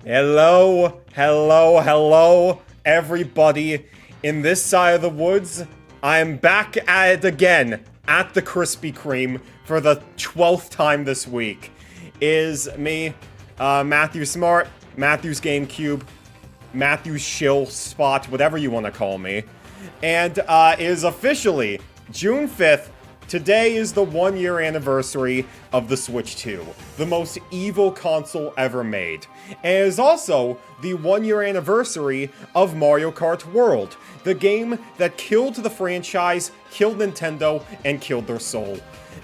Hello, hello, hello, everybody. In this side of the woods, I am back at it again, at the Krispy Kreme, for the 12th time this week. Is me, Matthew Smart, Matthew's GameCube, Matthew's Shill Spot, whatever you want to call me. And it is officially June 5th. Today is the 1-year anniversary of the Switch 2, the most evil console ever made. And it is also the 1-year anniversary of Mario Kart World, the game that killed the franchise, killed Nintendo, and killed their soul.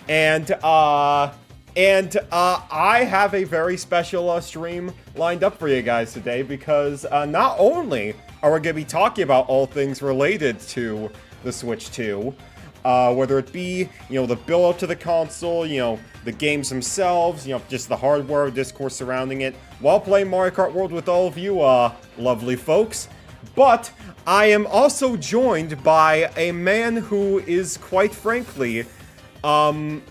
And I have a very special stream lined up for you guys today because not only are we going to be talking about all things related to the Switch 2, whether it be, the build-up to the console, the games themselves, just the hardware discourse surrounding it, while playing Mario Kart World with all of you, lovely folks. But I am also joined by a man who is, quite frankly, not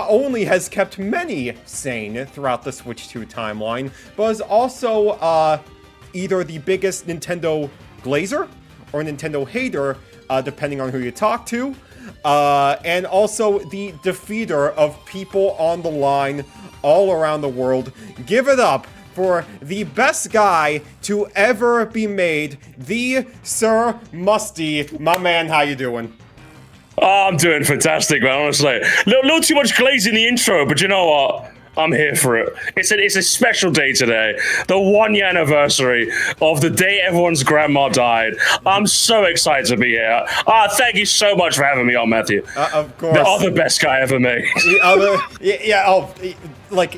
only has kept many sane throughout the Switch 2 timeline, but is also, either the biggest Nintendo glazer or Nintendo hater, depending on who you talk to. And also the defeater of people on the line all around the world. Give it up for the best guy to ever be made, the Sir Musty. My man, how you doing? Oh, I'm doing fantastic, man, honestly. Little too much glaze in the intro, but you know what? I'm here for it. It's a special day today. The 1-year anniversary of the day everyone's grandma died. I'm so excited to be here. Thank you so much for having me on, Matthew. Of course. The other best guy ever made.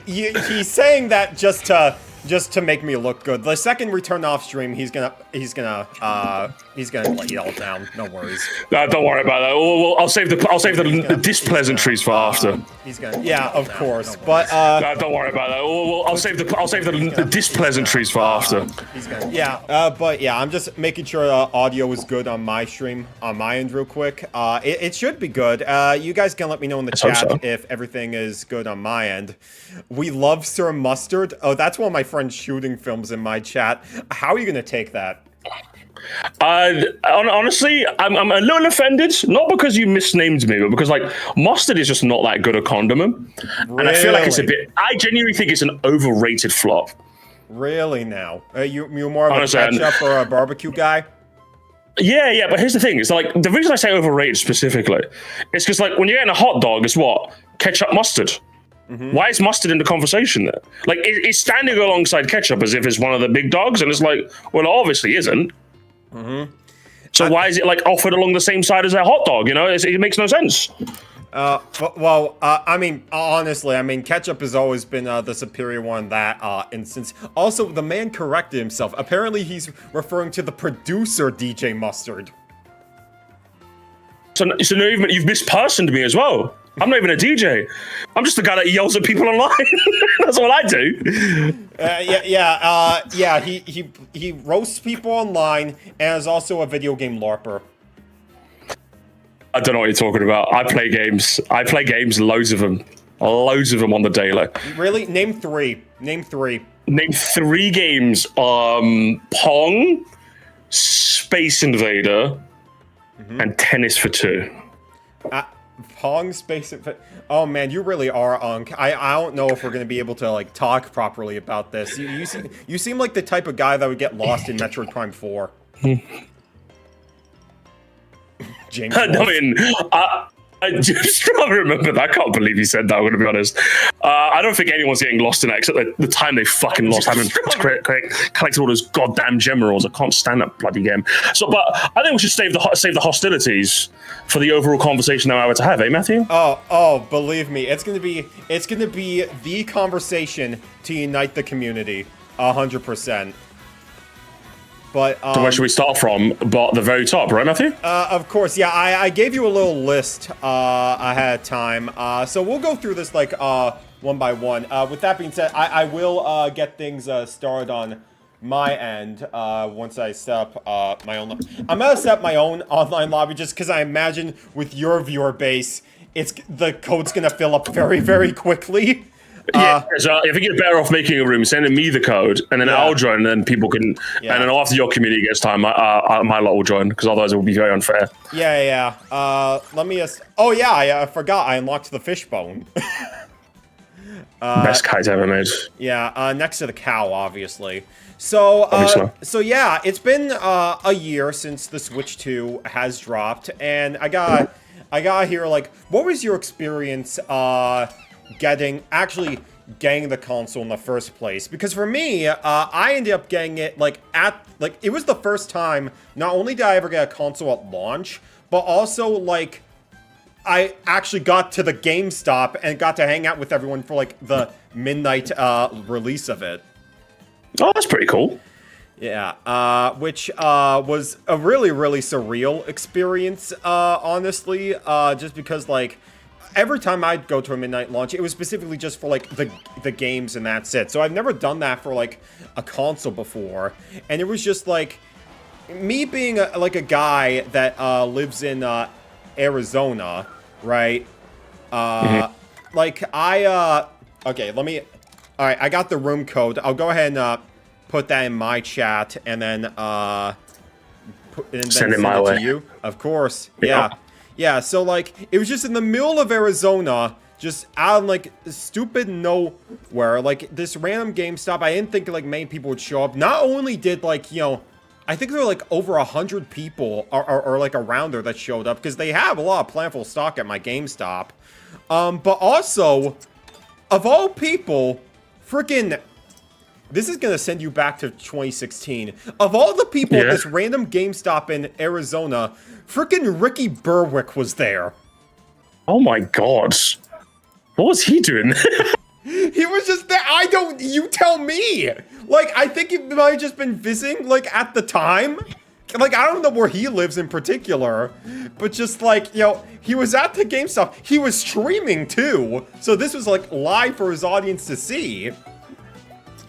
He's saying that just to make me look good. The second we turn off stream, he's gonna let you all down. No worries. No, don't worry about that. I'll save the displeasantries for after. Of course. But no, don't worry about that. I'll save the displeasantries for after. But I'm just making sure audio is good on my stream, on my end, real quick. It should be good. You guys can let me know in the chat if everything is good on my end. We love Sir Mustard. Oh, that's one of my friend's shooting films in my chat. How are you gonna take that? Honestly, I'm a little offended, not because you misnamed me, but because mustard is just not that good a condiment, and I feel like it's I genuinely think it's an overrated flop. Really now? You're more of a ketchup or a barbecue guy? Yeah, but here's the thing: it's the reason I say overrated specifically is because when you're getting a hot dog, it's what? Ketchup, mustard. Mm-hmm. Why is mustard in the conversation there? It's standing alongside ketchup as if it's one of the big dogs, and it's well, it obviously isn't. Mm-hmm. So why is it offered along the same side as a hot dog? It makes no sense. Honestly, ketchup has always been the superior one in that instance. Also, the man corrected himself. Apparently, he's referring to the producer, DJ Mustard. So no, you've mispersoned me as well. I'm not even a DJ. I'm just the guy that yells at people online. That's what I do. He roasts people online and is also a video game LARPer. I don't know what you're talking about. I play games, loads of them on the daily. Really? Name three. Name 3 games. Pong, Space Invader, and Tennis for Two. Pong, Space... Oh, man, you really are Unk. I don't know if we're going to be able to, talk properly about this. You seem like the type of guy that would get lost in Metroid Prime 4. James I just remember that. I can't believe you said that, I'm going to be honest. I don't think anyone's getting lost in it, except the time they fucking lost having collected all those goddamn gemeralds. I can't stand that bloody game. But I think we should save the hostilities for the overall conversation that we're to have, eh, Matthew? Oh, believe me, it's gonna be the conversation to unite the community, 100%. But so where should we start from? But the very top, right, Matthew? Of course, yeah. I gave you a little list ahead of time, so we'll go through this one by one. With that being said, I will get things started on my end once I set up my own. I'm gonna set up my own online lobby just because I imagine with your viewer base, the code's gonna fill up very, very quickly. So I think you're better off making a room, sending me the code, and then I'll join, and then people can. Yeah. And then after your community gets time, my lot will join, because otherwise it will be very unfair. Yeah. Let me just. Oh yeah, I forgot. I unlocked the fishbone. Best kite ever made. Yeah. Next to the cow, obviously. So yeah, it's been a year since the Switch 2 has dropped, and I gotta hear, like, what was your experience getting the console in the first place? Because for me, I ended up getting it it was the first time. Not only did I ever get a console at launch, but also like I actually got to the GameStop and got to hang out with everyone for like the midnight release of it. Oh, that's pretty cool. Yeah, which was a really, really surreal experience, honestly, just because, like, every time I'd go to a midnight launch, it was specifically just for, like, the games and that's it. So I've never done that for, like, a console before, and it was just, like, me being, a guy that lives in Arizona, right? Like, okay, let me... Alright, I got the room code. I'll go ahead and put that in my chat, and then send it to you. Of course. Yeah, so, like, it was just in the middle of Arizona, just out of, like, stupid nowhere. Like, this random GameStop, I didn't think, like, many people would show up. Not only did, like, you know, I think there were, like, over 100 people or like, around there that showed up, because they have a lot of plentiful stock at my GameStop. But also, of all people... Freaking, this is gonna send you back to 2016. Of all the people at this random GameStop in Arizona, freaking Ricky Berwick was there. Oh my god. What was he doing? He was just there. You tell me. Like, I think he might have just been visiting, like, at the time. Like, I don't know where he lives in particular, but just, like, you know, he was at the GameStop. He was streaming, too. So this was, like, live for his audience to see.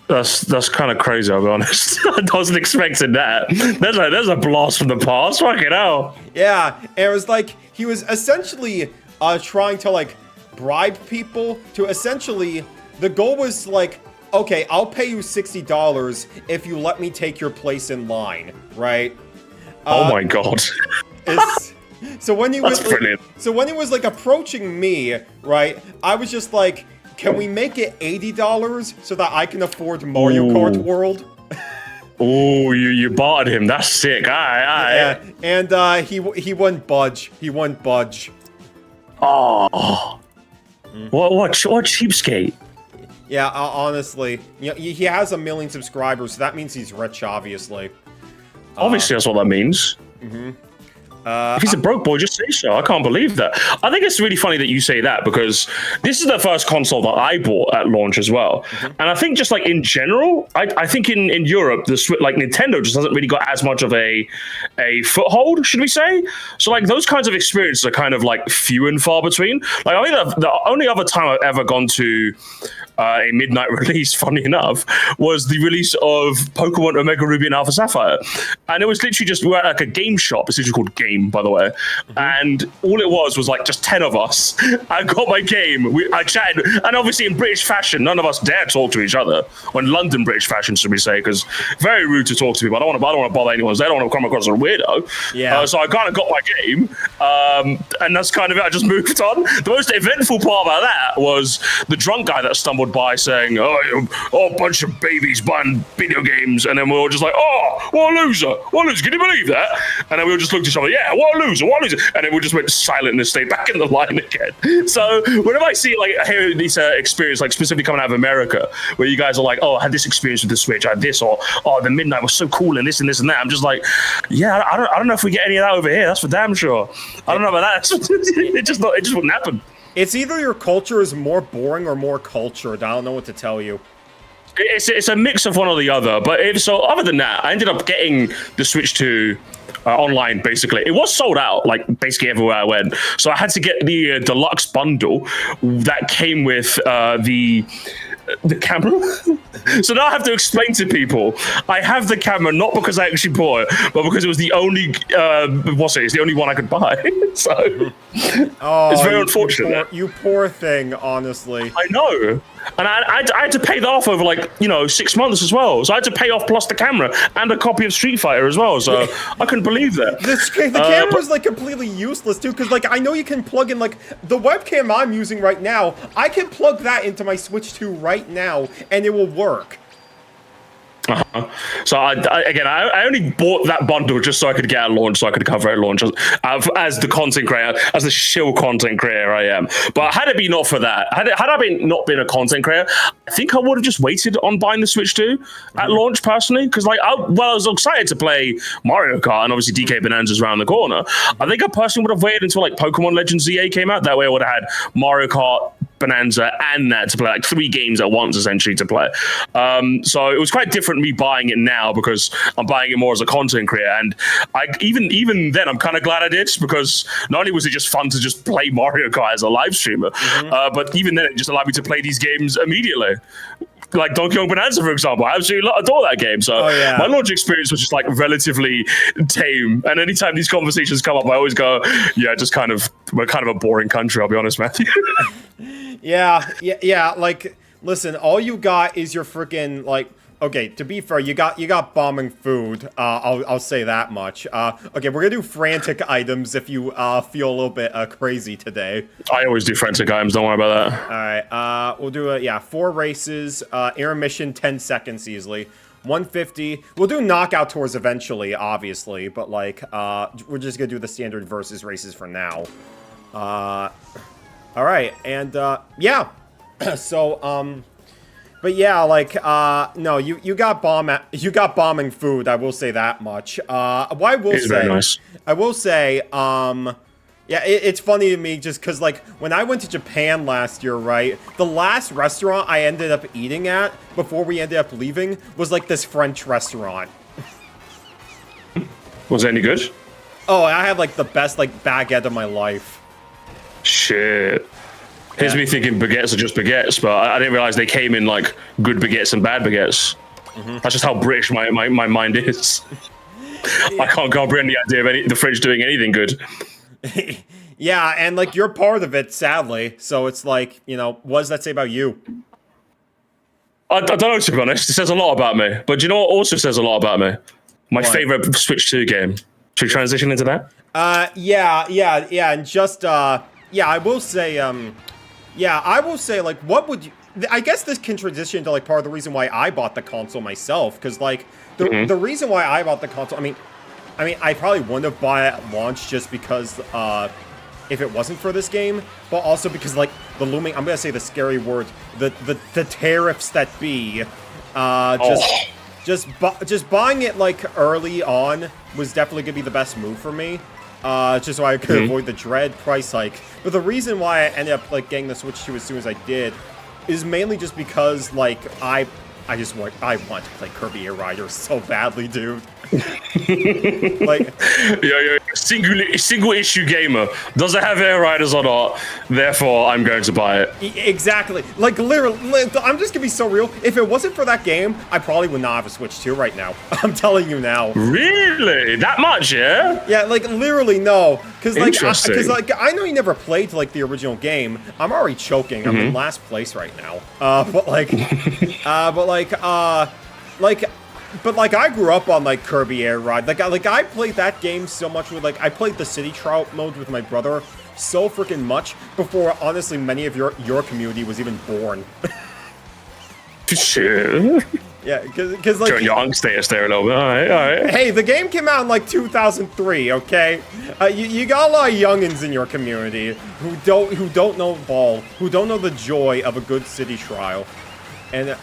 That's kind of crazy, I'll be honest. I wasn't expecting that. There's a blast from the past. Fucking hell. Yeah, and it was, like, he was essentially trying to, like, bribe people to essentially... The goal was, like, okay, I'll pay you $60 if you let me take your place in line, right? Oh my god. So when he was like approaching me, right, I was just like, can we make it $80 so that I can afford Mario Kart World? Oh, you bought him. That's sick. Yeah, and he wouldn't budge. He wouldn't budge. Oh. What cheapskate? Yeah, honestly, you know, he has 1 million subscribers, so that means he's rich, obviously. Obviously, that's what that means. If he's a broke boy, just say so. I can't believe that. I think it's really funny that you say that, because this is the first console that I bought at launch as well. And I think just like in general, I think in Europe, like Nintendo just hasn't really got as much of a foothold, should we say? So like those kinds of experiences are kind of like few and far between. Like I think the only other time I've ever gone to a midnight release, funny enough, was the release of Pokemon Omega Ruby and Alpha Sapphire. And it was literally just, we're at like a game shop. It's literally called Game, by the way. And all it was like just 10 of us. I got my game. I chatted. And obviously in British fashion, none of us dare talk to each other. Or in London British fashion, should we say, because very rude to talk to people. I don't want to bother anyone. They don't want to come across as a weirdo. Yeah. So I kind of got my game. And that's kind of it. I just moved on. The most eventful part about that was the drunk guy that stumbled by saying, a bunch of babies buying video games. And then we were just like, oh, what a loser. What a loser. Can you believe that? And then we all just looked at each other, yeah, what a loser, what a loser. And then we just went silent and stayed back in the line again. So whenever I see, like, I hear these experience, like specifically coming out of America, where you guys are like, oh, I had this experience with the Switch, I had this, or, oh, the Midnight was so cool and this and this and that. I'm just like, yeah, I don't know if we get any of that over here. That's for damn sure. I don't know about that. It just wouldn't happen. It's either your culture is more boring or more cultured. I don't know what to tell you. It's a mix of one or the other. But other than that, I ended up getting the Switch 2 online, basically. It was sold out, like, basically everywhere I went. So I had to get the deluxe bundle that came with the camera. So now I have to explain to people I have the camera not because I actually bought it, but because it was the only it's the only one I could buy. So it's very unfortunate. You poor thing, honestly. I know. And I had to pay that off over 6 months as well. So I had to pay off plus the camera and a copy of Street Fighter as well. So I couldn't believe that. The camera's completely useless too, because I know you can plug in the webcam I'm using right now. I can plug that into my Switch 2 right now, and it will work. So I only bought that bundle just so I could get a launch, so I could cover a launch as the content creator, as the shill content creator I am. But had it been not for that, had I not been a content creator, I think I would have just waited on buying the Switch 2 at launch personally, because I was excited to play Mario Kart, and obviously DK Bonanza's around the corner. I think I personally would have waited until Pokemon Legends ZA came out. That way I would have had Mario Kart, Bonanza, and that to play, 3 games at once essentially to play. So it was quite different me buying it now, because I'm buying it more as a content creator, and even then I'm kind of glad I did, because not only was it just fun to just play Mario Kart as a live streamer, but even then it just allowed me to play these games immediately. Like Donkey Kong Bonanza, for example. I absolutely adore that game. So my launch experience was just relatively tame. And anytime these conversations come up, I always go, yeah, we're kind of a boring country, I'll be honest, Matthew. Yeah. Listen, all you got is your freaking okay, to be fair, you got bombing food. I'll say that much. Okay, we're gonna do frantic items if you feel a little bit crazy today. I always do frantic items. Don't worry about that. All right. We'll do 4 races. Intermission 10 seconds easily. 150. We'll do knockout tours eventually, obviously, but we're just gonna do the standard versus races for now. All right, and yeah. So but yeah, no, you got bombing food. I will say that much. I will say, yeah, it's funny to me just because when I went to Japan last year, right, the last restaurant I ended up eating at before we ended up leaving was this French restaurant. Was it any good? Oh, I had the best baguette of my life. Shit. Here's me thinking baguettes are just baguettes, but I didn't realize they came in good baguettes and bad baguettes. That's just how British my mind is. I can't comprehend the idea of the French doing anything good. Yeah, and you're part of it, sadly. So it's what does that say about you? I don't know, to be honest. It says a lot about me. But do you know what also says a lot about me? My favorite Switch 2 game. Should we transition into that? Yeah, and just yeah, I will say what would you... I guess this can transition to part of the reason why I bought the console myself, because the reason why I bought the console, I mean, I probably wouldn't have bought it at launch just because if it wasn't for this game, but also because the looming, I'm gonna say the scary word, the tariffs that be, just buying it early on was definitely gonna be the best move for me. Just so I could avoid the dread price hike. But the reason why I ended up getting the Switch 2 as soon as I did is mainly just because I want to play Kirby Air Rider so badly, dude. You're a single issue gamer. Does it have Air Riders or not? Therefore, I'm going to buy it. Exactly. Literally, I'm just gonna be so real. If it wasn't for that game, I probably would not have a Switch 2 right now. I'm telling you now. Really? That much, yeah? Yeah, literally no. Because I know you never played the original game. I'm already choking. I'm in last place right now. But I grew up on Kirby Air Ride. I played that game so much with I played the City Trout mode with my brother so freaking much before honestly many of your community was even born. Sure. Yeah, because turn your angst status there a little bit. All right. Hey, the game came out in 2003. Okay, you got a lot of youngins in your community who don't know ball, who don't know the joy of a good city trial. And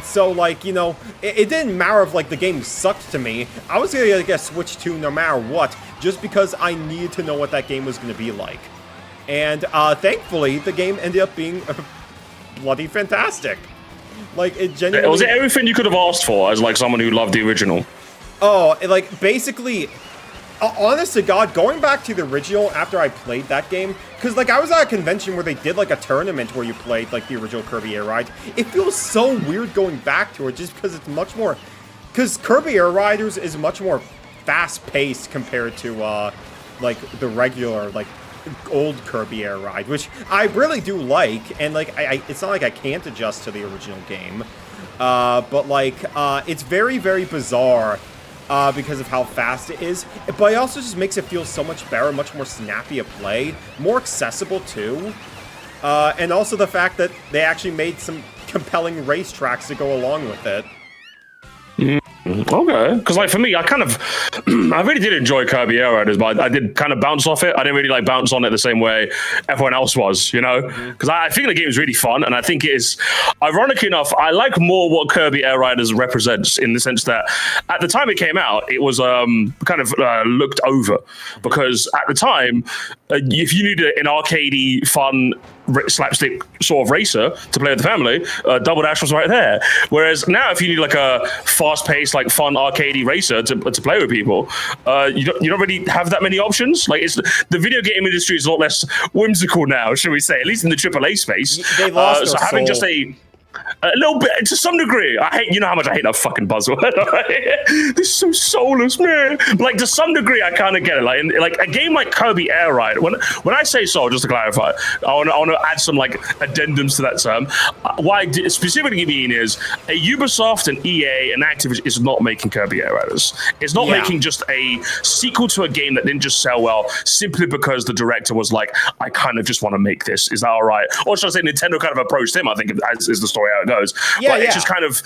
so it didn't matter if the game sucked to me. I was gonna get Switch 2 no matter what, just because I needed to know what that game was gonna be like. And thankfully, the game ended up being bloody fantastic. It genuinely... Was it everything you could have asked for as someone who loved the original? Oh, basically, honest to God, going back to the original after I played that game, because like I was at a convention where they did like a tournament where you played like the original Kirby Air Ride. It feels so weird going back to it just because it's much more, because Kirby Air Riders is much more fast-paced compared to like the regular like old Kirby Air Ride, which I really do like, and like it's not like I can't adjust to the original game, but like it's very, very bizarre. Because of how fast it is, but it also just makes it feel so much better, much more snappy to play, more accessible too, and also the fact that they actually made some compelling racetracks to go along with it. Okay, because like for me, I really did enjoy Kirby Air Riders, but I did kind of bounce off it. I didn't really like bounce on it the same way everyone else was, you know? Because I think the game is really fun, and I think it is, ironic enough, I like more what Kirby Air Riders represents in the sense that at the time it came out, it was kind of looked over, because at the time, if you needed an arcadey, fun, slapstick sort of racer to play with the family, Double Dash was right there. Whereas now, if you need like a fast-paced, like fun arcadey racer to play with people, you don't really have that many options. Like the video game industry is a lot less whimsical now, should we say? At least in the AAA space. They lost so their having soul. just a little bit, to some degree, you know how much I hate that fucking buzzword. This is so soulless, man. But like to some degree, I kind of get it. Like a game like Kirby Air Ride. When I say soul, just to clarify, I want to add some like addendums to that term. What I specifically mean is a Ubisoft, an EA, and Activision is not making Kirby Air Riders. It's not making just a sequel to a game that didn't just sell well simply because the director was like, I kind of just want to make this. Is that all right? Or should I say Nintendo kind of approached him? I think is the story how it goes. But it's just kind of,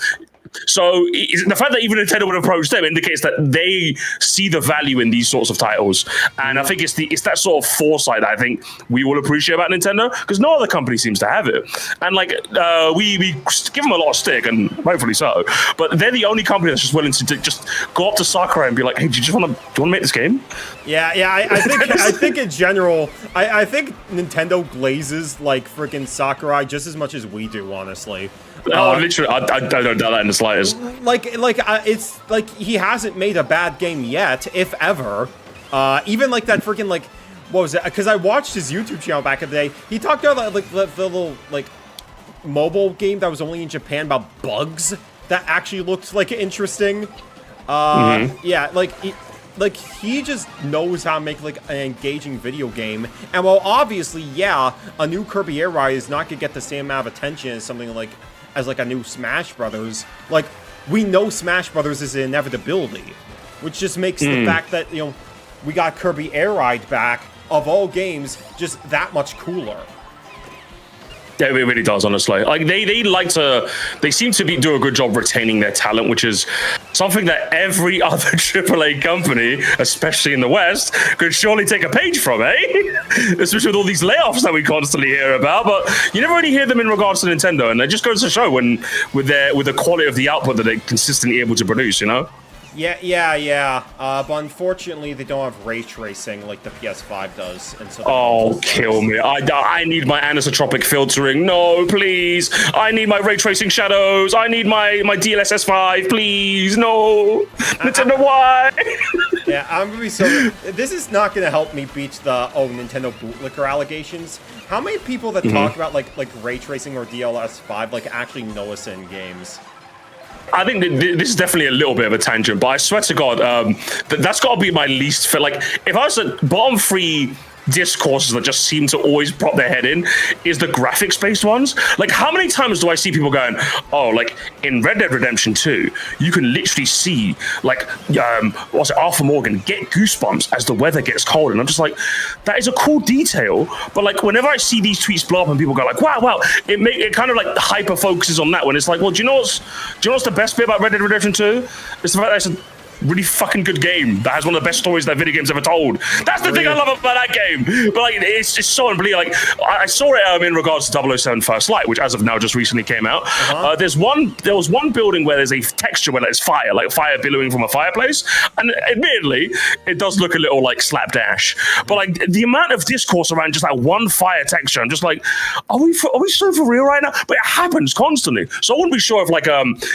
so the fact that even Nintendo would approach them indicates that they see the value in these sorts of titles, and I think it's that sort of foresight that I think we will appreciate about Nintendo, because no other company seems to have it. And like we give them a lot of stick, and rightfully so, but they're the only company that's just willing to just go up to Sakurai and be like, hey, do you want to make this game? I think in general, I think Nintendo glazes like freaking Sakurai just as much as we do, honestly. Literally, I don't doubt that in the slightest. It's like he hasn't made a bad game yet, if ever. Even like that freaking like, what was it? Because I watched his YouTube channel back in the day. He talked about like the little like mobile game that was only in Japan about bugs that actually looked like interesting. Yeah, like he just knows how to make like an engaging video game. And while obviously, yeah, a new Kirby Air Ride is not gonna get the same amount of attention as something like a new Smash Brothers, like we know Smash Brothers is an inevitability, which just makes the fact that, you know, we got Kirby Air Ride back, of all games, just that much cooler. Yeah, it really does, honestly. Like they seem to do a good job retaining their talent, which is something that every other AAA company, especially in the West, could surely take a page from, eh? Especially with all these layoffs that we constantly hear about. But you never really hear them in regards to Nintendo, and it just goes to show with the quality of the output that they're consistently able to produce, you know? Yeah. But unfortunately, they don't have ray tracing like the PS5 does, and so. Kill me! I need my anisotropic filtering. No, please! I need my ray tracing shadows. I need my DLSS 5. Please, no! Nintendo, why? Yeah, I'm gonna be so. This is not gonna help me beat the Nintendo bootlicker allegations. How many people that talk about like ray tracing or DLSS 5 like actually know us in games? I think this is definitely a little bit of a tangent, but I swear to God, that's got to be my least fit. Like, if I was at bottom 3 discourses that just seem to always pop their head in, is the graphics-based ones. Like, how many times do I see people going, oh, like, in Red Dead Redemption 2, you can literally see, like, Arthur Morgan get goosebumps as the weather gets cold, and I'm just like, that is a cool detail, but, like, whenever I see these tweets blow up and people go like, wow, it kind of, like, hyper-focuses on that, when it's like, well, do you know what's the best bit about Red Dead Redemption 2? It's the fact that it's a really fucking good game that has one of the best stories that video games ever told. That's the thing I love about that game. But like, it's just so unbelievable. Like, I saw it in regards to 007 First Light, which as of now just recently came out. There was one building where there's a texture where there's fire, like fire billowing from a fireplace, and admittedly, it does look a little like slapdash. But like the amount of discourse around just that one fire texture, I'm just like, are we so for real right now? But it happens constantly. So I wouldn't be sure if like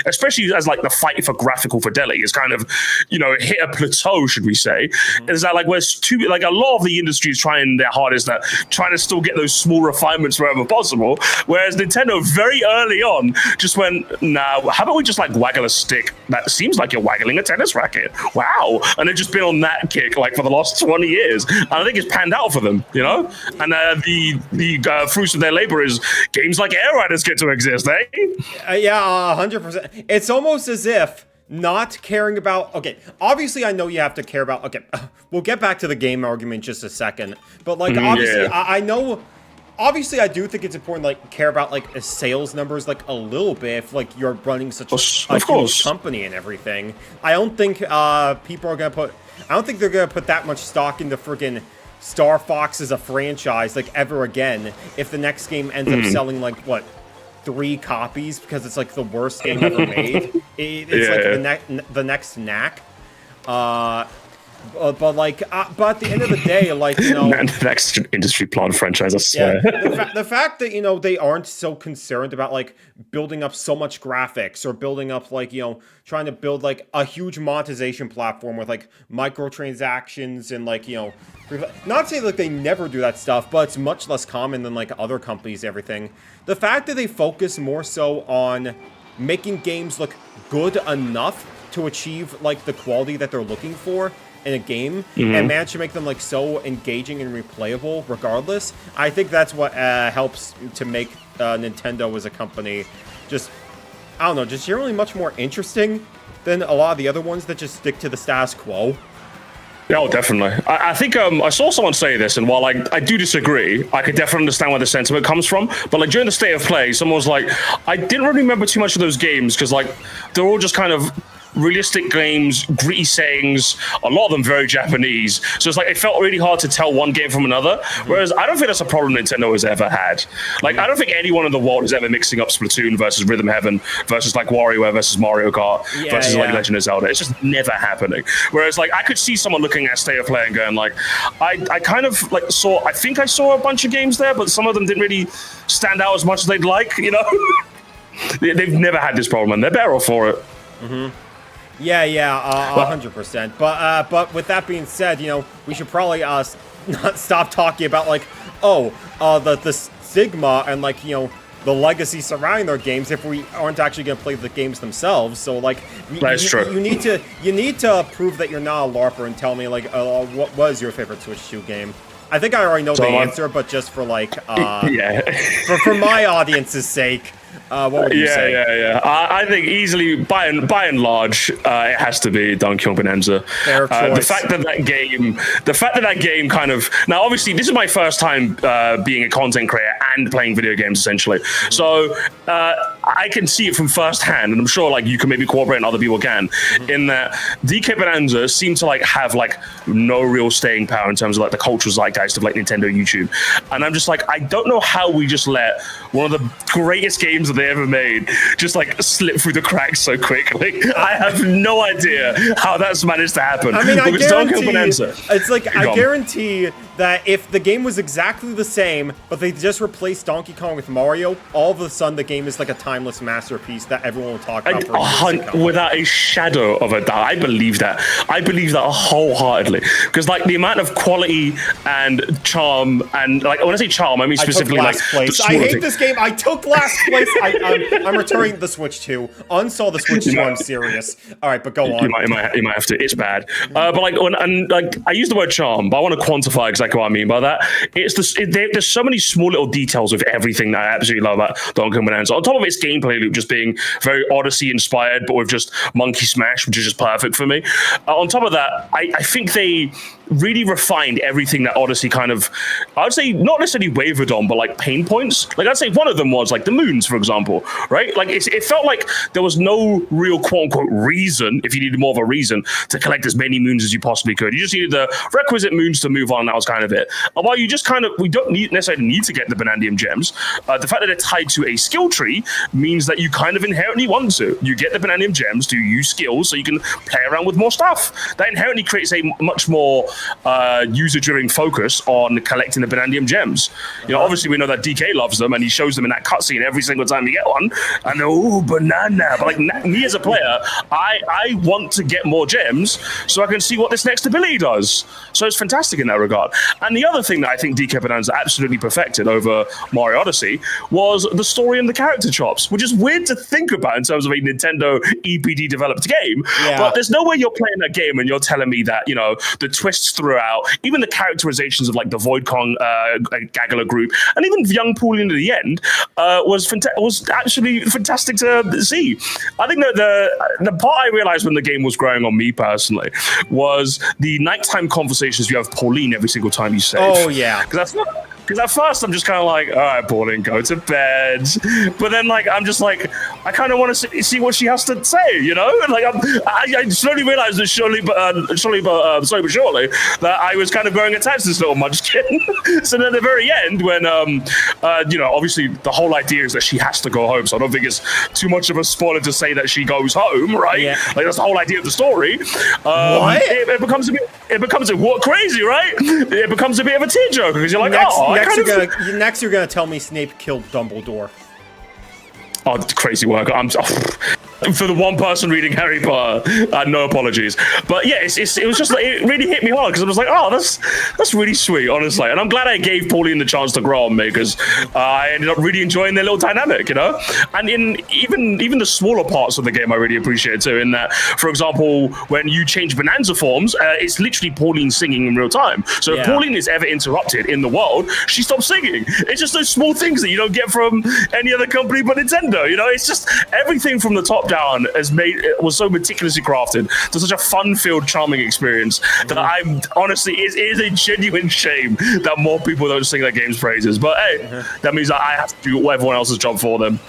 especially as like the fight for graphical fidelity is kind of hit a plateau, should we say, is that like a lot of the industry is trying their hardest at trying to still get those small refinements wherever possible, whereas Nintendo very early on just went, nah, how about we just like waggle a stick that seems like you're waggling a tennis racket? Wow. And they've just been on that kick like for the last 20 years, and I think it's panned out for them, and the fruits of their labor is games like Air Riders get to exist, eh? Yeah, 100%. It's almost as if not caring about... Okay, obviously I know you have to care about... Okay, we'll get back to the game argument in just a second. But, like, obviously, I know... Obviously, I do think it's important to, like, care about, like, sales numbers, like, a little bit if, like, you're running such a huge company and everything. I don't think people are going to put... I don't think they're going to put that much stock into friggin' Star Fox as a franchise, like, ever again if the next game ends up selling, like, what, 3 copies because it's, like, the worst game ever made. It's the next Knack. But at the end of the day, like, Man, the next industry plant franchise, I swear. Yeah, the fact that, they aren't so concerned about, like, building up so much graphics or building up, like, trying to build, like, a huge monetization platform with, like, microtransactions and, like, not saying, like, they never do that stuff, but it's much less common than, like, other companies, everything. The fact that they focus more so on making games look good enough to achieve, like, the quality that they're looking for in a game and manage to make them like so engaging and replayable regardless. I think that's what helps to make Nintendo as a company just, I don't know, just generally much more interesting than a lot of the other ones that just stick to the status quo. Oh, definitely. I think I saw someone say this, and while I do disagree, I could definitely understand where the sentiment comes from. But like during the state of play, someone was like, I didn't really remember too much of those games because like they're all just kind of realistic games, gritty settings, a lot of them very Japanese. So it's like it felt really hard to tell one game from another. Whereas I don't think that's a problem Nintendo has ever had. Like I don't think anyone in the world is ever mixing up Splatoon versus Rhythm Heaven versus like WarioWare versus Mario Kart versus like Legend of Zelda. It's just never happening. Whereas like I could see someone looking at State of Play and going like, I kind of like I think I saw a bunch of games there, but some of them didn't really stand out as much as they'd like, They've never had this problem and they're better off for it. Yeah, 100%. But with that being said, we should probably not stop talking about like, the stigma and like, the legacy surrounding their games if we aren't actually going to play the games themselves. So like, that's true. You need to prove that you're not a LARPer and tell me like, what was your favorite Switch 2 game? I think I already know the answer, but just for like, for my audience's sake. What would you say? Yeah. I think easily, by and large, it has to be Donkey Kong Bonanza. Fair choice. The fact that that game kind of now, obviously, this is my first time being a content creator and playing video games essentially. So I can see it from firsthand, and I'm sure like you can maybe cooperate and other people can. In that DK Bonanza seemed to like have like no real staying power in terms of like the cultural zeitgeist of like Nintendo YouTube, and I'm just like I don't know how we just let one of the greatest games that they ever made just like slip through the cracks so quickly. I have no idea how that's managed to happen. I mean, I guarantee it's like I guarantee that if the game was exactly the same, but they just replaced Donkey Kong with Mario, all of a sudden the game is like a timeless masterpiece that everyone will talk about for years to come. Without a shadow of a doubt. I believe that wholeheartedly. Because like the amount of quality and charm, and like when I say charm, I mean specifically like place. I hate this game. I took last place. I'm returning the Switch 2. Uninstall the Switch 2. I'm serious. All right, but go on. You might have to. It's bad. But like I use the word charm, but I want to quantify exactly what I mean by that. There's so many small little details with everything that I absolutely love about Donkey Kong Bonanza. On top of its gameplay loop just being very Odyssey inspired, but with just Monkey Smash, which is just perfect for me. On top of that, I think they really refined everything that Odyssey kind of, I would say, not necessarily wavered on, but like pain points. Like I'd say one of them was like the moons, for example, right? Like it felt like there was no real quote unquote reason, if you needed more of a reason, to collect as many moons as you possibly could. You just needed the requisite moons to move on, and that was kind of it. While you just kind of, we don't necessarily need to get the Bonandium gems. The fact that they're tied to a skill tree means that you kind of inherently want to. You get the Bonandium gems to use skills so you can play around with more stuff. That inherently creates a much more user-driven focus on collecting the Banandium gems. You know, obviously we know that DK loves them, and he shows them in that cutscene every single time you get one. And oh, banana! But like me as a player, I want to get more gems so I can see what this next ability does. So it's fantastic in that regard. And the other thing that I think DK Bonanza absolutely perfected over Mario Odyssey was the story and the character chops, which is weird to think about in terms of a Nintendo EPD developed game. Yeah. But there's no way you're playing that game and you're telling me that, you know, the twists throughout, even the characterizations of like the Void Kong Gagala group, and even young Pauline at the end was actually fantastic to see. I think that the part I realized when the game was growing on me personally was the nighttime conversations you have with Pauline every single time you save. Oh, yeah. Because at first I'm just kind of like, all right, Pauline, go to bed. But then like I'm just like, I kind of want to see what she has to say, you know? And like I slowly realized that slowly but surely that I was kind of growing attached to this little munchkin. So then at the very end, when you know, obviously the whole idea is that she has to go home. So I don't think it's too much of a spoiler to say that she goes home, right? Yeah. Like that's the whole idea of the story. What? It becomes a what crazy, right? It becomes a bit of a tearjerker because you're like, next you're gonna tell me Snape killed Dumbledore. Oh, crazy work. For the one person reading Harry Potter, no apologies. But yeah, it was just like, it really hit me hard because I was like, oh, that's really sweet, honestly. And I'm glad I gave Pauline the chance to grow on me because I ended up really enjoying their little dynamic, you know? And in even the smaller parts of the game, I really appreciate too. In that, for example, when you change Bonanza forms, it's literally Pauline singing in real time. So if Pauline is ever interrupted in the world, she stops singing. It's just those small things that you don't get from any other company but Nintendo, you know? It's just everything from the top down was so meticulously crafted to such a fun-filled, charming experience that I'm honestly, it is a genuine shame that more people don't sing their game's praises. But hey, that means that I have to do everyone else's job for them.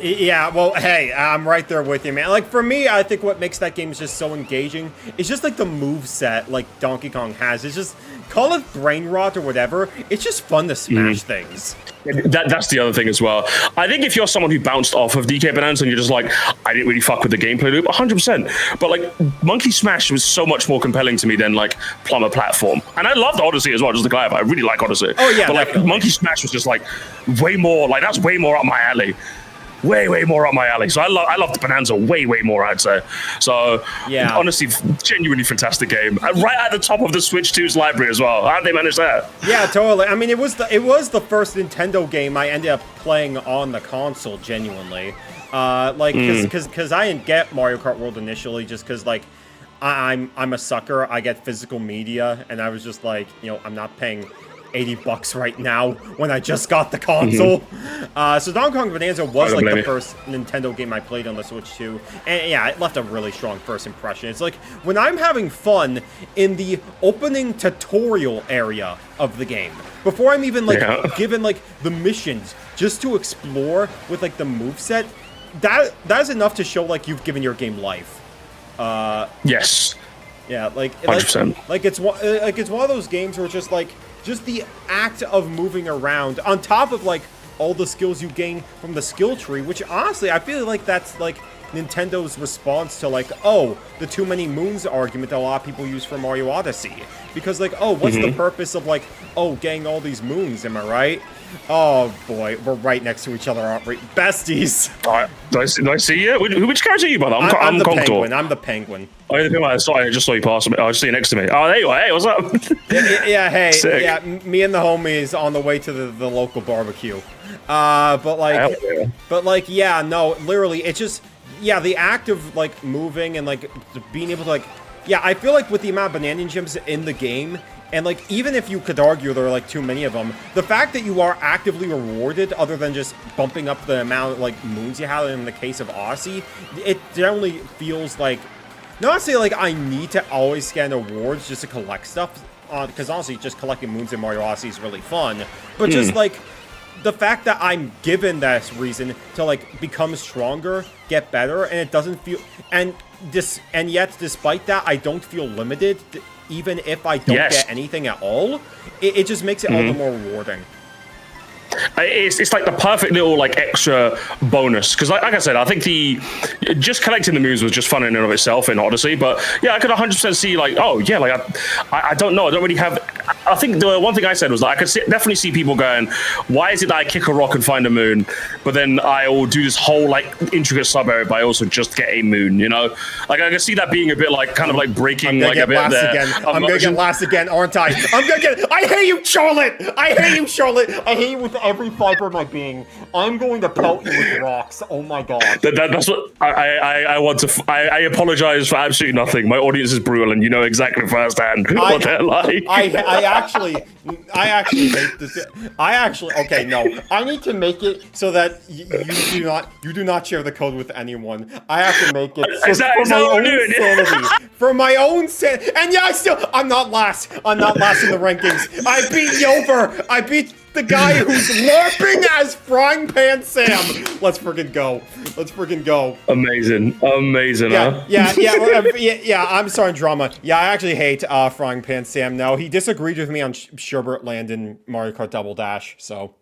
Yeah, well, hey, I'm right there with you, man. Like, for me, I think what makes that game just so engaging is just, like, the moveset, like, Donkey Kong has. It's just, call it brain rot or whatever, it's just fun to smash things. That's the other thing as well. I think if you're someone who bounced off of DK Bonanza and you're just like, I didn't really fuck with the gameplay loop, 100%. But, like, Monkey Smash was so much more compelling to me than, like, Plumber Platform. And I loved Odyssey as well, just to clarify. I really like Odyssey. Oh, yeah, but, like, Monkey Smash was just, like, way more, like, that's way more up my alley. Way more up my alley. So I love the Bonanza way more, I'd say. So yeah, honestly, genuinely fantastic game. Right at the top of the Switch 2's library as well. How'd they manage that? Yeah, totally. I mean, it was the first Nintendo game I ended up playing on the console. Genuinely, like because I didn't get Mario Kart World initially, just because like I'm a sucker. I get physical media, and I was just like, you know, I'm not paying $80 right now when I just got the console. So Donkey Kong Bonanza was like the first Nintendo game I played on the Switch 2. And yeah, it left a really strong first impression. It's like when I'm having fun in the opening tutorial area of the game, before I'm even like given like the missions just to explore with like the moveset, that is enough to show like you've given your game life. Yes. Yeah, like 100%. Like it's one of those games where it's just like just the act of moving around on top of like all the skills you gain from the skill tree, which honestly I feel like that's like Nintendo's response to like, oh, the too many moons argument that a lot of people use for Mario Odyssey. Because like, oh, what's the purpose of like, oh, getting all these moons, am I right? Oh boy, we're right next to each other, aren't we? Besties! Do I see you? Which character are you, brother? I'm the penguin. I'm the penguin. Oh, you're the penguin. Sorry, I just saw you pass me. Oh, I just see you next to me. Oh, there you are. Hey, what's up? Hey. Sick. Yeah, me and the homies on the way to the local barbecue. But like, yeah, no, literally, it's just, yeah, the act of like moving and like being able to like, yeah, I feel like with the amount of Banana Gems in the game, and like even if you could argue there are like too many of them, the fact that you are actively rewarded other than just bumping up the amount of like moons you have in the case of Odyssey, it generally feels like, not to say like I need to always scan awards just to collect stuff, because honestly just collecting moons in Mario Odyssey is really fun, but just like the fact that I'm given this reason to like become stronger, get better, and it doesn't feel, and yet despite that I don't feel limited even if I don't get anything at all, it just makes it all the more rewarding. it's like the perfect little like extra bonus because like I said, I think just collecting the moves was just fun in and of itself in Odyssey. But yeah, I could 100% see like, oh yeah, like I don't know, I don't really have. I think the one thing I said was that I could definitely see people going, why is it that I kick a rock and find a moon, but then I will do this whole like intricate sub area, but I also just get a moon, you know? Like I can see that being a bit like kind of like breaking like a bit there. I'm gonna get last again, aren't I? I hate you, Charlotte! I hate you, Charlotte! I hate you with every fiber of my being. I'm going to pelt you with rocks. Oh my god. That's what I want to. I apologize for absolutely nothing. My audience is brutal, and you know exactly firsthand what they're like. I actually hate this. Okay, no. I need to make it so that you do not share the code with anyone. I have to make it for my own sanity. And yeah, I'm not last. I'm not last in the rankings. I beat Yover. I beat the guy who's LARPing as Frying Pan Sam. Let's freaking go. Let's freaking go. Amazing. Huh? Yeah. I'm sorry, drama. Yeah, I actually hate Frying Pan Sam now. He disagreed with me on Sherbert Land in Mario Kart Double Dash, so.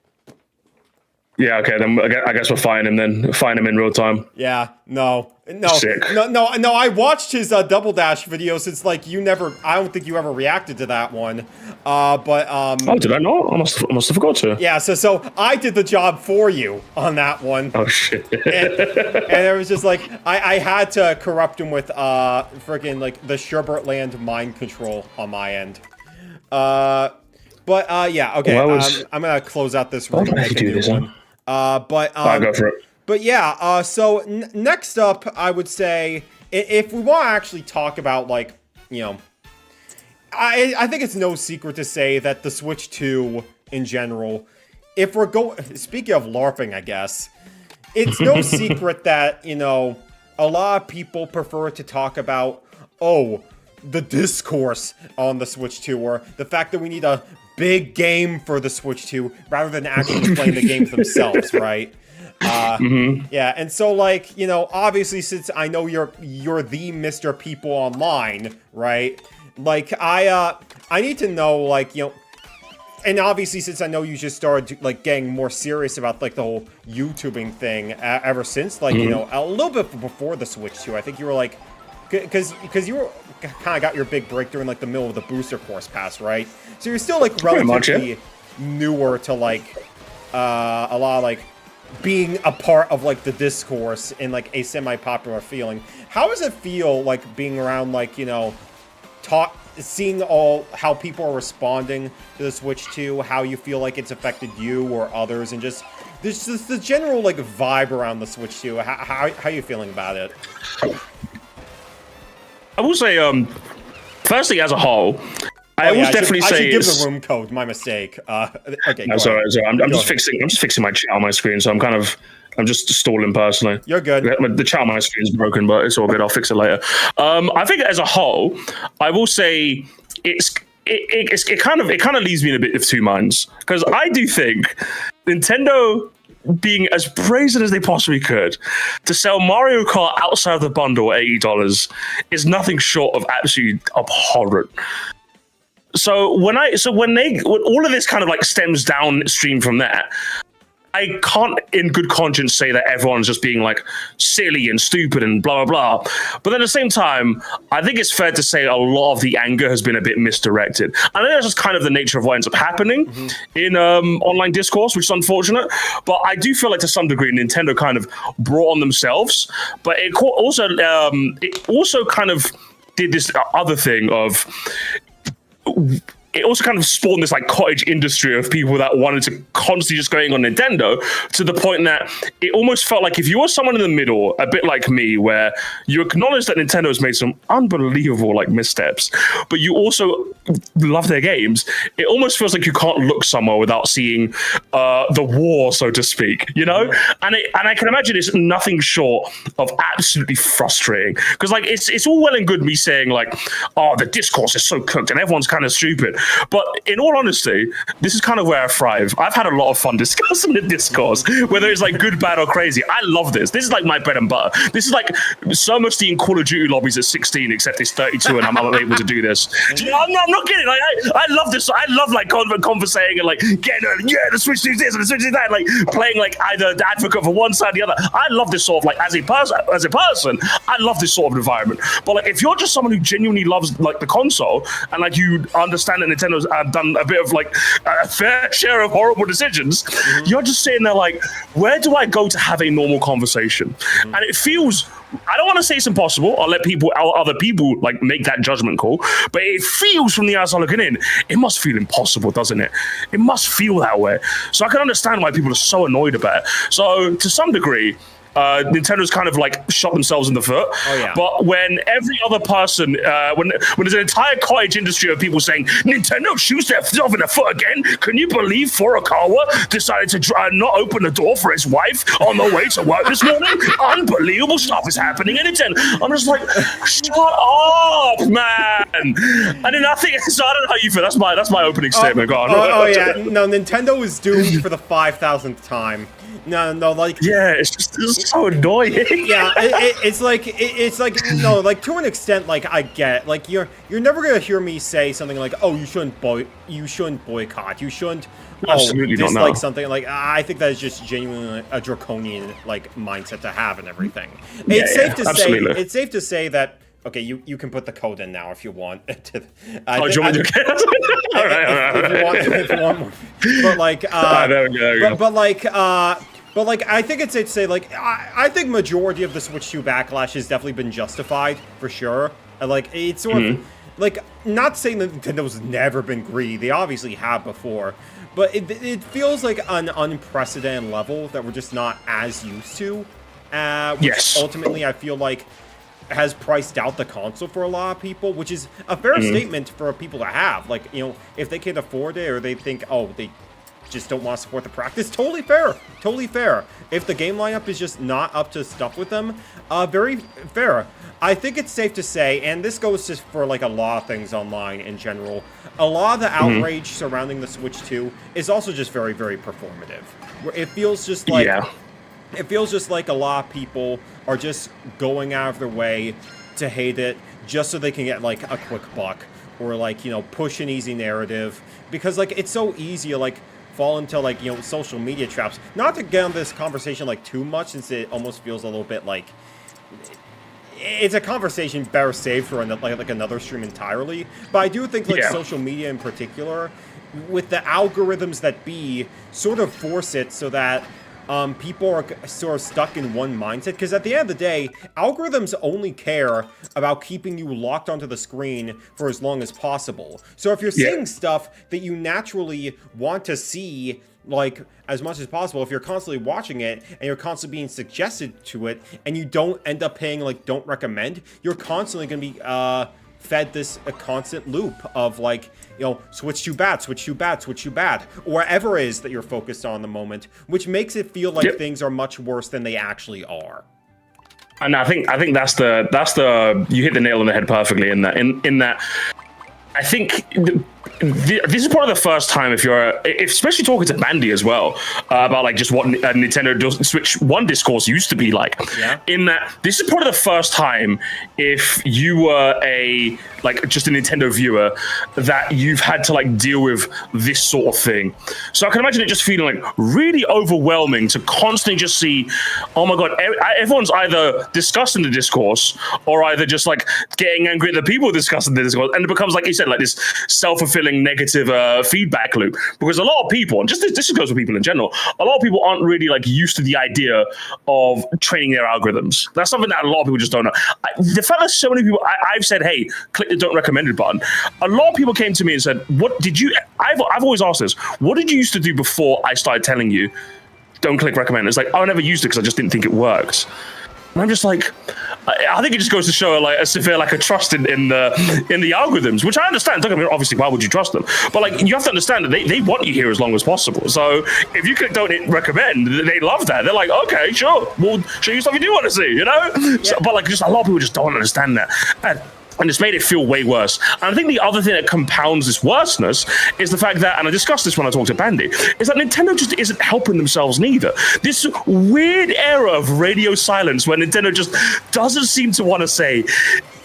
Yeah, okay, then I guess we'll find him then. Find him in real time. Yeah, no. Sick. No, I watched his Double Dash video since, like, I don't think you ever reacted to that one. Oh, did I not? I must have forgot to. Yeah, so I did the job for you on that one. Oh, shit. and it was just like, I had to corrupt him with, freaking, like, the Sherbert Land mind control on my end. Yeah, okay, I'm gonna close out this room and make a new one. I'll go for it. But yeah, so next up, I would say, if we want to actually talk about, like, you know, I think it's no secret to say that the Switch 2, in general, if we're speaking of LARPing, I guess, it's no secret that, you know, a lot of people prefer to talk about, the discourse on the Switch 2, or the fact that we need a big game for the Switch 2, rather than actually playing the games themselves, right? Yeah, and so, like, you know, obviously, since I know you're the Mr. People Online, right? Like, I need to know, like, you know, and obviously, since I know you just started, like, getting more serious about, like, the whole YouTubing thing ever since, like, you know, a little bit before the Switch 2, I think you were, like, because you were kind of got your big breakthrough in, like, the middle of the Booster Course Pass, right? So you're still, like, relatively newer to, like, a lot of, like, being a part of, like, the discourse in, like, a semi-popular feeling. How does it feel, like, being around, like, you know, seeing how people are responding to the Switch 2, how you feel like it's affected you or others, and just the general, like, vibe around the Switch 2? How are you feeling about it? I will say, firstly, as a whole, I would definitely say I should give the room code. My mistake. Okay. No, sorry. I'm just fixing my chat on my screen, so I'm just stalling personally. You're good. The chat on my screen is broken, but it's all good. I'll fix it later. I think as a whole, I will say it kind of leaves me in a bit of two minds, because I do think Nintendo, being as brazen as they possibly could to sell Mario Kart outside of the bundle at $80 is nothing short of absolutely abhorrent. So when all of this kind of like stems downstream from that, I can't in good conscience say that everyone's just being like silly and stupid and blah, blah, blah. But at the same time, I think it's fair to say a lot of the anger has been a bit misdirected. I know that's just kind of the nature of what ends up happening in online discourse, which is unfortunate. But I do feel like to some degree, Nintendo kind of brought on themselves. But it also kind of did this other thing of... It also kind of spawned this like cottage industry of people that wanted to constantly just going on Nintendo, to the point that it almost felt like if you were someone in the middle, a bit like me, where you acknowledge that Nintendo has made some unbelievable like missteps, but you also love their games, it almost feels like you can't look somewhere without seeing the war, so to speak, you know? And I can imagine it's nothing short of absolutely frustrating, because like it's all well and good me saying like, oh, the discourse is so cooked and everyone's kind of stupid. But in all honesty, this is kind of where I thrive. I've had a lot of fun discussing the discourse, whether it's like good, bad, or crazy. I love this. This is like my bread and butter. This is like so much in Call of Duty lobbies at 16, except it's 32 and I'm able to do this. You know, I'm not kidding. Like, I love this. I love like conversating and like getting, the Switch do this and the Switch do that, like playing like either the advocate for one side or the other. I love this sort of like as a person, I love this sort of environment. But like if you're just someone who genuinely loves like the console and like you understand that Nintendo's done a bit of like a fair share of horrible decisions, you're just sitting there like, where do I go to have a normal conversation? And it feels, I don't want to say it's impossible. I'll let other people like make that judgment call. But it feels from the outside looking in, it must feel impossible, doesn't it? It must feel that way. So I can understand why people are so annoyed about it. So to some degree, Nintendo's kind of like shot themselves in the foot. Oh, yeah. But when every other person, when there's an entire cottage industry of people saying Nintendo shoots themselves in the foot again, can you believe Furukawa decided to not open the door for his wife on the way to work this morning? Unbelievable stuff is happening in Nintendo. I'm just like, shut up, man. And then I think, so I don't know how you feel. That's my opening statement. Go on. Yeah. No, Nintendo is doomed for the 5,000th time. No, like it's so annoying. Yeah, it's like no, like to an extent, like I get, like you're never gonna hear me say something like, oh, you shouldn't boycott, you shouldn't dislike something. Like I think that is just genuinely a draconian like mindset to have and everything. It's safe to say that. Okay, you can put the code in now if you want. Do you want me to? All right. If you want more. But like, but like, I think it's safe to say, like, I think majority of the Switch 2 backlash has definitely been justified, for sure. Like, it's sort of, like, not saying that Nintendo's never been greedy. They obviously have before. But it feels like an unprecedented level that we're just not as used to. Which ultimately, I feel like has priced out the console for a lot of people, which is a fair statement for people to have. Like, you know, if they can't afford it or they think, oh, they just don't want to support the practice, totally fair. Totally fair. If the game lineup is just not up to stuff with them, very fair. I think it's safe to say, and this goes just for like a lot of things online in general, a lot of the outrage surrounding the Switch 2 is also just very, very performative. Where it feels just like it feels just like a lot of people are just going out of their way to hate it just so they can get like a quick buck or like, you know, push an easy narrative, because like it's so easy to like fall into like, you know, social media traps. Not to get on this conversation like too much, since it almost feels a little bit like it's a conversation better saved for like another stream entirely. But I do think like social media in particular, with the algorithms that be, sort of force it so that people are sort of stuck in one mindset, because at the end of the day, algorithms only care about keeping you locked onto the screen for as long as possible. So if you're seeing stuff that you naturally want to see, like, as much as possible, if you're constantly watching it and you're constantly being suggested to it and you don't end up paying, like, don't recommend, you're constantly going to be fed this a constant loop of like, you know, Switch 2 bad, Switch 2 bad, Switch 2 bad, or whatever it is that you're focused on in the moment, which makes it feel like things are much worse than they actually are. And I think that's the you hit the nail on the head perfectly in that I think this is probably the first time, if especially talking to Bandy as well, about like just what Nintendo Switch 1 discourse used to be like. In that, this is probably the first time, if you were just a Nintendo viewer, that you've had to like deal with this sort of thing. So I can imagine it just feeling like really overwhelming to constantly just see, oh my god, everyone's either discussing the discourse or either just like getting angry at the people discussing the discourse, and it becomes, like you said, like this self-fulfilling negative feedback loop, because a lot of people, and just this goes with people in general, a lot of people aren't really like used to the idea of training their algorithms. That's something that a lot of people just don't know. The fact that so many people, I've said, hey, click the don't recommended button. A lot of people came to me and said, what did you, I've always asked this, what did you used to do before I started telling you don't click recommend? It's like, I never used it because I just didn't think it worked. And I'm just like, I think it just goes to show like a severe lack of trust in the algorithms, which I understand. Don't get me wrong, obviously, why would you trust them? But like, you have to understand that they want you here as long as possible. So if you click don't recommend, they love that. They're like, okay, sure, we'll show you stuff you do want to see, you know? So, but like, just a lot of people just don't understand that. And And it's made it feel way worse. And I think the other thing that compounds this worseness is the fact that, and I discussed this when I talked to Bandy, is that Nintendo just isn't helping themselves neither. This weird era of radio silence where Nintendo just doesn't seem to want to say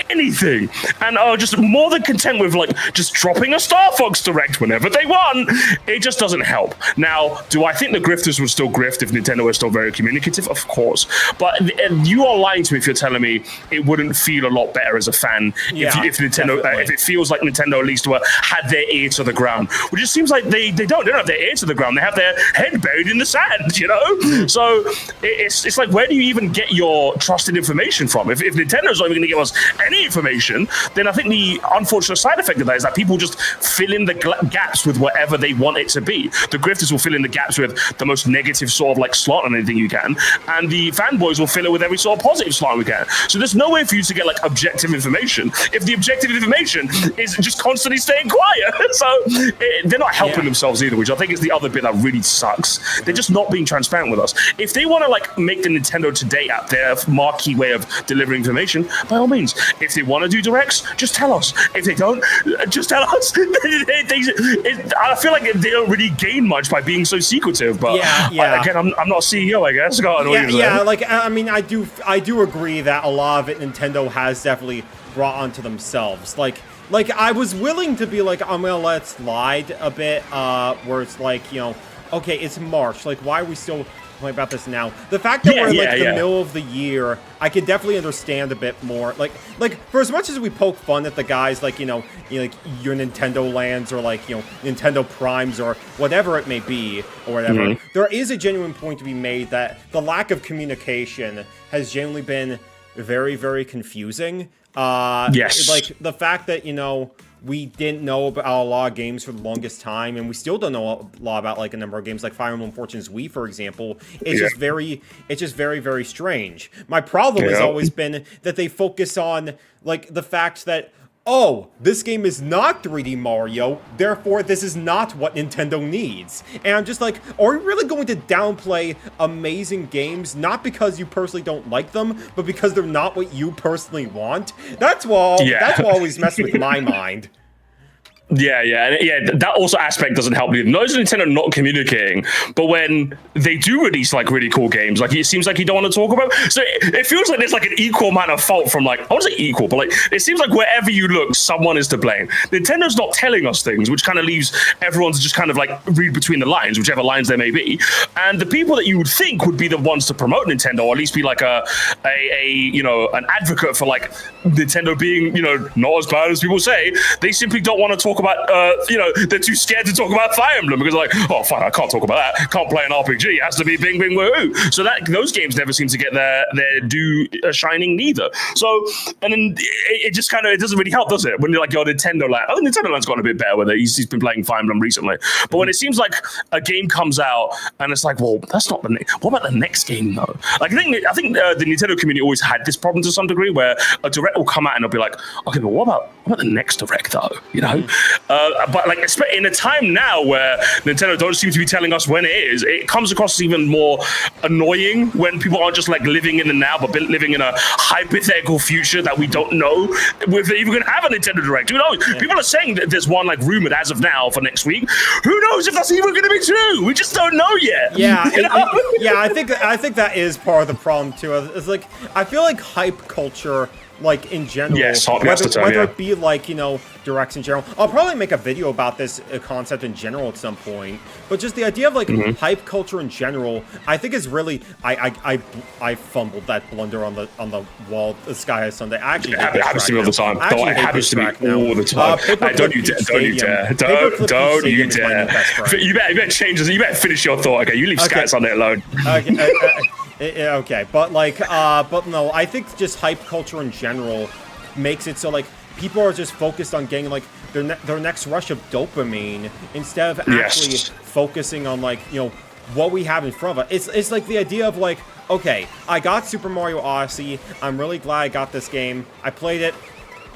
anything and are just more than content with like just dropping a Star Fox Direct whenever they want. It just doesn't help. Now, do I think the grifters would still grift if Nintendo was still very communicative? Of course. But you are lying to me if you're telling me it wouldn't feel a lot better as a fan if Nintendo, if it feels like Nintendo at least had their ear to the ground, which just seems like they don't have their ear to the ground. They have their head buried in the sand, you know? So it's like, where do you even get your trusted information from? If Nintendo's not even going to give us any information, then I think the unfortunate side effect of that is that people just fill in the gaps with whatever they want it to be. The grifters will fill in the gaps with the most negative sort of like slot on anything you can, and the fanboys will fill it with every sort of positive slot we can. So there's no way for you to get like objective information if the objective information is just constantly staying quiet. So they're not helping themselves either, which I think is the other bit that really sucks. They're just not being transparent with us. If they want to like make the Nintendo Today app their marquee way of delivering information, by all means. If they want to do directs, just tell us. If they don't, just tell us. I feel like they don't really gain much by being so secretive. But again, I'm not CEO, I guess. Like I mean, I do agree that a lot of it Nintendo has definitely brought onto themselves. Like I was willing to be like, I'm gonna let it slide a bit, where it's like, you know, okay, it's March. Like, why are we still talking about this now? The fact that we're in like the middle of the year, I can definitely understand a bit more. Like for as much as we poke fun at the guys, like like your Nintendo Lands or like Nintendo Primes or whatever it may be or whatever, there is a genuine point to be made that the lack of communication has generally been very, very confusing. Yes. Like the fact that we didn't know about a lot of games for the longest time, and we still don't know a lot about like a number of games, like Fire Emblem Fortunes Wii, for example. It's just very, very strange. My problem has always been that they focus on like the fact that, oh, this game is not 3D Mario, therefore this is not what Nintendo needs. And I'm just like, are we really going to downplay amazing games, not because you personally don't like them, but because they're not what you personally want? That's what always messes with my mind. That also aspect doesn't help me. Not only Nintendo not communicating, but when they do release like really cool games, like it seems like you don't want to talk about. So it feels like there's like an equal amount of fault from like, I wouldn't say equal, but like it seems like wherever you look, someone is to blame. Nintendo's not telling us things, which kind of leaves everyone to just kind of like read between the lines, whichever lines there may be. And the people that you would think would be the ones to promote Nintendo, or at least be like an advocate for like Nintendo being not as bad as people say, they simply don't want to talk about they're too scared to talk about Fire Emblem because like, oh fine, I can't talk about that. Can't play an RPG. It has to be bing bing woohoo. So that those games never seem to get their due shining neither. So and then it just kind of, it doesn't really help, does it? When you're like, your Nintendo Land. Oh, Nintendo Land's gotten a bit better with it. He's been playing Fire Emblem recently. But when it seems like a game comes out and it's like, well, that's not the what about the next game though? Like I think the Nintendo community always had this problem to some degree where a direct will come out and they'll be like, okay, but what about the next direct though? But like in a time now where Nintendo don't seem to be telling us when it is, it comes across as even more annoying when people aren't just like living in the now, but living in a hypothetical future that we don't know if they're even going to have a Nintendo Direct. Who knows? Yeah. People are saying that there's one like rumored as of now for next week. Who knows if that's even going to be true? We just don't know yet. Yeah, I think that is part of the problem too. It's like I feel like hype culture, like in general, whether it be like directs in general. I'll probably make a video about this concept in general at some point. But just the idea of like hype culture in general, I think is really I fumbled that blunder on the wall. The Sky High Sunday. Actually, it happens to me all the time. It happens to me all the time. Don't you dare! Don't you dare! You better change this. You better finish your thought. Okay, you leave Sky Sunday alone. Okay, but no, I think just hype culture in general makes it so like people are just focused on getting like their next rush of dopamine instead of actually focusing on like what we have in front of us. It's like the idea of like, okay, I got Super Mario Odyssey. I'm really glad I got this game. I played it.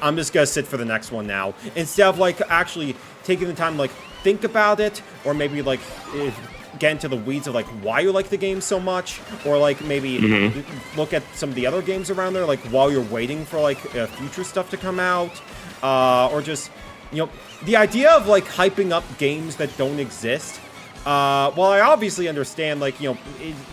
I'm just gonna sit for the next one now instead of like actually taking the time to like think about it, or maybe like get into the weeds of like why you like the game so much, or like maybe look at some of the other games around there, like while you're waiting for like future stuff to come out, or just, you know, the idea of like hyping up games that don't exist. Well, I obviously understand, like, you know,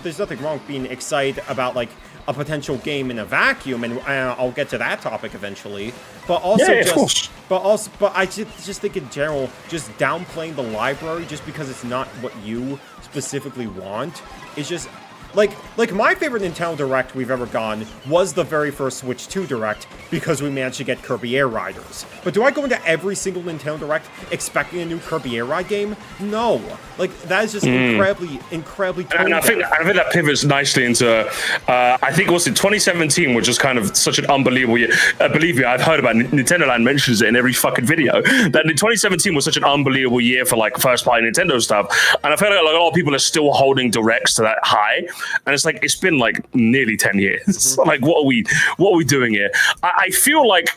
there's nothing wrong with being excited about like a potential game in a vacuum, and I'll get to that topic eventually. But also, but I just think in general, just downplaying the library just because it's not what you specifically want is just like my favorite Nintendo Direct we've ever gone was the very first Switch 2 Direct because we managed to get Kirby Air Riders. But do I go into every single Nintendo Direct expecting a new Kirby Air Ride game? No. Like, that is just incredibly and I think that pivots nicely into, I think it was in 2017, which was kind of such an unbelievable year. Believe me, I've heard about it. Nintendo Land mentions it in every fucking video. That in 2017 was such an unbelievable year for like first-party Nintendo stuff. And I feel like a lot of people are still holding Directs to that high. And it's like, it's been like nearly 10 years. Like, what are we doing here? I feel like,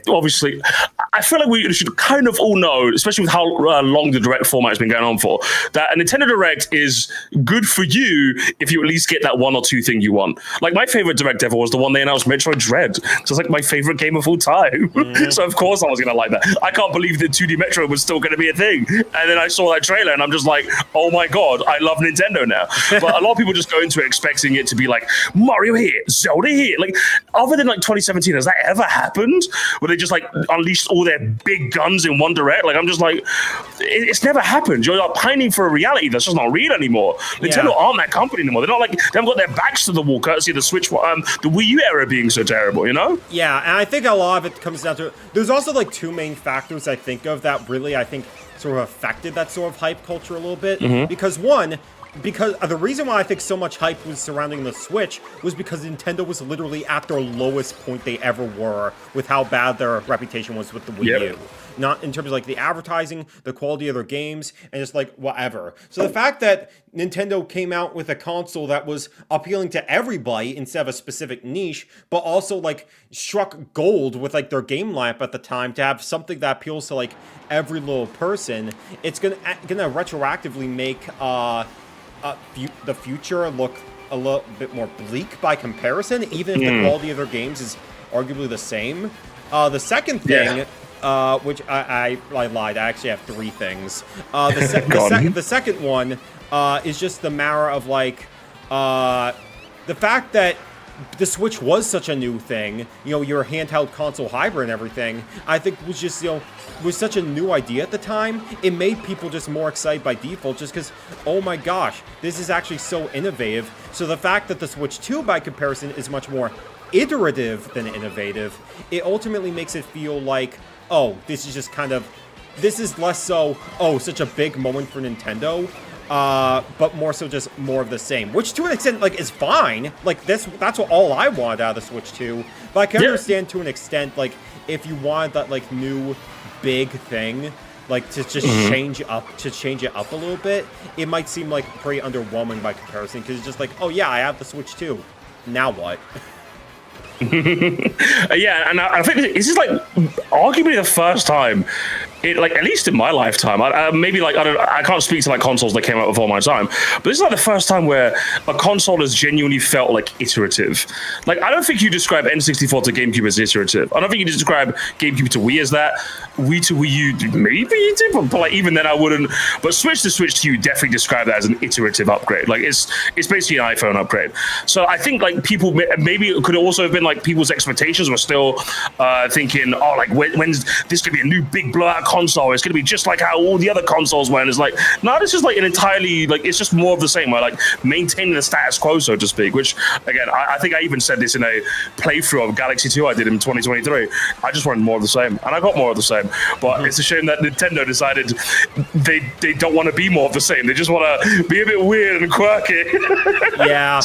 obviously, I feel like we should kind of all know, especially with how long the Direct format has been going on for, that a Nintendo Direct is good for you if you at least get that one or two thing you want. Like, my favorite Direct ever was the one they announced, Metroid Dread. So it's like my favorite game of all time. So of course I was going to like that. I can't believe that 2D Metroid was still going to be a thing. And then I saw that trailer and I'm just like, oh my God, I love Nintendo now. But a lot of people just go into it expecting it to be like Mario here, Zelda here. Like, other than like 2017, has that ever happened? Where they just like unleashed all their big guns in one Direct. Like, I'm just like, it's never happened. You're like pining for a reality that's just not real anymore. Nintendo aren't that company anymore. They're not like, they haven't got their backs to the wall courtesy of the Switch, the Wii U era being so terrible, you know? Yeah, and I think a lot of it comes down to, there's also like two main factors I think of that really, I think, sort of affected that sort of hype culture a little bit. Because one, the reason why I think so much hype was surrounding the Switch was because Nintendo was literally at their lowest point they ever were with how bad their reputation was with the Wii U. Not in terms of like the advertising, the quality of their games, and just like whatever. So the fact that Nintendo came out with a console that was appealing to everybody instead of a specific niche, but also like struck gold with like their game lineup at the time to have something that appeals to like every little person, it's gonna retroactively make the future look a little bit more bleak by comparison, even if the quality of their games is arguably the same. The second thing, which I lied, I actually have three things. The second one is just the matter of like the fact that the Switch was such a new thing, you know, your handheld console hybrid and everything, I think was just, you know, was such a new idea at the time. It made people just more excited by default just because, oh my gosh, this is actually so innovative. So the fact that the Switch 2 by comparison is much more iterative than innovative, it ultimately makes it feel like, oh, this is just kind of, this is less so, oh, such a big moment for Nintendo, but more so just more of the same, which to an extent, like, is fine. Like, that's what all I wanted out of the Switch 2, but I can understand to an extent, like, if you wanted that, like, new big thing, like, to just change it up a little bit, it might seem, like, pretty underwhelming by comparison, because it's just like, oh yeah, I have the Switch 2. Now what? Yeah, and I think this is like arguably the first time, like at least in my lifetime, maybe like I can't speak to like consoles that came out before my time, but this is like the first time where a console has genuinely felt like iterative. Like, I don't think you describe N64 to GameCube as iterative. I don't think you describe GameCube to Wii as that. Wii to Wii U, maybe you do, but like even then I wouldn't. But Switch to you definitely describe that as an iterative upgrade. Like, it's basically an iPhone upgrade. So I think like people, maybe it could also have been like people's expectations were still thinking, oh, like when's this gonna be a new big blowout console? It's gonna be just like how all the other consoles went. It's like, no, this is like an entirely, like, it's just more of the same. Where like maintaining the status quo, so to speak. Which again, I think I even said this in a playthrough of Galaxy 2 I did in 2023. I just wanted more of the same, and I got more of the same. But it's a shame that Nintendo decided they don't want to be more of the same. They just want to be a bit weird and quirky. Yeah.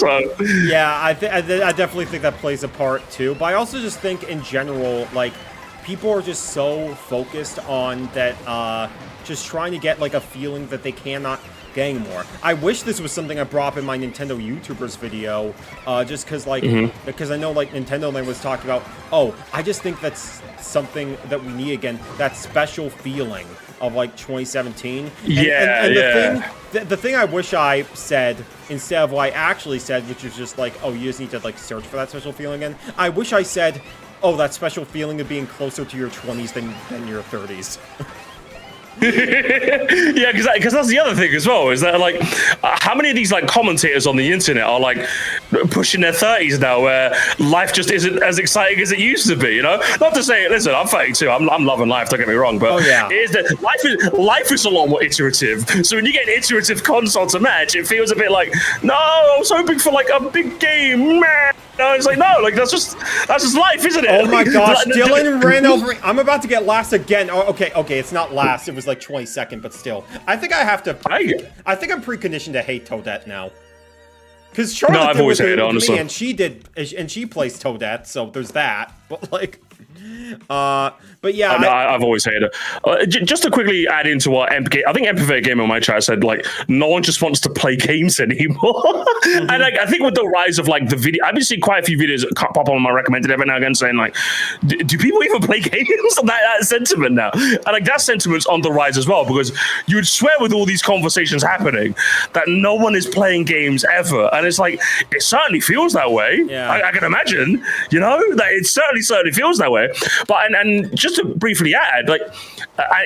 Yeah, I definitely think that plays a part too. But I also just think in general, like, people are just so focused on that, just trying to get like a feeling that they cannot get anymore. I wish this was something I brought up in my Nintendo YouTubers video, just because like, because I know like Nintendo Land was talking about, oh, I just think that's something that we need again, that special feeling of like 2017. The thing I wish I said instead of what I actually said, which was just like, oh, you just need to like search for that special feeling again. I wish I said, oh, that special feeling of being closer to your 20s than your 30s. Yeah, because that's the other thing as well, is that like how many of these like commentators on the internet are like pushing their 30s now, where life just isn't as exciting as it used to be, you know? Not to say, listen, I'm 32, I'm loving life, don't get me wrong, but it is that life is a lot more iterative. So when you get an iterative console to match, it feels a bit like, no, I was hoping for like a big game, man. No, it's like, no, like that's just life, isn't it? Oh my gosh, Dylan ran over me. I'm about to get last again. Oh, okay, it's not last. It was like 22nd, but still. I think I have to. I think I'm preconditioned to hate Toadette now. Because Charlotte I've always hated it, honestly. Me, and she plays Toadette, so there's that. But like, but yeah, I've always hated it. Just to quickly add into what I think Empathetic Gamer on my chat said, like, no one just wants to play games anymore. And like, I think with the rise of like the video, I've been seeing quite a few videos that pop up on my recommended every now and again saying like, do people even play games? that sentiment now, and like that sentiment's on the rise as well, because you would swear with all these conversations happening that no one is playing games ever, and it's like it certainly feels that way. Yeah. I can imagine, you know, that it certainly feels that way. But and just to briefly add, like,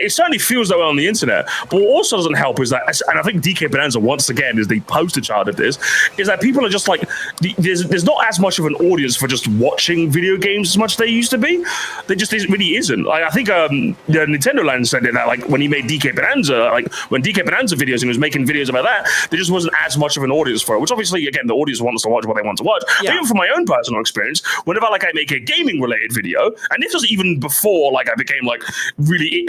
it certainly feels that way on the internet. But what also doesn't help is that, and I think DK Bonanza once again is the poster child of this, is that people are just like, there's not as much of an audience for just watching video games as much as there used to be. There just really isn't. Like, I think the Nintendo Land said that like when he made DK Bonanza, like when DK Bonanza videos and he was making videos about that, there just wasn't as much of an audience for it. Which obviously, again, the audience wants to watch what they want to watch. Yeah. But even from my own personal experience, whenever like I make a gaming related video, and this was even before like I became like really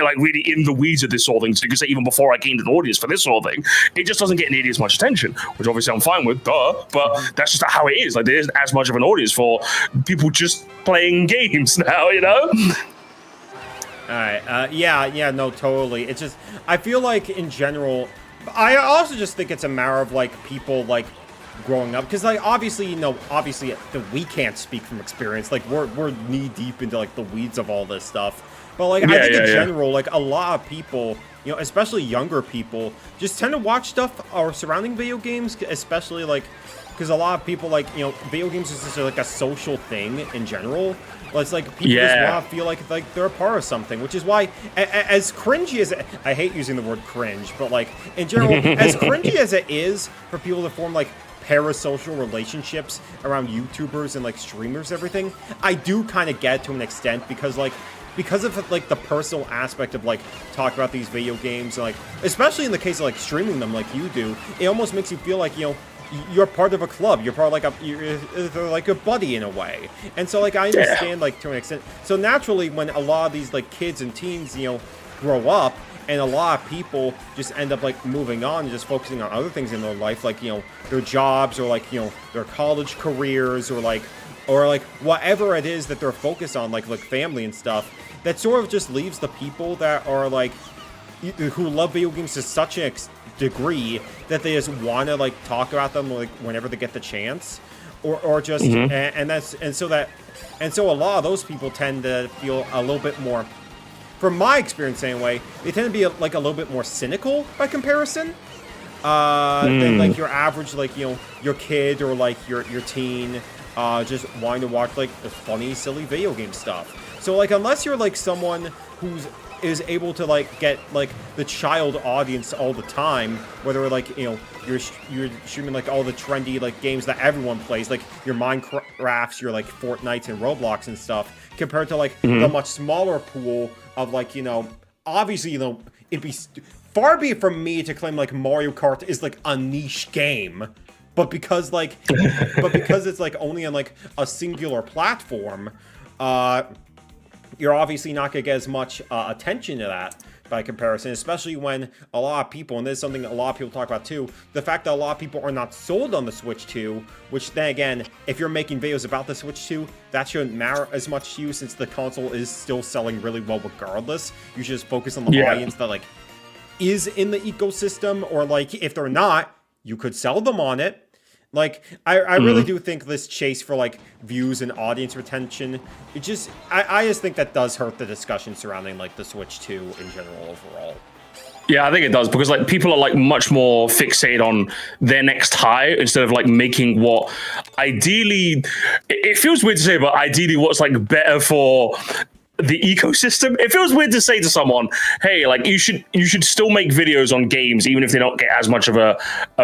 in the weeds of this sort of thing, so you could say even before I gained an audience for this sort of thing, it just doesn't get nearly as much attention, which obviously I'm fine with, but that's just how it is. Like, there isn't as much of an audience for people just playing games now, you know? All right. Yeah, no, totally. It's just, I feel like in general, I also just think it's a matter of like people like growing up, because like obviously we can't speak from experience. Like we're knee deep into like the weeds of all this stuff. But like I think in general, like a lot of people, you know, especially younger people, just tend to watch stuff or surrounding video games, especially like because a lot of people like, you know, video games is just like a social thing in general. It's like people just want to feel like they're a part of something, which is why, as cringy as I hate using the word cringe, but like in general, as cringy as it is for people to form like parasocial relationships around YouTubers and like streamers, everything, I do kind of get to an extent, because of like the personal aspect of like talking about these video games, and like especially in the case of like streaming them like you do, it almost makes you feel like, you know, you're part of a club. You're part of like you're like a buddy in a way. And so like I understand like to an extent. So naturally, when a lot of these like kids and teens, you know, grow up, and a lot of people just end up like moving on and just focusing on other things in their life, like, you know, their jobs, or like, you know, their college careers, or like whatever it is that they're focused on, like family and stuff, that sort of just leaves the people that are like who love video games to such an degree that they just want to like talk about them like whenever they get the chance, or just and so a lot of those people tend to feel a little bit more, from my experience anyway, they tend to be like a little bit more cynical by comparison than like your average, like, you know, your kid or like your teen just wanting to watch like the funny, silly video game stuff. So like unless you're like someone is able to like get like the child audience all the time, whether like, you know, you're streaming like all the trendy like games that everyone plays, like your Minecrafts, your like Fortnites and Roblox and stuff, compared to like the much smaller pool of like, you know, obviously, you know, it'd be far be it from me to claim like Mario Kart is like a niche game, but because it's like only on like a singular platform, you're obviously not going to get as much attention to that by comparison, especially when a lot of people, and this is something a lot of people talk about too, the fact that a lot of people are not sold on the Switch 2, which then again, if you're making videos about the Switch 2, that shouldn't matter as much to you, since the console is still selling really well regardless. You should just focus on the audience that like is in the ecosystem, or like if they're not, you could sell them on it. Like, I really do think this chase for, like, views and audience retention, I just think that does hurt the discussion surrounding, like, the Switch 2 in general overall. Yeah, I think it does because like people are like much more fixated on their next high instead of like making what ideally it feels weird to say, but ideally what's like better for the ecosystem. It feels weird to say to someone, hey, like you should still make videos on games even if they don't get as much of a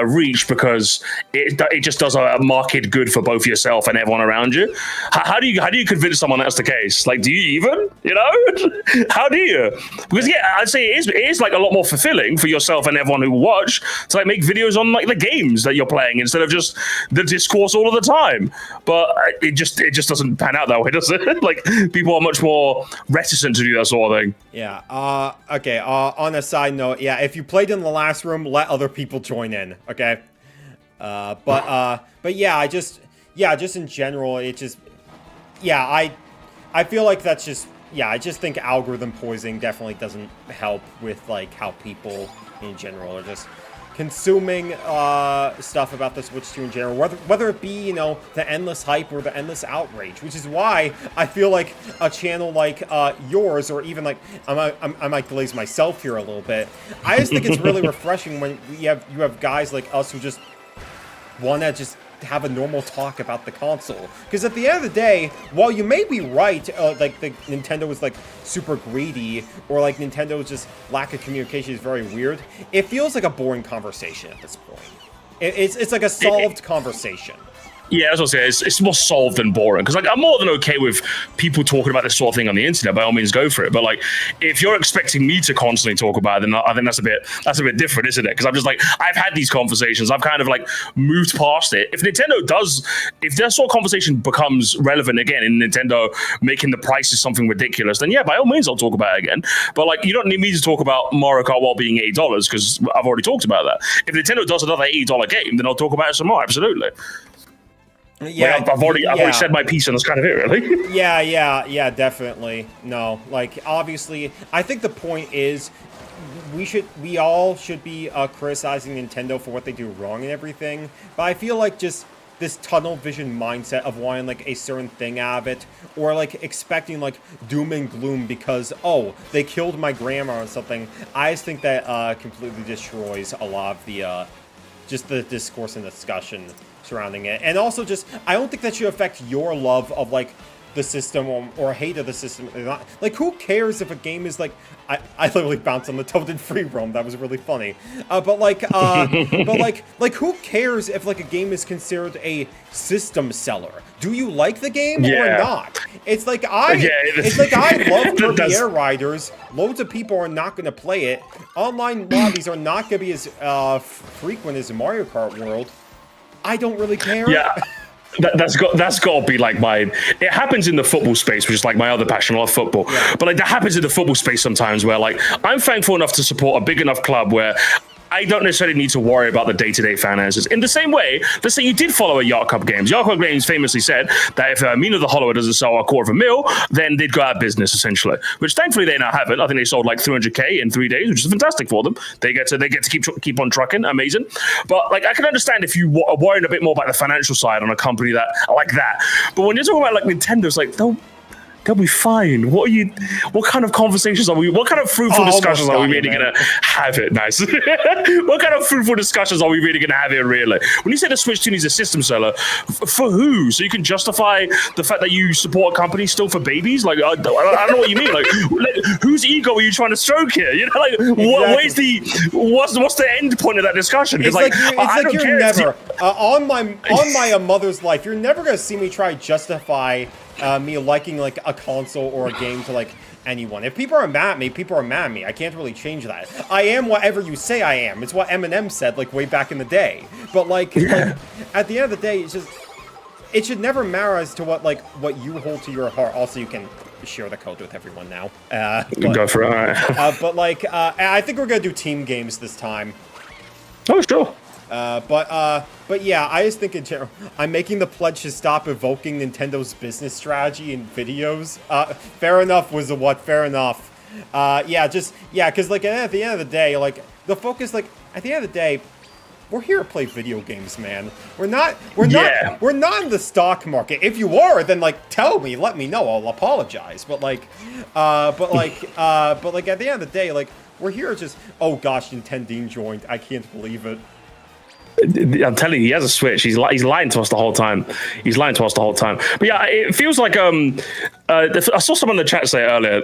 reach because it just does a market good for both yourself and everyone around you. How do you convince someone that's the case? Like, do you even, how do you? Because yeah, I'd say it is like a lot more fulfilling for yourself and everyone who watch to like make videos on like the games that you're playing instead of just the discourse all of the time. But it just doesn't pan out that way, does it? Like people are much more reticent to do that sort of thing. Yeah. Okay. On a side note, yeah, if you played in the last room, let other people join in. Okay. But yeah, just in general, it just, yeah, I feel like that's just, yeah, I just think algorithm poisoning definitely doesn't help with like how people in general are just consuming stuff about the Switch 2 in general, whether it be, the endless hype or the endless outrage, which is why I feel like a channel like yours, or even like, I might glaze myself here a little bit, I just think it's really refreshing when you have guys like us who just want to just have a normal talk about the console. Because at the end of the day, while you may be right, like the Nintendo was like super greedy, or like Nintendo's just lack of communication is very weird, it feels like a boring conversation at this point. It's like a solved conversation. Yeah, as I say, it's more solved than boring. Because like I'm more than okay with people talking about this sort of thing on the internet. By all means, go for it. But like, if you're expecting me to constantly talk about it, then I think that's a bit different, isn't it? Because I'm just like, I've had these conversations. I've kind of like moved past it. If that sort of conversation becomes relevant again in Nintendo making the prices something ridiculous, then yeah, by all means, I'll talk about it again. But like, you don't need me to talk about Mario Kart World being $80 because I've already talked about that. If Nintendo does another $80 game, then I'll talk about it some more. Absolutely. Yeah, I've already said my piece, and that's kind of it, really. Yeah, definitely. No, like obviously, I think the point is, we all should be criticizing Nintendo for what they do wrong and everything. But I feel like just this tunnel vision mindset of wanting like a certain thing out of it, or like expecting like doom and gloom because they killed my grandma or something. I just think that completely destroys a lot of the just the discourse and discussion surrounding it. And also just, I don't think that should affect your love of like the system or hate of the system. Like, who cares if a game is like, I literally bounced on the Toad free roam. That was really funny. But like who cares if like a game is considered a system seller? Do you like the game or not? It's like I love Kirby Air Riders. Loads of people are not going to play it. Online lobbies are not going to be as frequent as Mario Kart World. I don't really care. Yeah. That's got to be like mine. It happens in the football space, which is like my other passion. I love football, but like that happens in the football space sometimes, where like I'm thankful enough to support a big enough club where I don't necessarily need to worry about the day-to-day finances. In the same way, let's say you did follow a Yacht Cup Games. Yacht Cup Games famously said that if Mina the Hollower doesn't sell $250,000, then they'd go out of business, essentially. Which thankfully they now haven't. I think they sold like 300K in 3 days, which is fantastic for them. They get to keep on trucking. Amazing. But like I can understand if you are worrying a bit more about the financial side on a company that like that. But when you're talking about like Nintendo, it's like they'll be fine. What kind of conversations are we? What kind of fruitful discussions are we really going to have it? Nice. What kind of fruitful discussions are we really going to have here, really? When you say the Switch 2 needs a system seller, for who? So you can justify the fact that you support a company still for babies? Like, I don't know what you mean. Like whose ego are you trying to stroke here? Like, exactly. What's the end point of that discussion? It's like you're never on my mother's life. You're never going to see me try to justify me liking like a console or a game to like anyone. If people are mad at me, people are mad at me. I can't really change that. I am whatever you say I am. It's what Eminem said like way back in the day. But like at the end of the day, it should never matter as to what you hold to your heart. Also, you can share the code with everyone now. Go for it. But like I think we're gonna do team games this time. Oh, sure. But yeah, I just think in general, I'm making the pledge to stop evoking Nintendo's business strategy in videos. Fair enough was the what? Fair enough. Because like at the end of the day, like the focus, like at the end of the day, we're here to play video games, man. We're not in the stock market. If you are, then like tell me, let me know. I'll apologize. But at the end of the day, like we're here just, oh gosh, Nintendo joined. I can't believe it. I'm telling you, he has a Switch. He's lying to us the whole time. He's lying to us the whole time. But yeah, it feels like I saw someone in the chat say it earlier,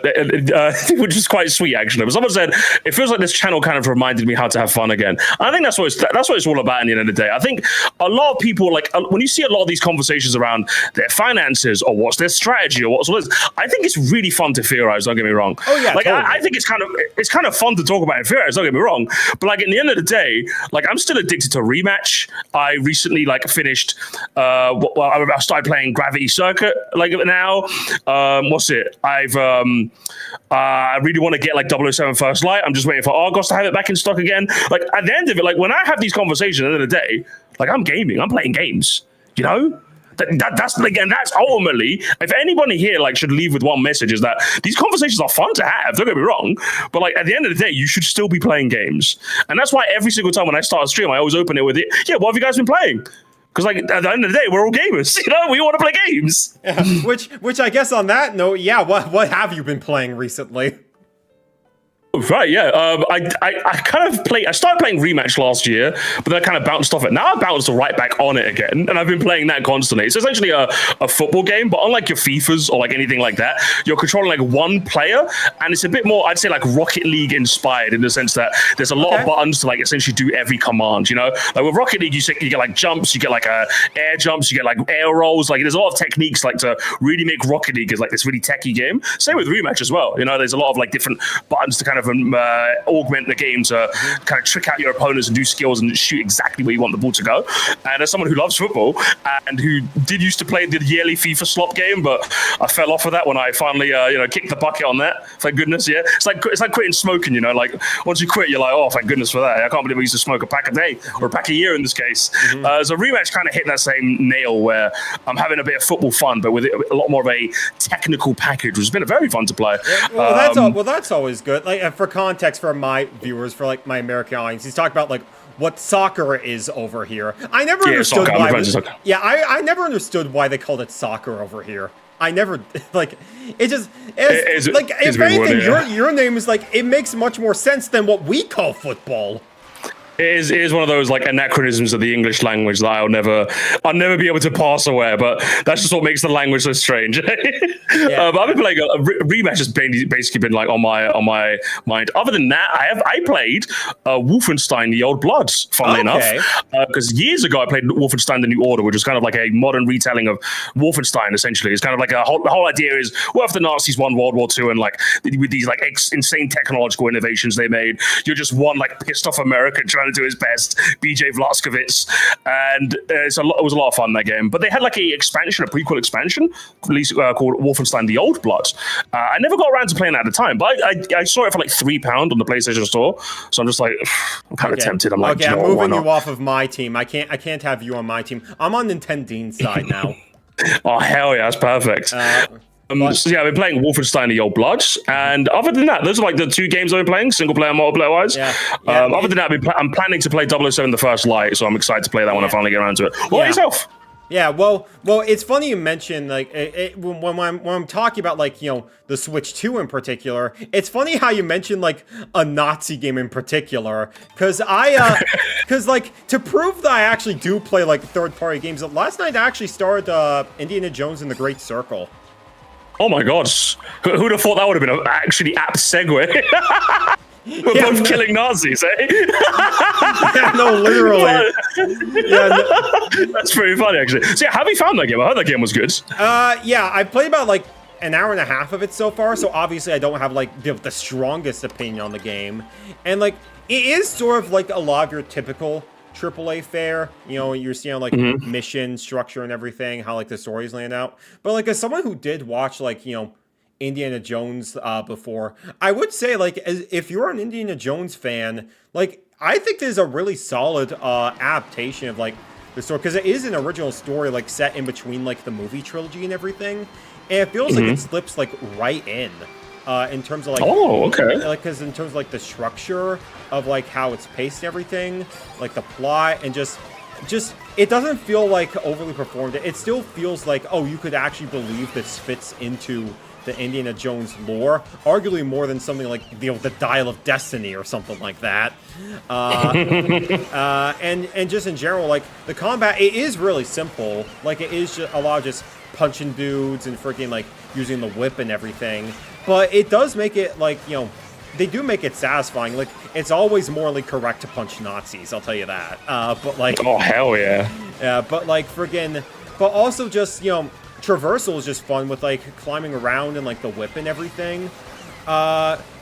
which is quite sweet actually. But someone said it feels like this channel kind of reminded me how to have fun again. I think that's what it's all about. In the end of the day, I think a lot of people like when you see a lot of these conversations around their finances or what's their strategy or what's all this. I think it's really fun to theorize. Don't get me wrong. Oh yeah, like totally. I think it's kind of fun to talk about and theorize. Don't get me wrong. But like in the end of the day, like I'm still addicted to Rematch. I recently like finished. I started playing Gravity Circuit like now. What's it? I really want to get like 007 First Light. I'm just waiting for Argos to have it back in stock again. Like at the end of it, like when I have these conversations at the end of the day, like I'm gaming, I'm playing games. You know. That's like, and that's ultimately, if anybody here like should leave with one message, is that these conversations are fun to have. Don't get me wrong, but like at the end of the day, you should still be playing games, and that's why every single time when I start a stream, I always open it with it. Yeah, what have you guys been playing? Because like at the end of the day, we're all gamers. You know, we want to play games. Yeah, which I guess on that note, yeah, what have you been playing recently? Right, yeah. I kind of I started playing Rematch last year, but then I kind of bounced off it. Now I bounced right back on it again, and I've been playing that constantly. It's essentially a football game, but unlike your FIFAs or like anything like that, you're controlling like one player, and it's a bit more, I'd say, like Rocket League inspired in the sense that there's a lot of buttons to like essentially do every command. You know, like with Rocket League, you get like jumps, you get like air jumps, you get like air rolls. Like there's a lot of techniques like to really make Rocket League as like this really techie game. Same with Rematch as well. You know, there's a lot of like different buttons to kind of augment the game to kind of trick out your opponents and do skills and shoot exactly where you want the ball to go. And as someone who loves football and who did used to play the yearly FIFA slot game, but I fell off of that when I finally kicked the bucket on that. Thank goodness. Yeah, it's like quitting smoking. You know, like once you quit, you're like, oh, thank goodness for that. I can't believe I used to smoke a pack a day or a pack a year in this case. So Rematch kind of hit that same nail where I'm having a bit of football fun, but with a lot more of a technical package, which has been very fun to play. Yeah, well, that's always good. Like for context for my viewers, for like my American audience, he's talking about like what soccer is over here. I never understood why. I never understood why they called it soccer over here. I never like it. Just like if anything, your name is like it makes much more sense than what we call football. It is one of those like anachronisms of the English language that I'll never be able to pass away. But that's just what makes the language so strange. But I've been playing Rematch has basically been like on my mind. Other than that, I played Wolfenstein: The Old Bloods. Funnily enough, because years ago I played Wolfenstein: The New Order, which was kind of like a modern retelling of Wolfenstein. Essentially, it's kind of like the whole idea is what if the Nazis won World War II and like with these like insane technological innovations they made, you're just one like pissed off American trying to do his best, BJ Vlaskovitz, and it was a lot of fun, that game. But they had like a prequel expansion released called Wolfenstein: The Old Blood. I never got around to playing that at the time, but I saw it for like £3 on the PlayStation Store, so I'm just like, I'm kind of tempted. I'm like, okay, I'm moving you off of my team. I can't have you on my team. I'm on Nintendo's side now. Oh hell yeah, that's perfect. So yeah, I've been playing Wolfenstein: The Old Bloods, and other than that, those are like the two games I've been playing, single player, multiplayer wise. Other than that, I'm planning to play 007: The First Light, so I'm excited to play that when I finally get around to it. What about yourself? Yeah, well, it's funny you mention like when I'm talking about like the Switch 2 in particular. It's funny how you mentioned like a Nazi game in particular, because like to prove that I actually do play like third-party games. Last night I actually started Indiana Jones and the Great Circle. Oh my god, who'd have thought that would have been an actually apt segue? We're both killing Nazis, eh? Yeah, no, literally. That's pretty funny, actually. So yeah, how have you found that game? I heard that game was good. Yeah, I played about like an hour and a half of it so far, so obviously I don't have like the strongest opinion on the game. And like, it is sort of like a lot of your typical AAA fare, you're seeing like mission structure and everything, how like the stories land out. But like as someone who did watch like Indiana Jones before, I would say like if you're an Indiana Jones fan, like I think there's a really solid adaptation of like the story, because it is an original story like set in between like the movie trilogy and everything, and it feels like it slips like right in terms of like because in terms of like the structure of like how it's paced and everything, like the plot, and just it doesn't feel like overly performed. It still feels like, oh, you could actually believe this fits into the Indiana Jones lore, arguably more than something like the Dial of Destiny or something like that. And just in general, like the combat, it is really simple. Like it is just a lot of just punching dudes and freaking like using the whip and everything. But it does make it like, you know, they do make it satisfying. Like, it's always morally correct to punch Nazis, I'll tell you that. But like... Oh, hell yeah. Yeah, but like, friggin'... But also just, you know, traversal is just fun with, like, climbing around and, like, the whip and everything.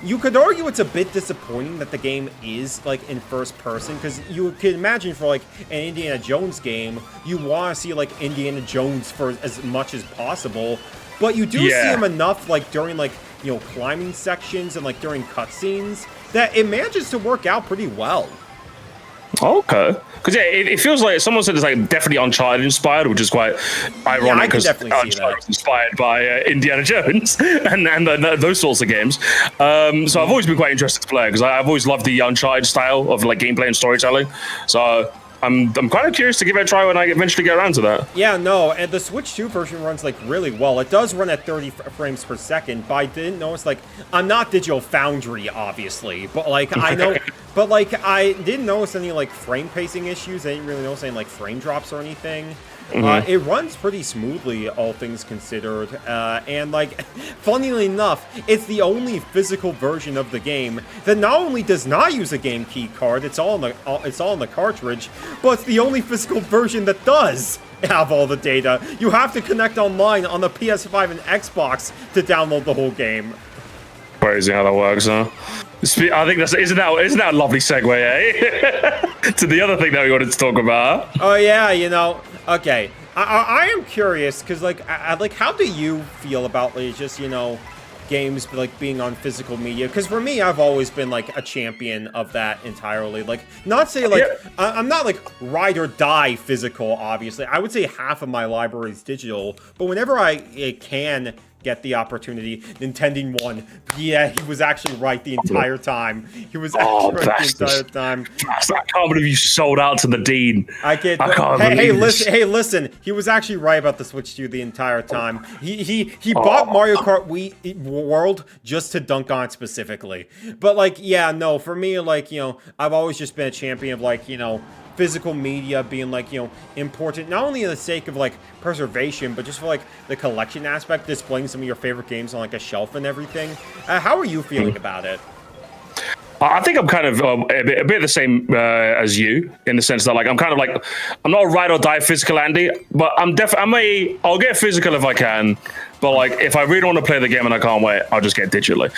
You could argue it's a bit disappointing that the game is, like, in first person, because you can imagine for, like, an Indiana Jones game, you want to see, like, Indiana Jones for as much as possible, but you do see him enough, like, during, like, you know, climbing sections and, like, during cutscenes, that it manages to work out pretty well. Okay. Because, yeah, it feels like someone said it's, like, definitely Uncharted inspired, which is quite ironic, because Uncharted is inspired by Indiana Jones and those sorts of games. So I've always been quite interested to play, because I've always loved the Uncharted style of, like, gameplay and storytelling. So... I'm kind of curious to give it a try when I eventually get around to that. Yeah, no, and the Switch 2 version runs, like, really well. It does run at 30 frames per second, but I didn't notice, like, I'm not Digital Foundry, obviously, but, like, I know, but, like, I didn't notice any, like, frame pacing issues. I didn't really notice any, like, frame drops or anything. It runs pretty smoothly, all things considered, and, like, funnily enough, it's the only physical version of the game that not only does not use a game key card, it's all in the cartridge, but it's the only physical version that does have all the data. You have to connect online on the PS5 and Xbox to download the whole game. Crazy how that works, huh? I think isn't that a lovely segue, eh? To the other thing that we wanted to talk about. Oh yeah, you know. Okay, I am curious because like, like, how do you feel about like just, you know, games like being on physical media? Because for me, I've always been like a champion of that entirely. Like, not say like I'm not like ride or die physical. Obviously, I would say half of my library is digital, but whenever I can get the opportunity, Nintendo won. Yeah, he was actually right the entire time. He was actually right the entire time. I can't believe you sold out to the Dean. I can't hey, listen. He was actually right about the Switch 2 the entire time. He bought Mario Kart Wii World just to dunk on it specifically. But like, yeah, no, for me, like, you know, I've always just been a champion of like, you know, physical media being like, you know, important, not only in the sake of like preservation, but just for like the collection aspect, displaying some of your favorite games on like a shelf and everything. How are you feeling about it? I think I'm kind of a bit the same as you, in the sense that like I'm kind of like, I'm not a ride or die physical Andy, but I'll get physical if I can. But like, if I really want to play the game and I can't wait, I'll just get digitally.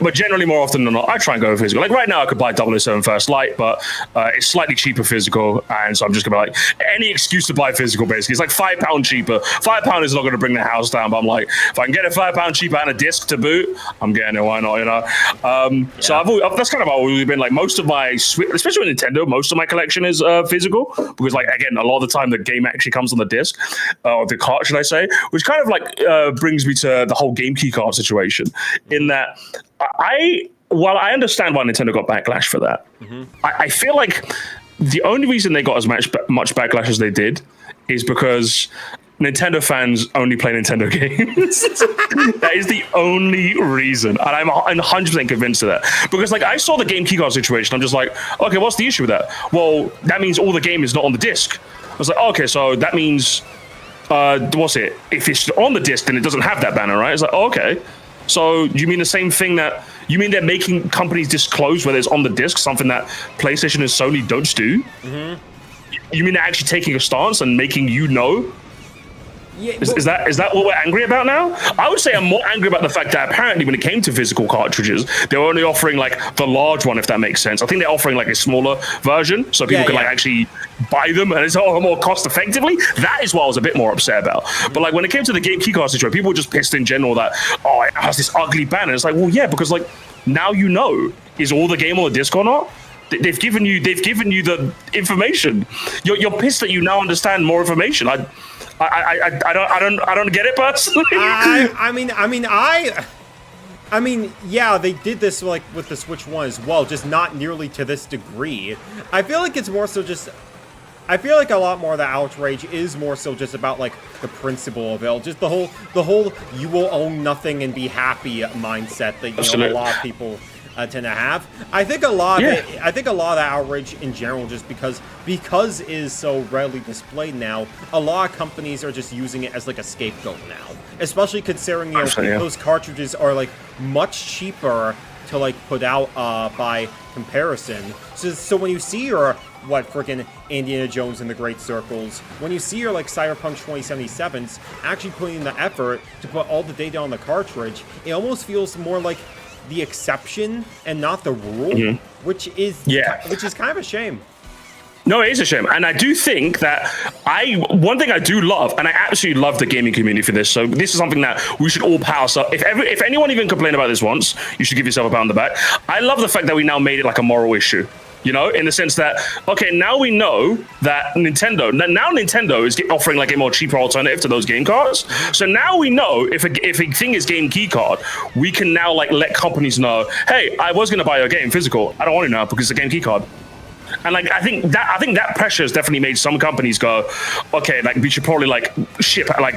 But generally, more often than not, I try and go physical. Like right now, I could buy 007 First Light, but it's slightly cheaper physical, and so I'm just gonna be like, any excuse to buy physical. Basically, it's like £5 cheaper. £5 is not going to bring the house down, but I'm like, if I can get a £5 cheaper and a disc to boot, I'm getting it. Why not? You know. So that's kind of always been like most of my, especially with Nintendo, most of my collection is physical, because like again, a lot of the time the game actually comes on the disc or the cart, should I say, which kind of like brings me to the whole game key card situation. In that, while I understand why Nintendo got backlash for that, I feel like the only reason they got as much backlash as they did is because Nintendo fans only play Nintendo games. That is the only reason, and I'm 100% convinced of that. Because like I saw the game keycard situation, I'm just like, okay, what's the issue with that? Well, that means all the game is not on the disc. I was like, okay, so that means what's it? If it's on the disc, then it doesn't have that banner, right? It's like, oh, okay. So you mean the same thing that you mean they're making companies disclose whether it's on the disc, something that PlayStation and Sony don't do? You mean they're actually taking a stance and making you know? Yeah, is that what we're angry about now? I would say I'm more angry about the fact that apparently when it came to physical cartridges, they were only offering like the large one, if that makes sense. I think they're offering like a smaller version so people can like actually buy them and it's all more cost effectively. That is what I was a bit more upset about. But like when it came to the game keycard situation, people were just pissed in general that, oh, it has this ugly banner. It's like, well, yeah, because like now you know, is all the game on the disc or not? They've given you the information. You're pissed that you now understand more information. I don't get it personally. I mean, yeah, they did this like with the Switch 1 as well, just not nearly to this degree. I feel like it's more so just I feel like a lot more of the outrage is more so just about like the principle of it, just the whole you will own nothing and be happy mindset that a lot of people tend to have. I think a lot of it, I think a lot of the outrage in general, just because it is so readily displayed now, a lot of companies are just using it as like a scapegoat now, especially considering those cartridges are like much cheaper to like put out by comparison. So when you see your freaking Indiana Jones and the Great Circles, when you see your like Cyberpunk 2077s actually putting in the effort to put all the data on the cartridge, it almost feels more like the exception and not the rule, which is kind of a shame. No, it is a shame. And I do think that one thing I do love, and I absolutely love the gaming community for this, so this is something that we should all pass up. If anyone even complained about this once, you should give yourself a pat on the back. I love the fact that we now made it like a moral issue. You know, in the sense that, okay, now we know that Nintendo is offering like a more cheaper alternative to those game cards. So now we know if a thing is game key card, we can now like let companies know, hey, I was going to buy your game physical. I don't want it now because it's a game key card. And like I think that pressure has definitely made some companies go, okay, like we should probably like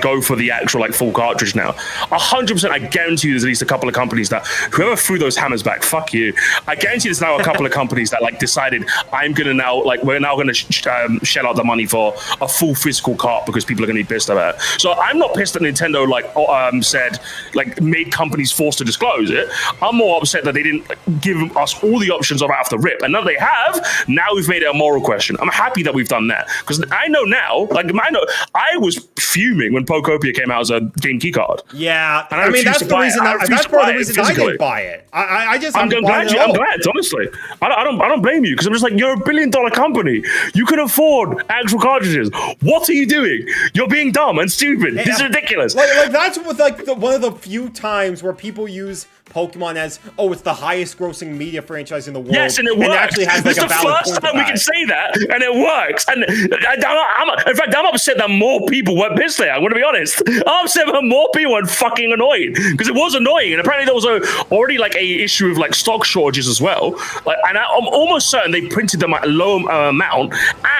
go for the actual like full cartridge now. 100%, I guarantee you there's at least a couple of companies that whoever threw those hammers back, fuck you. I guarantee there's now a couple of companies that like decided we're now gonna shell out the money for a full physical cart because people are gonna be pissed about it. So I'm not pissed that Nintendo said like made companies forced to disclose it. I'm more upset that they didn't give us all the options right off the rip, and now they have. Now we've made it a moral question. I'm happy that we've done that because I know now, I was fuming when Pokopia came out as a game key card. Yeah, and I mean that's the reason. That's part of the reason I didn't buy it. I'm glad, honestly. I don't blame you because I'm just like, you're $1 billion company. You can afford actual cartridges. What are you doing? You're being dumb and stupid. This is ridiculous. Like that's with one of the few times where people use Pokemon as, it's the highest grossing media franchise in the world. Yes, and it works. And actually has like a valid point. It's the first time we can say that, and it works. And I'm upset that more people were pissed there. I'm going to be honest. I'm upset that more people were fucking annoyed because it was annoying, and apparently there was already like a issue of like stock shortages as well. And I'm almost certain they printed them at a low amount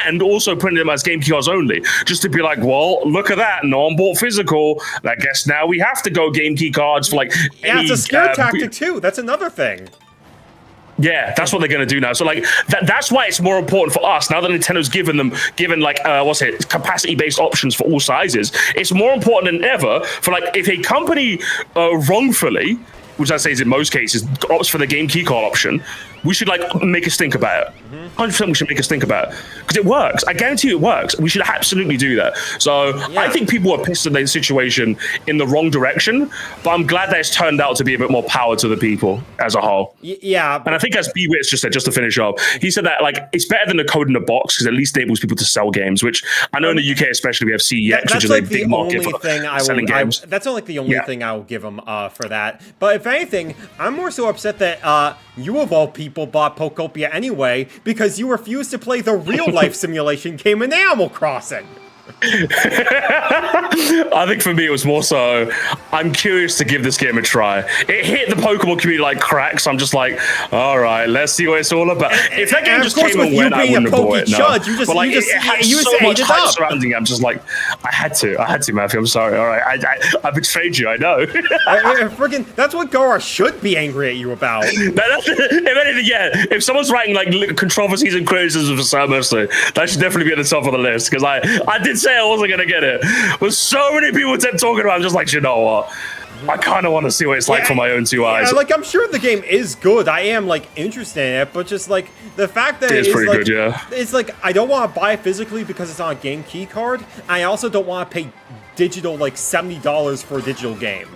and also printed them as game key cards only, just to be like, well, look at that. No one bought physical. I guess now we have to go game key cards for like. It's a scare tactic too. That's another thing. Yeah, that's what they're going to do now. So like that's why it's more important for us now that Nintendo's given capacity-based options for all sizes. It's more important than ever for like if a company wrongfully, which I say is in most cases, opts for the game key card option, we should like make a stink about it. 100% we should make a stink about it because it works. I guarantee you it works. We should absolutely do that. So I think people are pissed at the situation in the wrong direction, but I'm glad that it's turned out to be a bit more power to the people as a whole. Yeah. And I think as B-Wits just said, just to finish up, he said that like it's better than the code in the box because at least it enables people to sell games, which I know in the UK especially we have CEX, which is like a big market for selling games. That's only the only thing I will give him for that. But if anything, I'm more so upset that you of all people bought Pokopia anyway because you refused to play the real-life simulation game in Animal Crossing. I think for me it was more so I'm curious to give this game a try. It hit the Pokemon community like cracks. I'm just like, all right, let's see what it's all about. If that game just came and went, I wouldn't have bought it. No. It had so much hype surrounding it. I'm just like, I had to, Matthew. I'm sorry. All right, I betrayed you. I know. That's what Gara should be angry at you about. If anything, if someone's writing like controversies and criticisms for Sam Musty, that should definitely be at the top of the list because I did say I wasn't gonna get it, but so many people kept talking about it. I'm just like, you know what? I kind of want to see what it's like for my own two eyes. Like I'm sure the game is good. I am like interested in it, but just like the fact that it's pretty good, yeah. It's like I don't want to buy it physically because it's on a game key card. I also don't want to pay digital like $70 for a digital game.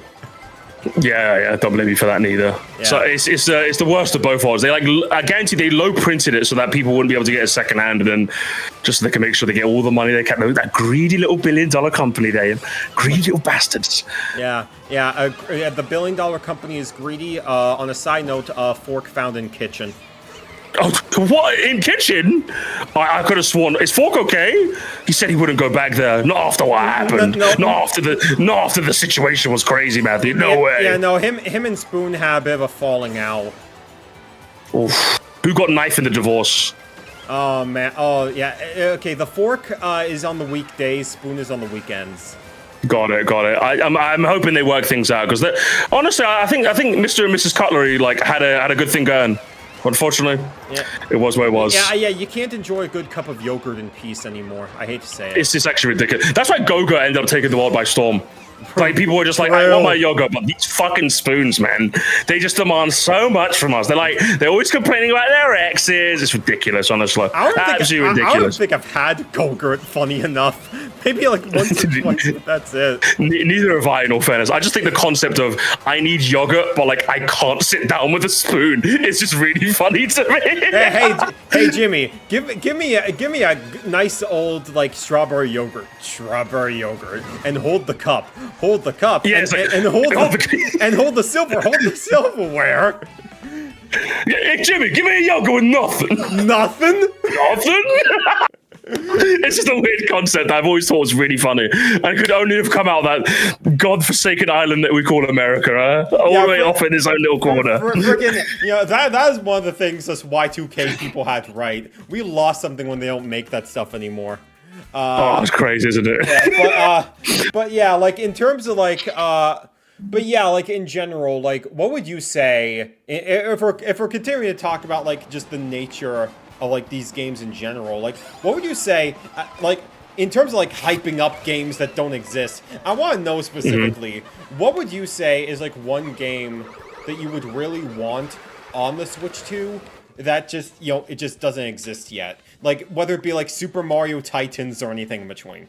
Yeah, I don't blame you for that neither. Yeah. So it's the worst of both worlds. I guarantee they low printed it so that people wouldn't be able to get a second hand, and then just so they can make sure they get all the money they can. That greedy little $1 billion company, they greedy little bastards. Yeah. The $1 billion company is greedy. On a side note, fork found in kitchen. Oh, what? In kitchen? I could have sworn. Is Fork okay? He said he wouldn't go back there. Not after what happened. No. Not after the situation was crazy, Matthew. No way. Yeah, no. Him and Spoon had a bit of a falling out. Oof. Who got knife in the divorce? Oh man. Oh yeah. Okay. The fork is on the weekdays. Spoon is on the weekends. Got it. I'm hoping they work things out because honestly, I think Mr. and Mrs. Cutlery like had a good thing going. Unfortunately, yeah. It was what it was. Yeah. You can't enjoy a good cup of yogurt in peace anymore. I hate to say it. It's just actually ridiculous. That's why Go-Go ended up taking the world by storm. Like, people were just like, I want my yogurt, but these fucking spoons, man, they just demand so much from us. They're always complaining about their exes. It's ridiculous, honestly. Absolutely ridiculous. I don't think I've had Go-Gurt, funny enough. Maybe like once or twice, but that's it. Neither have I, in all fairness. I just think the concept of, I need yogurt, but like, I can't sit down with a spoon, is just really funny to me. Hey, Jimmy, give me a nice old, like, strawberry yogurt, and hold the cup. Hold the cup. Yeah, and hold the silverware. Hey, Jimmy, give me a yogurt with nothing. Nothing? It's just a weird concept that I've always thought was really funny, and could only have come out that godforsaken island that we call America, all the way off in his own little corner. That is one of the things us Y2K people had right. We lost something when they don't make that stuff anymore. It's crazy, isn't it? Yeah, but yeah, like in terms of like, but yeah, like in general, like what would you say if we're continuing to talk about like just the nature of like these games in general? Like, what would you say, like in terms of like hyping up games that don't exist? I want to know specifically, what would you say is like one game that you would really want on the Switch 2 that just, it just doesn't exist yet? Like, whether it be like Super Mario Titans or anything in between.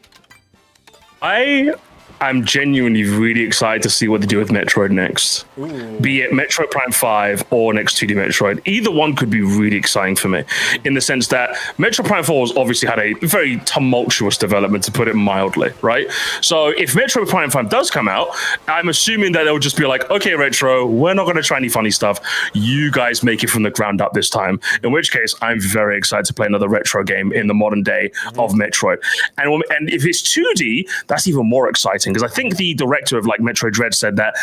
I'm genuinely really excited to see what they do with Metroid next. Ooh. Be it Metroid Prime 5 or next 2D Metroid. Either one could be really exciting for me, in the sense that Metroid Prime 4 has obviously had a very tumultuous development, to put it mildly, right? So if Metroid Prime 5 does come out, I'm assuming that they'll just be like, okay, Retro, we're not going to try any funny stuff. You guys make it from the ground up this time. In which case, I'm very excited to play another Retro game in the modern day of Metroid. And if it's 2D, that's even more exciting, because I think the director of like Metroid Dread said that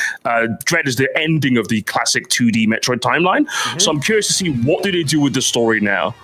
Dread is the ending of the classic 2D Metroid timeline. So I'm curious to see, what do they do with the story now?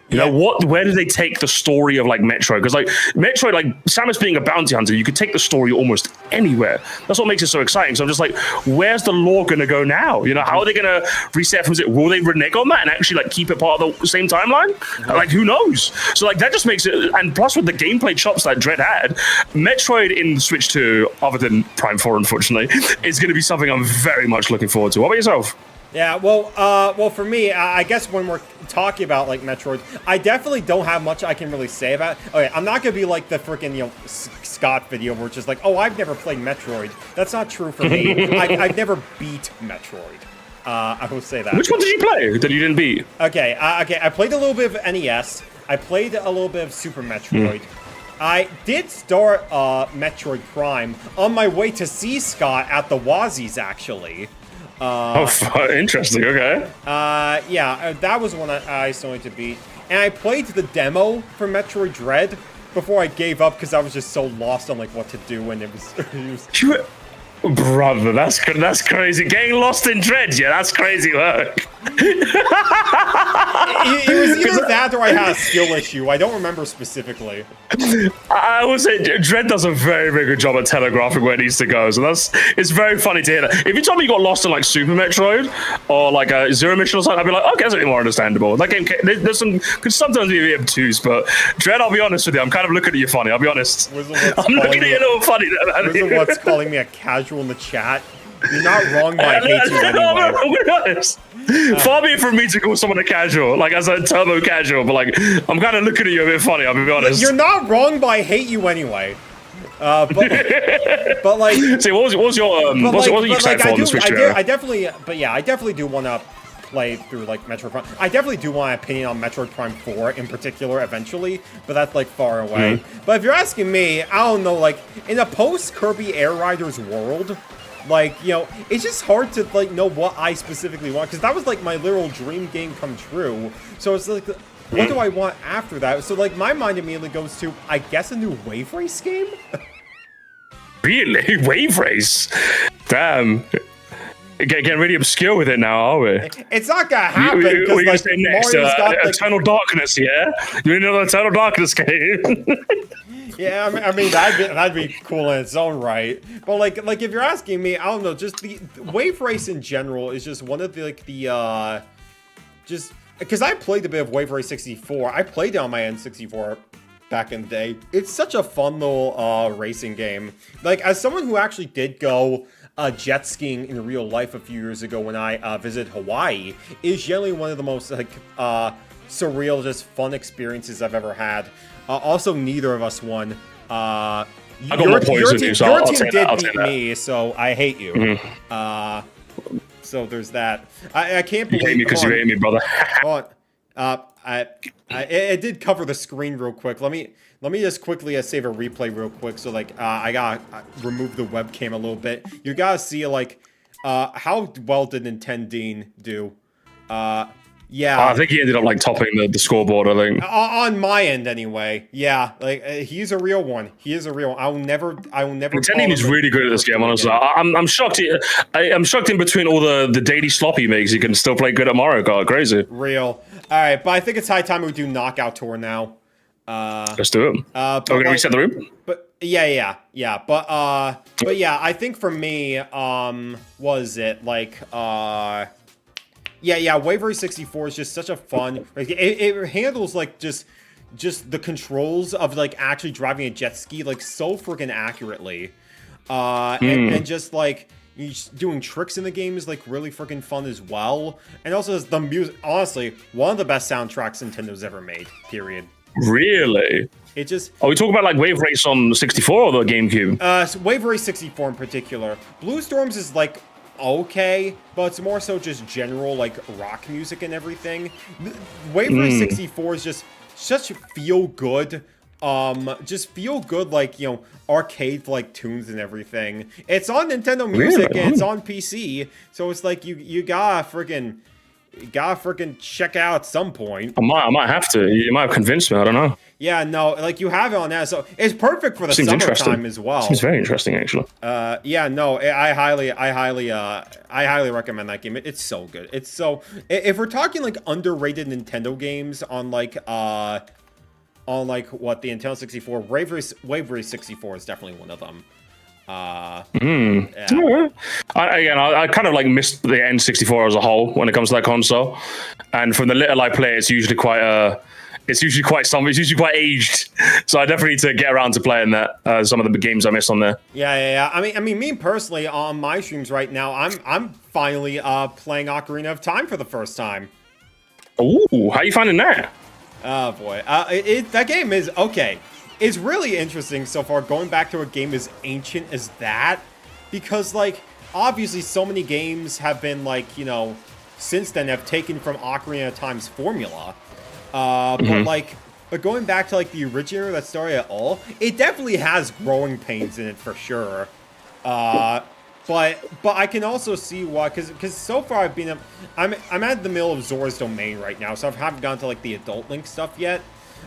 You know, where do they take the story of like Metroid? Because like Metroid, like Samus being a bounty hunter, you could take the story almost anywhere. That's what makes it so exciting. So I'm just like, where's the lore going to go now? You know, how are they going to reset from it? Will they renege on that and actually like keep it part of the same timeline? Like, who knows? So like that just makes it, and plus with the gameplay chops that Dread had, Metroid in Switch 2, other than Prime 4, unfortunately, is going to be something I'm very much looking forward to. What about yourself? Yeah, well, for me, I guess when we're talking about like Metroid, I definitely don't have much I can really say about it. Okay, I'm not gonna be like the freaking Scott video where it's just like, oh, I've never played Metroid. That's not true for me. I've never beat Metroid. I will say that. Which one did you play that you didn't beat? Okay, I played a little bit of NES. I played a little bit of Super Metroid. I did start Metroid Prime on my way to see Scott at the Wazzies, actually. Interesting, okay. Yeah, that was one I still need to beat. And I played the demo for Metroid Dread before I gave up because I was just so lost on like what to do, and it was Brother, that's crazy. Getting lost in Dread, yeah, that's crazy work. It was either that or I had a skill issue. I don't remember specifically. I would say Dread does a very, very good job at telegraphing where it needs to go. So it's very funny to hear that. If you told me you got lost in like Super Metroid or like a Zero Mission or something, I'd be like, okay, that's a bit more understandable. That game, there's some, could sometimes be a bit obtuse, but Dread, I'll be honest with you, I'm kind of looking at you funny. I'll be honest. I'm looking at you a little funny. Wizard what's calling me a casual in the chat. You're not wrong, but I hate you anyway. I'm be honest. Far be it from me to call someone a casual, like as a turbo casual, but like I'm kind of looking at you a bit funny. I'll be honest. You're not wrong, but I hate you anyway. But like, see, what was your what are you excited for on the Switch? I definitely do want to play through like Metroid Prime. I definitely do want an opinion on Metroid Prime 4 in particular eventually, but that's like far away. But if you're asking me, I don't know, like in a post Kirby Air Riders world, like, it's just hard to like know what I specifically want, because that was like my literal dream game come true. So it's like, what do I want after that? So like my mind immediately goes to, I guess, a new Wave Race game. Really? Wave Race? Damn. getting really obscure with it now, are we? It's not gonna happen. What are you gonna Like, say next? Mario's got, like, Eternal Darkness, yeah? You know the Eternal Darkness game? yeah, I mean that'd be cool in its own right. But like if you're asking me, I don't know. Just the Wave Race in general is just one of the just because I played a bit of Wave Race 64. I played it on my N64 back in the day. It's such a fun little racing game. Like, as someone who actually did go jet skiing in real life a few years ago when I visited Hawaii, is generally one of the most like surreal, just fun experiences I've ever had. Also, neither of us won. I got more points than you, so your I'll team take did that. beat me, so I hate you. So there's that. I can't believe you hate me because you hate me, brother. Hold on. It did cover the screen real quick. Let me just quickly save a replay real quick. So like I gotta remove the webcam a little bit. You gotta see like how well did Nintendo do? Yeah. I think he ended up like topping the scoreboard. I think on my end anyway. Yeah, like he's a real one. He is a real one. I will never. Nintendo is really good at this game. Honestly, I'm shocked. I'm shocked in between all the daily slop he makes, he can still play good at Mario Kart. Crazy. Real. All right, but I think it's high time we do Knockout Tour now. Let's do it. Are we gonna reset the room? But yeah. But yeah, I think for me, was it like yeah, Wave Race 64 is just such a fun. It handles like just the controls of like actually driving a jet ski like so freaking accurately, and just like doing tricks in the game is like really freaking fun as well. And also the music, honestly, one of the best soundtracks Nintendo's ever made. Period. Really? It just. Are we talking about like Wave Race on 64 or the GameCube? So Wave Race 64 in particular. Blue Storms is like okay, but it's more so just general like rock music and everything. Wave Race 64 is just such feel good, just feel good, like, you know, arcade like tunes and everything. It's on Nintendo Music and it's on PC, so it's like you gotta freaking check out at some point. I might have to. You might have convinced me. I don't know. Yeah, no, like you have it on that, so it's perfect for the summertime as well. Seems very interesting, actually. Yeah, no, I highly recommend that game. It's so good. It's so, if we're talking like underrated Nintendo games on like what, the Nintendo 64, Wave Race 64 is definitely one of them. Yeah. I kind of like missed the N64 as a whole when it comes to that console, and from the little I play, it's usually quite aged. So I definitely need to get around to playing that. Some of the games I missed on there. Yeah. I mean, me personally on my streams right now, I'm finally playing Ocarina of Time for the first time. Ooh, how you finding that? Oh boy, that game is okay. It's really interesting so far, going back to a game as ancient as that, because, like, obviously so many games have been, like, you know, since then have taken from Ocarina of Time's formula. But going back to, like, the originator that started it all, it definitely has growing pains in it for sure. But I can also see why, because so far I'm at the middle of Zora's Domain right now, so I haven't gotten to, like, the Adult Link stuff yet.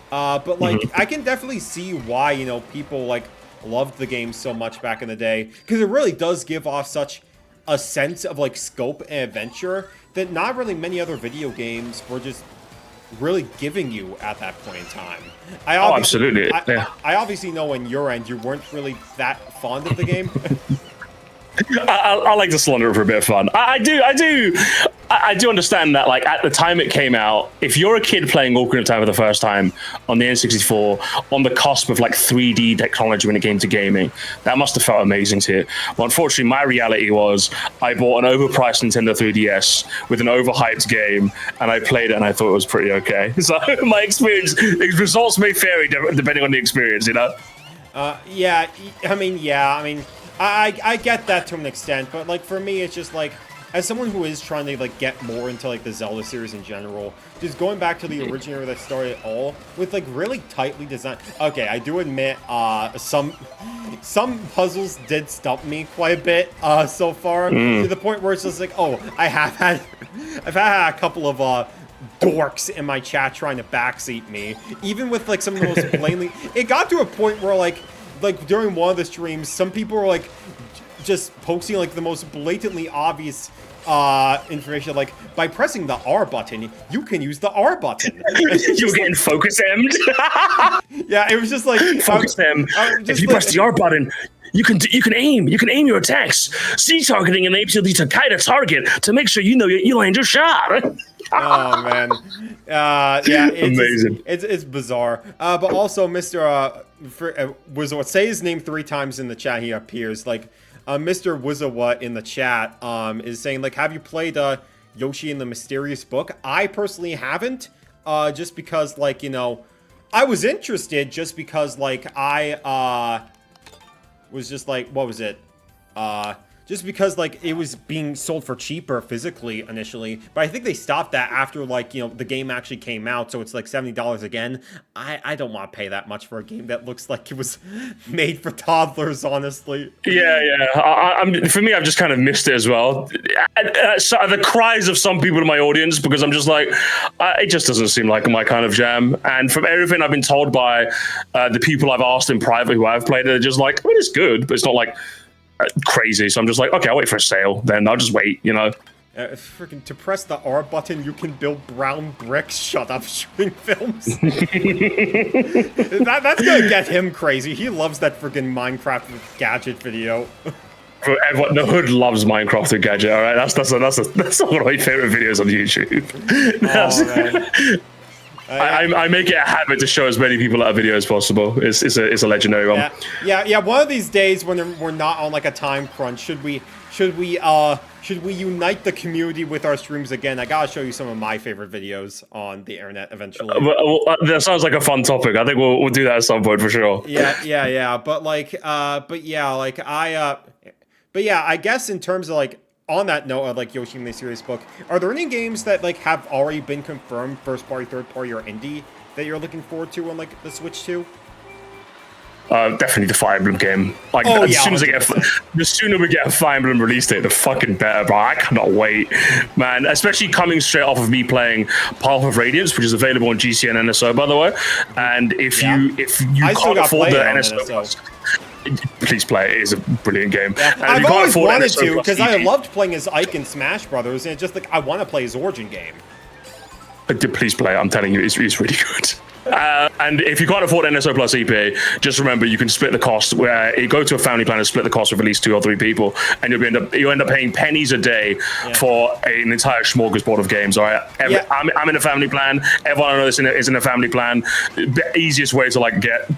But like, I can definitely see why, you know, people like loved the game so much back in the day, because it really does give off such a sense of like scope and adventure that not really many other video games were just really giving you at that point in time. Absolutely. I obviously know on your end you weren't really that fond of the game. I like to slaughter it for a bit of fun. I do understand that, like, at the time it came out, if you're a kid playing Ocarina of Time for the first time on the N64, on the cusp of like 3D technology when it came to gaming, that must have felt amazing to you. But unfortunately, my reality was I bought an overpriced Nintendo 3DS with an overhyped game, and I played it and I thought it was pretty okay. So my experience, results may vary depending on the experience, you know? Yeah, I mean, I get that to an extent, but like for me, it's just like, as someone who is trying to like get more into like the Zelda series in general, just going back to the originator that started it all with like really tightly designed. Okay, I do admit, some puzzles did stump me quite a bit so far, to the point where it's just like, oh, I've had a couple of dorks in my chat trying to backseat me, even with like some of the most plainly. It got to a point where like during one of the streams, some people were like just posting like the most blatantly obvious information, like by pressing the R button, you can use the R button. You're getting focus emmed. Yeah, it was just like focus em. If you press the R button, you can aim your attacks. C targeting enables you to guide a target to make sure you know you land your shot. Oh man, yeah, it's amazing. It's bizarre. But also, Mr. Wizawa, say his name 3 times in the chat. He appears like. Mr. Wizawa in the chat is saying, like, have you played Yoshi and the Mysterious Book? I personally haven't, just because, like, you know, I was interested just because, like, I was just like, what was it? Just because, like, it was being sold for cheaper physically initially. But I think they stopped that after, like, you know, the game actually came out. So it's like $70 again. I don't want to pay that much for a game that looks like it was made for toddlers, honestly. Yeah. For me, I've just kind of missed it as well. So the cries of some people in my audience, because I'm just like, it just doesn't seem like my kind of jam. And from everything I've been told by the people I've asked in private who I've played it, they're just like, I mean, it's good, but it's not like crazy. So I'm just like, okay, I'll wait for a sale, then I'll just wait, you know. Freaking to press the R button, you can build brown bricks. Shut up, shooting films. That's gonna get him crazy. He loves that freaking Minecraft gadget video. Everyone, the hood loves Minecraft with gadget. All right, that's one of my favorite videos on YouTube. I make it a habit to show as many people that video as possible. It's a legendary one. Yeah. One of these days when we're not on like a time crunch, should we unite the community with our streams again? I gotta show you some of my favorite videos on the internet eventually. That sounds like a fun topic. I think we'll do that at some point for sure. Yeah. But I guess in terms of like. On that note of like Yoshi and the Mysterious Book, are there any games that like have already been confirmed, first party, third party, or indie that you're looking forward to on like the Switch 2? Definitely the Fire Emblem game. Like the sooner we get a Fire Emblem release date, the fucking better. But I cannot wait, man. Especially coming straight off of me playing Path of Radiance, which is available on GC and NSO, by the way. And if you can't afford the NSO. Please play it. It's a brilliant game. Yeah. I've always wanted to because I loved playing as Ike in Smash Brothers, and it's just like I want to play his origin game. Please play it. I'm telling you, it's really good. And if you can't afford NSO plus EP, just remember you can split the cost. Where you go to a family plan and split the cost with at least 2 or 3 people, and you'll end up paying pennies a day for an entire smorgasbord of games. All right, I'm in a family plan. Everyone I know is in a family plan. The easiest way to like get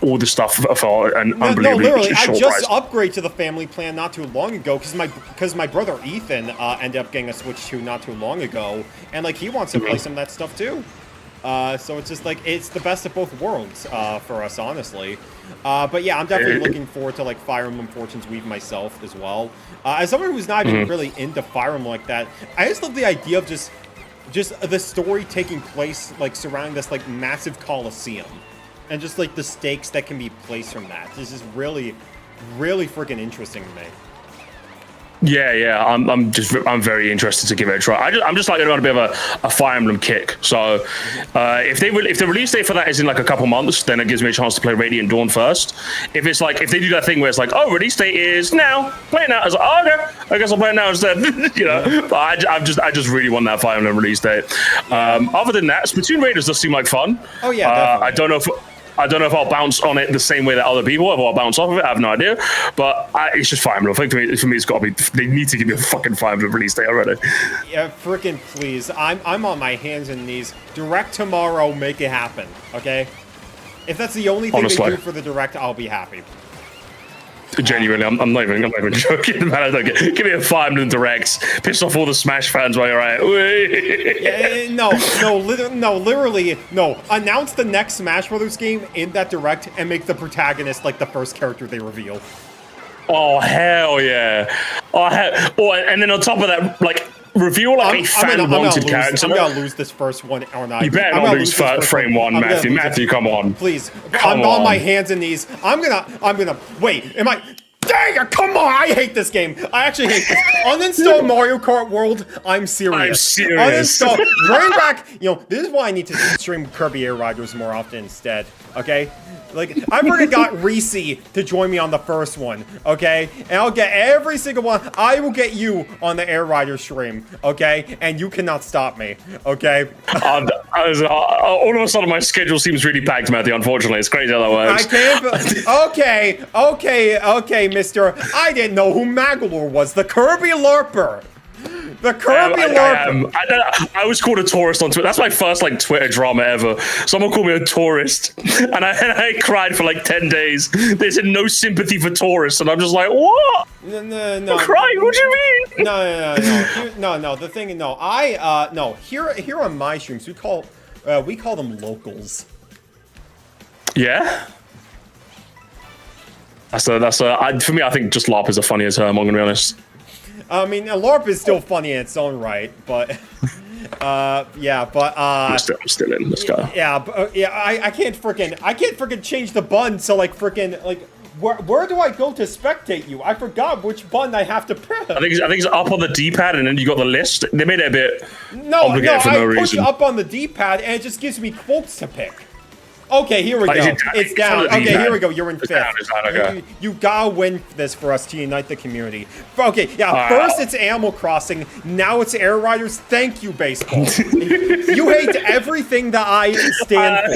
all the stuff for an unbelievably literally, short I just price. upgraded to the family plan not too long ago because my brother Ethan ended up getting a Switch 2 not too long ago, and like he wants to play some of that stuff too. So it's just like it's the best of both worlds for us, honestly. But yeah, I'm definitely looking forward to like Fire Emblem Fortune's Weave myself as well. As someone who's not even really into Fire Emblem like that, I just love the idea of just the story taking place like surrounding this like massive coliseum, and just like the stakes that can be placed from that. This is really, really freaking interesting to me. Yeah, I'm very interested to give it a try. I'm just like on a bit of a Fire Emblem kick. So if the release date for that is in like a couple months, then it gives me a chance to play Radiant Dawn first. If they do that thing where it's like, oh, release date is now, play it now. I was like, oh, okay, I guess I'll play it now instead. You know, but I just really want that Fire Emblem release date. Other than that, Splatoon Raiders does seem like fun. Oh yeah, definitely. I don't know if I'll bounce on it the same way that other people, if I'll bounce off of it, I have no idea. But it's just Fire Emblem. I think for me, it's got to be, they need to give me a fucking Fire Emblem release date already. Yeah, freaking please. I'm on my hands and knees. Direct tomorrow, make it happen, okay? If that's the only thing they do for the Direct, I'll be happy. Genuinely, I'm not even joking, man. Give me a Fire Emblem Direct. Piss off all the Smash fans while you're at it. Literally, no. Announce the next Smash Brothers game in that Direct and make the protagonist like the first character they reveal. Oh hell yeah! And then on top of that, like reveal like a fan-wanted character. I'm gonna lose this first one or not. You better not lose frame one, Matthew. Matthew, come on. Please, I'm on my hands and knees. I'm gonna wait. Am I? Dang it! Come on! I hate this game. I actually hate this. Uninstall Mario Kart World. I'm serious. Uninstall. Bring back. You know, this is why I need to stream Kirby Air Riders more often instead. Okay? Like, I freaking got Reese to join me on the first one, okay? And I'll get every single one. I will get you on the Air Rider stream, okay? And you cannot stop me, okay? All of a sudden, my schedule seems really packed, Matthew, unfortunately. It's crazy how that works. I can't. Okay, mister. I didn't know who Magalore was. The Kirby LARPer. The Kirby LARPer. I was called a tourist on Twitter. That's my first like Twitter drama ever. Someone called me a tourist, and I cried for like 10 days. They said no sympathy for tourists, and I'm just like, what? No. I'm crying. What do you mean? No. The thing, no. No. Here on my streams, we call them locals. Yeah. For me, I think just LARP is a funnier term. I'm gonna be honest. I mean, LARP is still funny in its own right, but yeah, but I'm still in. Let's go. Yeah, I can't freaking change the button. So like freaking like where do I go to spectate you? I forgot which button I have to press. I think it's up on the D-pad, and then you got the list. They made it a bit complicated for no reason. I push reason. up on the D-pad, and it just gives me quotes to pick. Okay, here we go. It's down. Okay, here we go. You're in fifth. Okay. You gotta win this for us to unite the community. Okay, yeah. First it's Animal Crossing. Now it's Air Riders. Thank you, baseball. You hate everything that I stand for.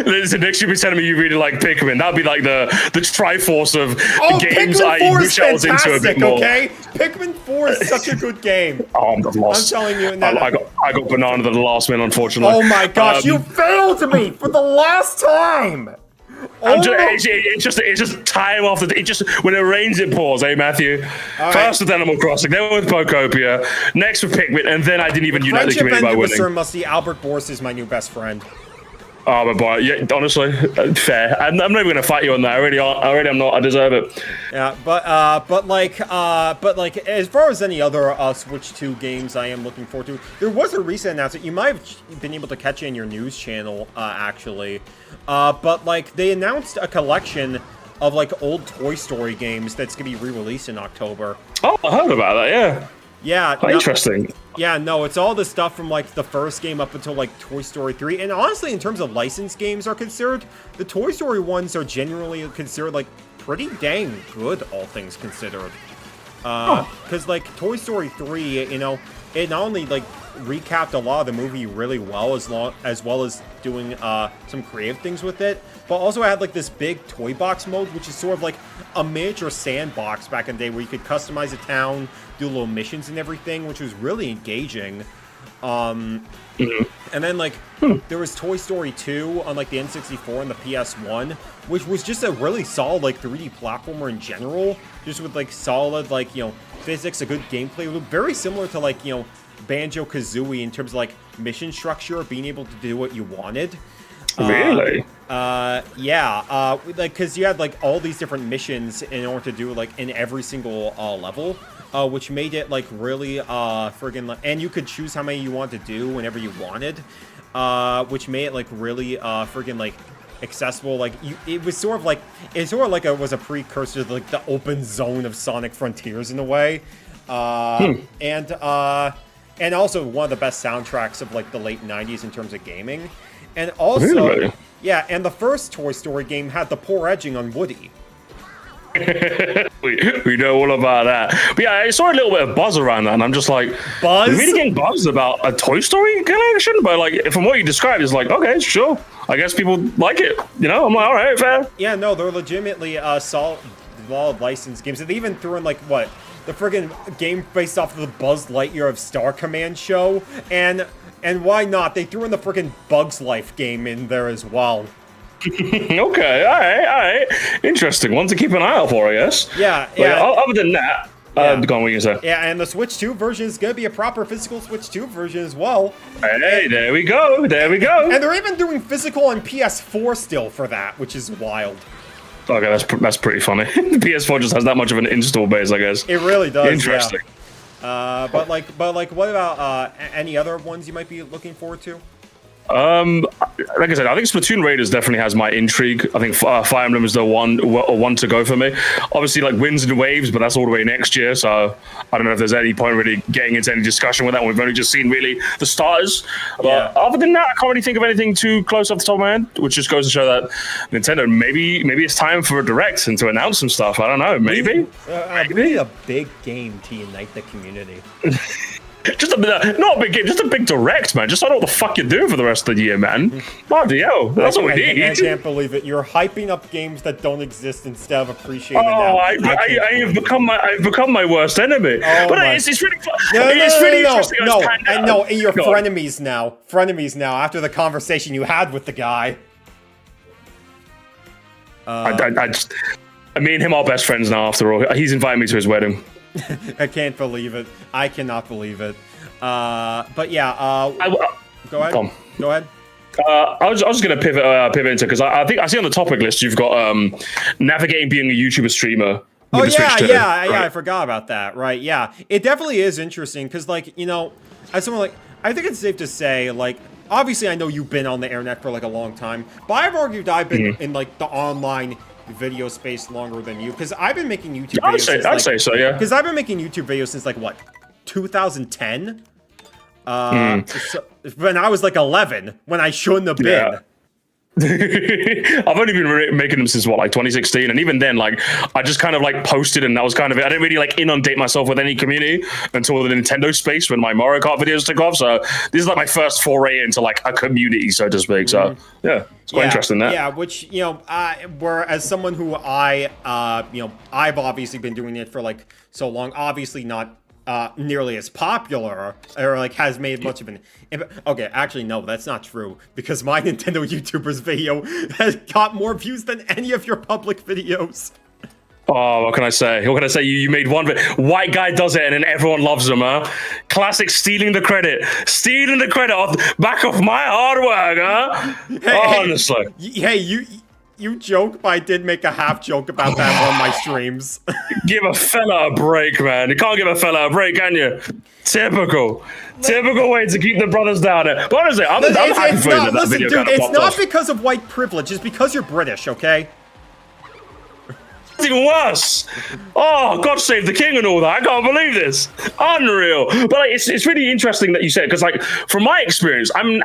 Listen, next year be telling me you really like Pikmin. That'd be like the Triforce of games Pikmin 4 I is wish I was into a bit more. Okay? Pikmin 4 is such a good game. Oh, I'm lost. I'm telling you. I got banana at the last minute, unfortunately. Oh my gosh, you failed me for the last time. It's just time after when it rains it pours, Matthew? First with Animal Crossing, then with Pokopia, next with Pikmin, and then I didn't even unite the community by winning. Sir Musty, Albert Boris is my new best friend. Oh, my boy. Yeah, honestly, fair. I'm not even gonna fight you on that. I really am not. I deserve it. Yeah, but like, as far as any other Switch 2 games I am looking forward to, there was a recent announcement. You might have been able to catch it in your news channel, actually. But like, they announced a collection of like old Toy Story games that's gonna be re-released in October. Oh, I heard about that. Yeah. Yeah. Interesting. Yeah, no, it's all the stuff from like the first game up until like Toy Story 3. And honestly, in terms of licensed games are considered, the Toy Story ones are generally considered like pretty dang good, all things considered. Because like Toy Story 3, you know, it not only like recapped a lot of the movie really well, as well as doing some creative things with it, but also had like this big toy box mode, which is sort of like a miniature sandbox back in the day where you could customize a town, do little missions and everything, which was really engaging. And then like there was Toy Story 2 on like the N64 and the PS1, which was just a really solid like 3D platformer in general, just with like solid like, you know, physics, a good gameplay, very similar to like, you know, Banjo-Kazooie in terms of like mission structure, being able to do what you wanted. Really? Yeah. Like, cause you had like all these different missions in order to do like in every single level, which made it like really friggin' and you could choose how many you wanted to do whenever you wanted, which made it like really friggin' like accessible. Like it was sort of like it was a precursor to like the open zone of Sonic Frontiers in a way, and also one of the best soundtracks of like the late 90s in terms of gaming. And also, really? Yeah, and the first Toy Story game had the poor edging on Woody. we know all about that. But yeah, I saw a little bit of buzz around that, and I'm just like, buzz? We're really getting buzz about a Toy Story collection? But like, from what you described, it's like, okay, sure. I guess people like it. You know, I'm like, all right, fair. Yeah, no, they're legitimately solid licensed games. They even threw in like, what? The friggin' game based off of the Buzz Lightyear of Star Command show, and why not? They threw in the friggin' Bugs Life game in there as well. Okay, all right. Interesting. One to keep an eye out for, I guess. Yeah. Other than that, go on, what you say? Yeah, and the Switch 2 version is going to be a proper physical Switch 2 version as well. Hey, there we go. And they're even doing physical on PS4 still for that, which is wild. Okay, that's pretty funny. The PS4 just has that much of an install base, I guess. It really does. Interesting. Yeah. But like, what about any other ones you might be looking forward to? Like I said, I think Splatoon Raiders definitely has my intrigue. I think Fire Emblem is the one to go for me. Obviously, like wins and waves, but that's all the way next year. So I don't know if there's any point really getting into any discussion with that. We've only just seen really the starters. But other than that, I can't really think of anything too close off the top of my head, which just goes to show that Nintendo maybe it's time for a direct and to announce some stuff. I don't know. Maybe we need a big game to unite the community. Just not a big game, just a big direct, man. Just I don't know what the fuck you're doing for the rest of the year, man. Bloody hell, that's what we need. I can't believe it. You're hyping up games that don't exist instead of appreciating them. Oh, I've become my worst enemy. But it's really fun. It's really interesting. And you're frenemies now. Frenemies now after the conversation you had with the guy. Me and him are best friends now. After all, he's invited me to his wedding. I can't believe it. I cannot believe it. But yeah, go ahead. Go ahead. I was just going to pivot into because I think I see on the topic list you've got navigating being a YouTuber streamer. Oh yeah, right? I forgot about that. Right? Yeah, it definitely is interesting because, like, you know, as someone like, I think it's safe to say, like, obviously I know you've been on the internet for like a long time, but I've argued I've been in like the online video space longer than you because I've been making YouTube videos. I'd say so, yeah. Because I've been making YouTube videos since like what, 2010? So, when I was like 11, when I shouldn't have been. I've only been making them since what, like 2016, and even then, like, I just kind of like posted, and that was kind of it. I didn't really like inundate myself with any community until the Nintendo space when my Mario Kart videos took off. So this is like my first foray into like a community, so to speak. So yeah, it's quite interesting. That which, you know, whereas someone who I've obviously been doing it for like so long, obviously not nearly as popular or like has made much of an impact. Okay, actually no, that's not true because my Nintendo YouTubers video has got more views than any of your public videos. Oh, what can I say? What can I say? You made one white guy does it and then everyone loves him, huh? Classic stealing the credit off back of my hard work, huh? Honestly. Hey, you joke, but I did make a half joke about that on my streams. Give a fella a break, man. You can't give a fella a break, can you? Typical way to keep the brothers down. But honestly, I'm happy for you that video kind of it's popped not off. because of white privilege. It's because you're British, okay? It's even worse. Oh, God save the king and all that. I can't believe this. Unreal. But like, it's really interesting that you said, because like from my experience, I'm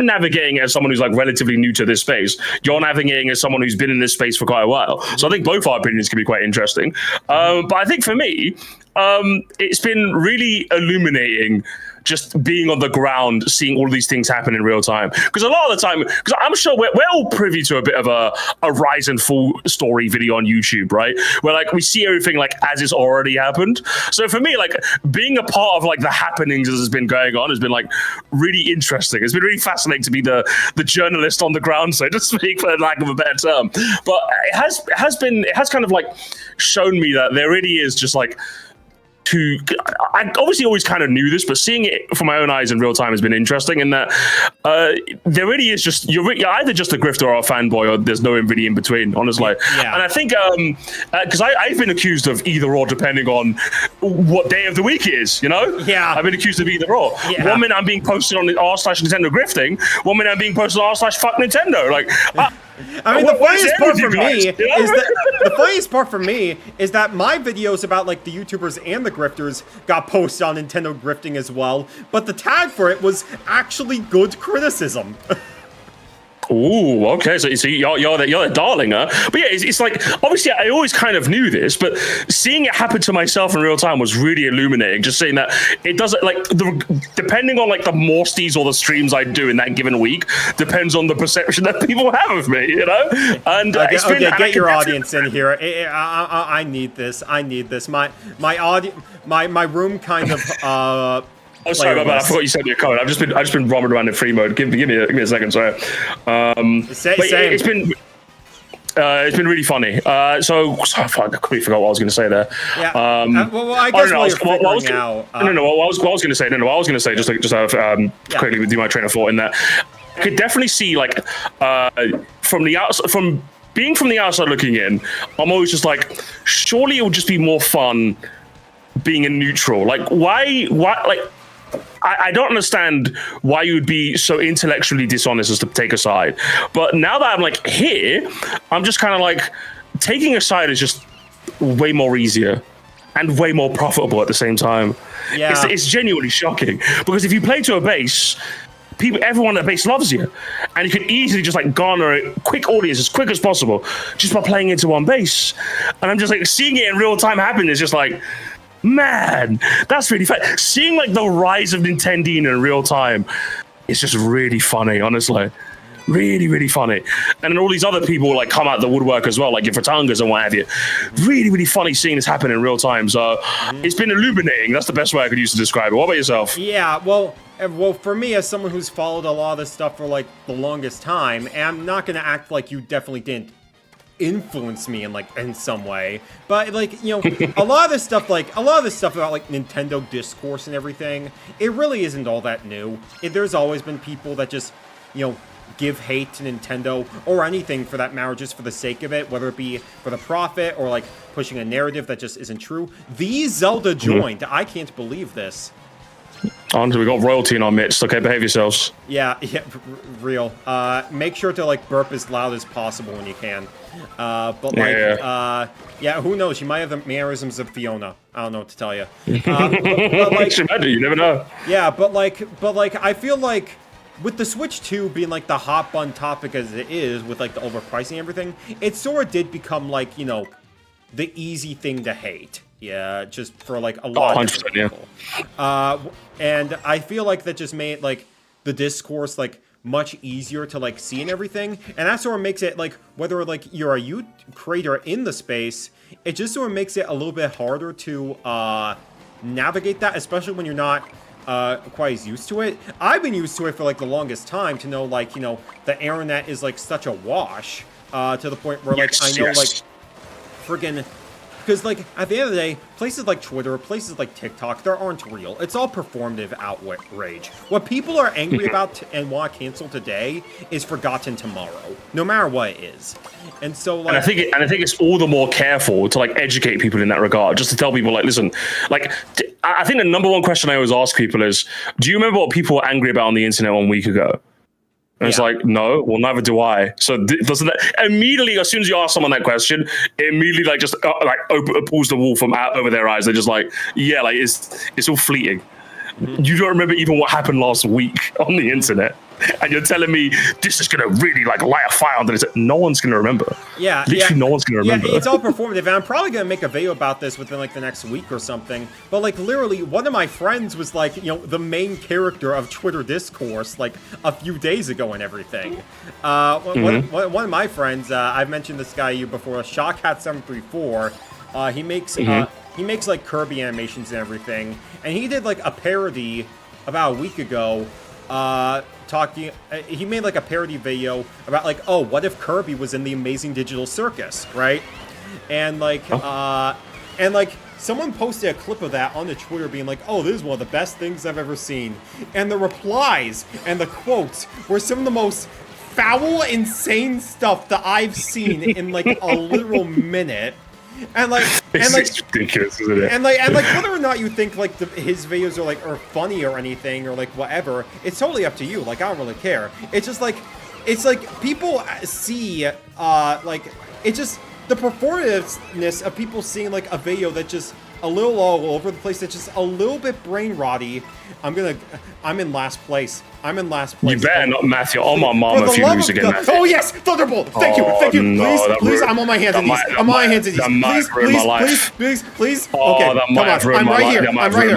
navigating as someone who's like relatively new to this space. You're navigating as someone who's been in this space for quite a while. So I think both our opinions can be quite interesting. But I think for me, it's been really illuminating just being on the ground, seeing all these things happen in real time. Because a lot of the time, because I'm sure we're all privy to a bit of a rise and fall story video on YouTube, right? Where like we see everything like as it's already happened. So for me, like being a part of like the happenings as has been going on has been like really interesting. It's been really fascinating to be the journalist on the ground, so to speak, for lack of a better term. But it has kind of like shown me that there really is just like I obviously always kind of knew this, but seeing it from my own eyes in real time has been interesting. In that there really is just you're either just a grifter or a fanboy, or there's no really in between. Honestly, and I think because I've been accused of either or depending on what day of the week it is. You know, I've been accused of either or. One minute I'm being posted on r/Nintendo grifting. One minute I'm being posted on r/fuck Nintendo. Like. I mean, the funniest part for me is that my videos about like the YouTubers and the grifters got posted on Nintendo Grifting as well, but the tag for it was actually good criticism. Ooh, okay. So you're the darling, huh? But yeah, it's like obviously I always kind of knew this, but seeing it happen to myself in real time was really illuminating. Just saying that it doesn't like depending on like the Musties or the streams I do in that given week depends on the perception that people have of me, you know. And get your audience in here. I need this. My room kind of Oh, sorry about that. I forgot you sent me a code. I've just been roaming around in free mode. Give me a second. Sorry. It's been really funny. I completely forgot what I was going to say there. Yeah. I guess while you're figuring out. What I was going to say. Just quickly do my train of thought in that. I could definitely see like from being from the outside looking in. I'm always just like, surely it would just be more fun being a neutral. Like why like. I don't understand why you would be so intellectually dishonest as to take a side. But now that I'm like here, I'm just kind of like taking a side is just way more easier and way more profitable at the same time. Yeah. It's genuinely shocking because if you play to a base, everyone at base loves you, and you can easily just like garner a quick audience as quick as possible just by playing into one base. And I'm just like seeing it in real time happen is just like, man, that's really fun. Seeing like the rise of Nintendo in real time is just really funny, honestly. Really, really funny. And then all these other people like come out the woodwork as well, like your Fratangas and what have you. Really, really funny seeing this happen in real time. So it's been illuminating. That's the best way I could use to describe it. What about yourself? Yeah, well, for me, as someone who's followed a lot of this stuff for like the longest time, and I'm not gonna act like you definitely didn't influence me in some way, but like, you know, a lot of this stuff about like Nintendo discourse and everything, it really isn't all that new. There's always been people that just, you know, give hate to Nintendo or anything for that matter just for the sake of it, whether it be for the profit or like pushing a narrative that just isn't true. The Zelda joined. I can't believe this. On, we got royalty in our midst. Okay, behave yourselves. Yeah, real. Make sure to like burp as loud as possible when you can. But like, yeah, who knows? You might have the mannerisms of Fiona. I don't know what to tell you. But like, you never know. Yeah, but like, I feel like with the Switch 2 being like the hot button topic as it is, with like the overpricing and everything, it sort of did become like, you know, the easy thing to hate. Yeah, just for like a lot of people. And I feel like that just made like the discourse like much easier to like see and everything. And that sort of makes it like, whether like you're a youth creator in the space, it just sort of makes it a little bit harder to navigate that, especially when you're not quite as used to it. I've been used to it for like the longest time to know like, you know, the internet is like such a wash to the point where like I know like friggin', because, like, at the end of the day, places like Twitter, places like TikTok, they aren't real. It's all performative outrage. What people are angry about and want to cancel today is forgotten tomorrow, no matter what it is. And so, like, and I think it's all the more careful to like educate people in that regard, just to tell people like, listen, like, I think the number one question I always ask people is, do you remember what people were angry about on the internet 1 week ago? And it's like, no, well, neither do I. So doesn't that immediately, as soon as you ask someone that question, it immediately like just pulls the wool from out over their eyes. They're just like, yeah, like it's all fleeting. You don't remember even what happened last week on the internet, and you're telling me this is gonna really like light a fire under it. No one's gonna remember. Yeah, literally, no one's gonna remember. Yeah, it's all performative, and I'm probably gonna make a video about this within like the next week or something. But like literally, one of my friends was like, you know, the main character of Twitter discourse like a few days ago and everything. One of my friends, I've mentioned this guy to you before, Shotcat734. He makes like Kirby animations and everything, and he did like a parody about a week ago. He made like a parody video about like, oh, what if Kirby was in the Amazing Digital Circus, right? And like, someone posted a clip of that on the Twitter being like, oh, this is one of the best things I've ever seen. And the replies and the quotes were some of the most foul, insane stuff that I've seen in like a literal minute. And like, it's ridiculous, isn't it? And like, whether or not you think like his videos are funny or anything or like whatever, it's totally up to you. Like, I don't really care. It's just like, it's like people see like, it's just the performativeness of people seeing like a video that just a little all over the place, that's just a little bit brain rotty. I'm in last place. You better not, Matthew. Oh my mom, if you lose again, Matthew. Oh yes, Thunderbolt. Thank you. No, please. I'm on my hands and knees. I'm on my hands and knees. Please. Oh, okay, come on. I'm right here.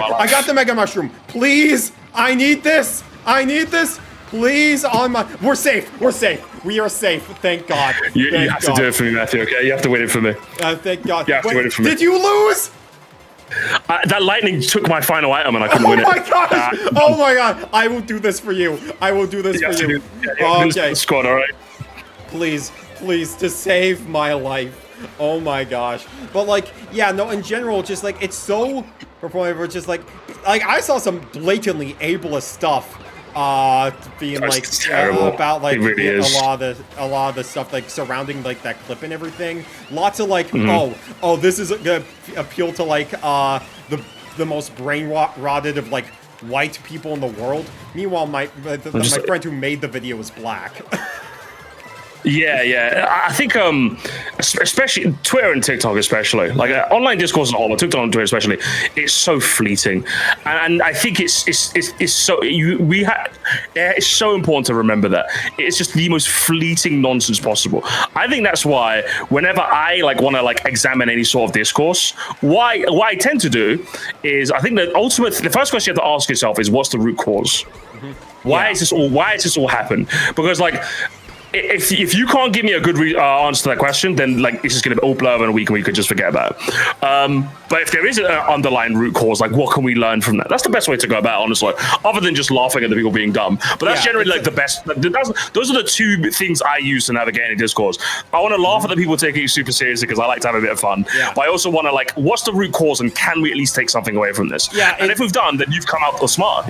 I got the Mega Mushroom. Please, I need this. Please, we're safe. We are safe. Thank God. You have to do it for me, Matthew. Okay, you have to win it for me. Thank God. You have to win it for me. Did you lose? That lightning took my final item and I couldn't win it. Oh my god! I will do this for you. Okay. Squad, all right. Please, to save my life. Oh my gosh. But like, yeah, no, in general, just like, it's so performative. Just like I saw some blatantly ableist stuff. Being like about like really a lot of the stuff like surrounding like that clip and everything. Lots of like, oh, this is gonna appeal to like the most brain rotted of like white people in the world. Meanwhile, my friend who made the video was black. Yeah. I think, especially Twitter and TikTok, especially like online discourse as a whole, but TikTok and Twitter especially, it's so fleeting, and I think it's so it's so important to remember that it's just the most fleeting nonsense possible. I think that's why whenever I want to examine any sort of discourse, what I tend to do is I think the first question you have to ask yourself is what's the root cause? Why is this all happened? Because if you can't give me a good answer to that question, then it's just going to be all blur in a week and we could just forget about it. But if there is an underlying root cause, what can we learn from that? That's the best way to go about it, honestly, other than just laughing at the people being dumb. But that's generally the best. Those are the two things I use to navigate any discourse. I want to laugh at the people taking it super seriously because I like to have a bit of fun. Yeah. But I also want to what's the root cause and can we at least take something away from this? Yeah, and if we've done, then you've come out smart,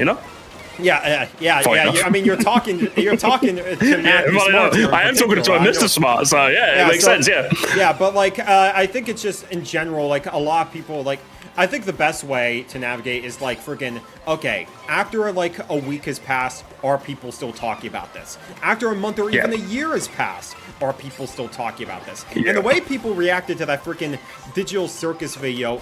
Yeah. I mean, you're talking to Matthew Smart. I am talking to Mr. Smart, so it makes sense. Yeah. Yeah, but I think it's just in general, a lot of people I think the best way to navigate is friggin' okay. After a week has passed, are people still talking about this? After a month or even a year has passed, are people still talking about this? Yeah. And the way people reacted to that freaking digital circus video,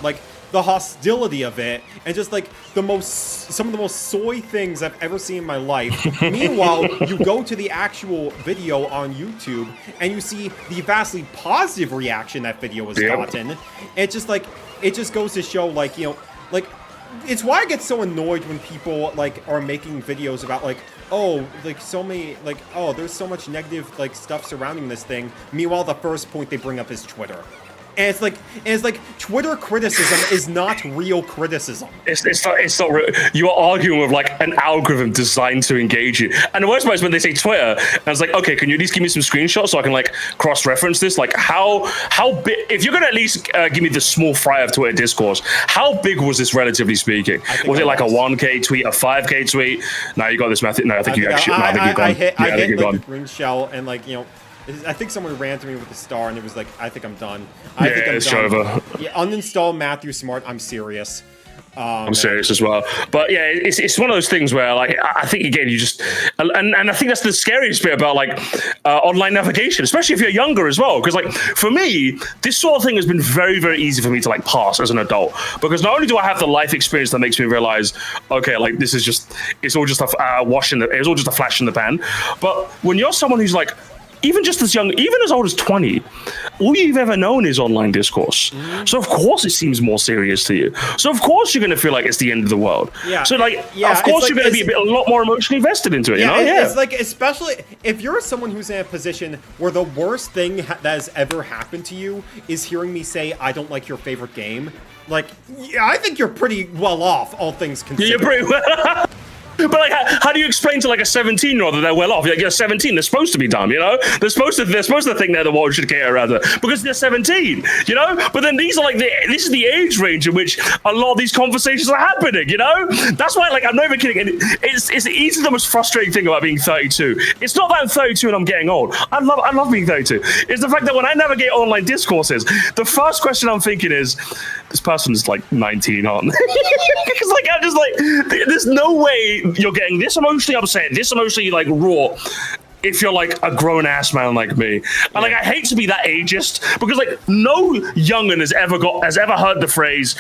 the hostility of it, and just some of the most soy things I've ever seen in my life. Meanwhile, you go to the actual video on YouTube and you see the vastly positive reaction that video has gotten. It's just it just goes to show it's why I get so annoyed when people are making videos about so many there's so much negative stuff surrounding this thing. Meanwhile, the first point they bring up is Twitter. And it's like Twitter criticism is not real criticism. It's not real. You are arguing with an algorithm designed to engage you. And the worst part is when they say Twitter, and it's okay, can you at least give me some screenshots so I can cross-reference this? How big? If you're gonna at least give me the small fry of Twitter discourse, how big was this relatively speaking? Was it a 1K tweet, a 5K tweet? No, you got this method. No, I think you actually. I think you're gone. The green shell and I think someone ran to me with a star, and it was I think I'm done. It's over. Yeah, uninstall Matthew Smart. I'm serious. I'm serious as well. But yeah, it's one of those things where I think again you just and I think that's the scariest bit about online navigation, especially if you're younger as well. Because for me, this sort of thing has been very, very easy for me to pass as an adult. Because not only do I have the life experience that makes me realize, okay, this is it's all just a it's all just a flash in the pan. But when you're someone who's even just as young, even as old as 20, all you've ever known is online discourse. Mm-hmm. So of course it seems more serious to you. So of course you're going to feel like it's the end of the world. Yeah. So of course you're going to be a lot more emotionally invested into it. It's especially if you're someone who's in a position where the worst thing that has ever happened to you is hearing me say I don't like your favorite game. I think you're pretty well off, all things considered. You're pretty well. But how do you explain to a 17-year-old that they're well off? You're 17, they're supposed to be dumb, They're supposed to think that the world should care rather because they're 17, But then these are this is the age range in which a lot of these conversations are happening, That's why I'm not even kidding. It's easily the most frustrating thing about being 32. It's not that I'm 32 and I'm getting old. I love being 32. It's the fact that when I navigate online discourses, the first question I'm thinking is, this person's 19, aren't they? Because I'm just there's no way you're getting this emotionally upset, this emotionally raw, if you're a grown-ass man like me. And I hate to be that ageist, because no young'un has ever heard the phrase,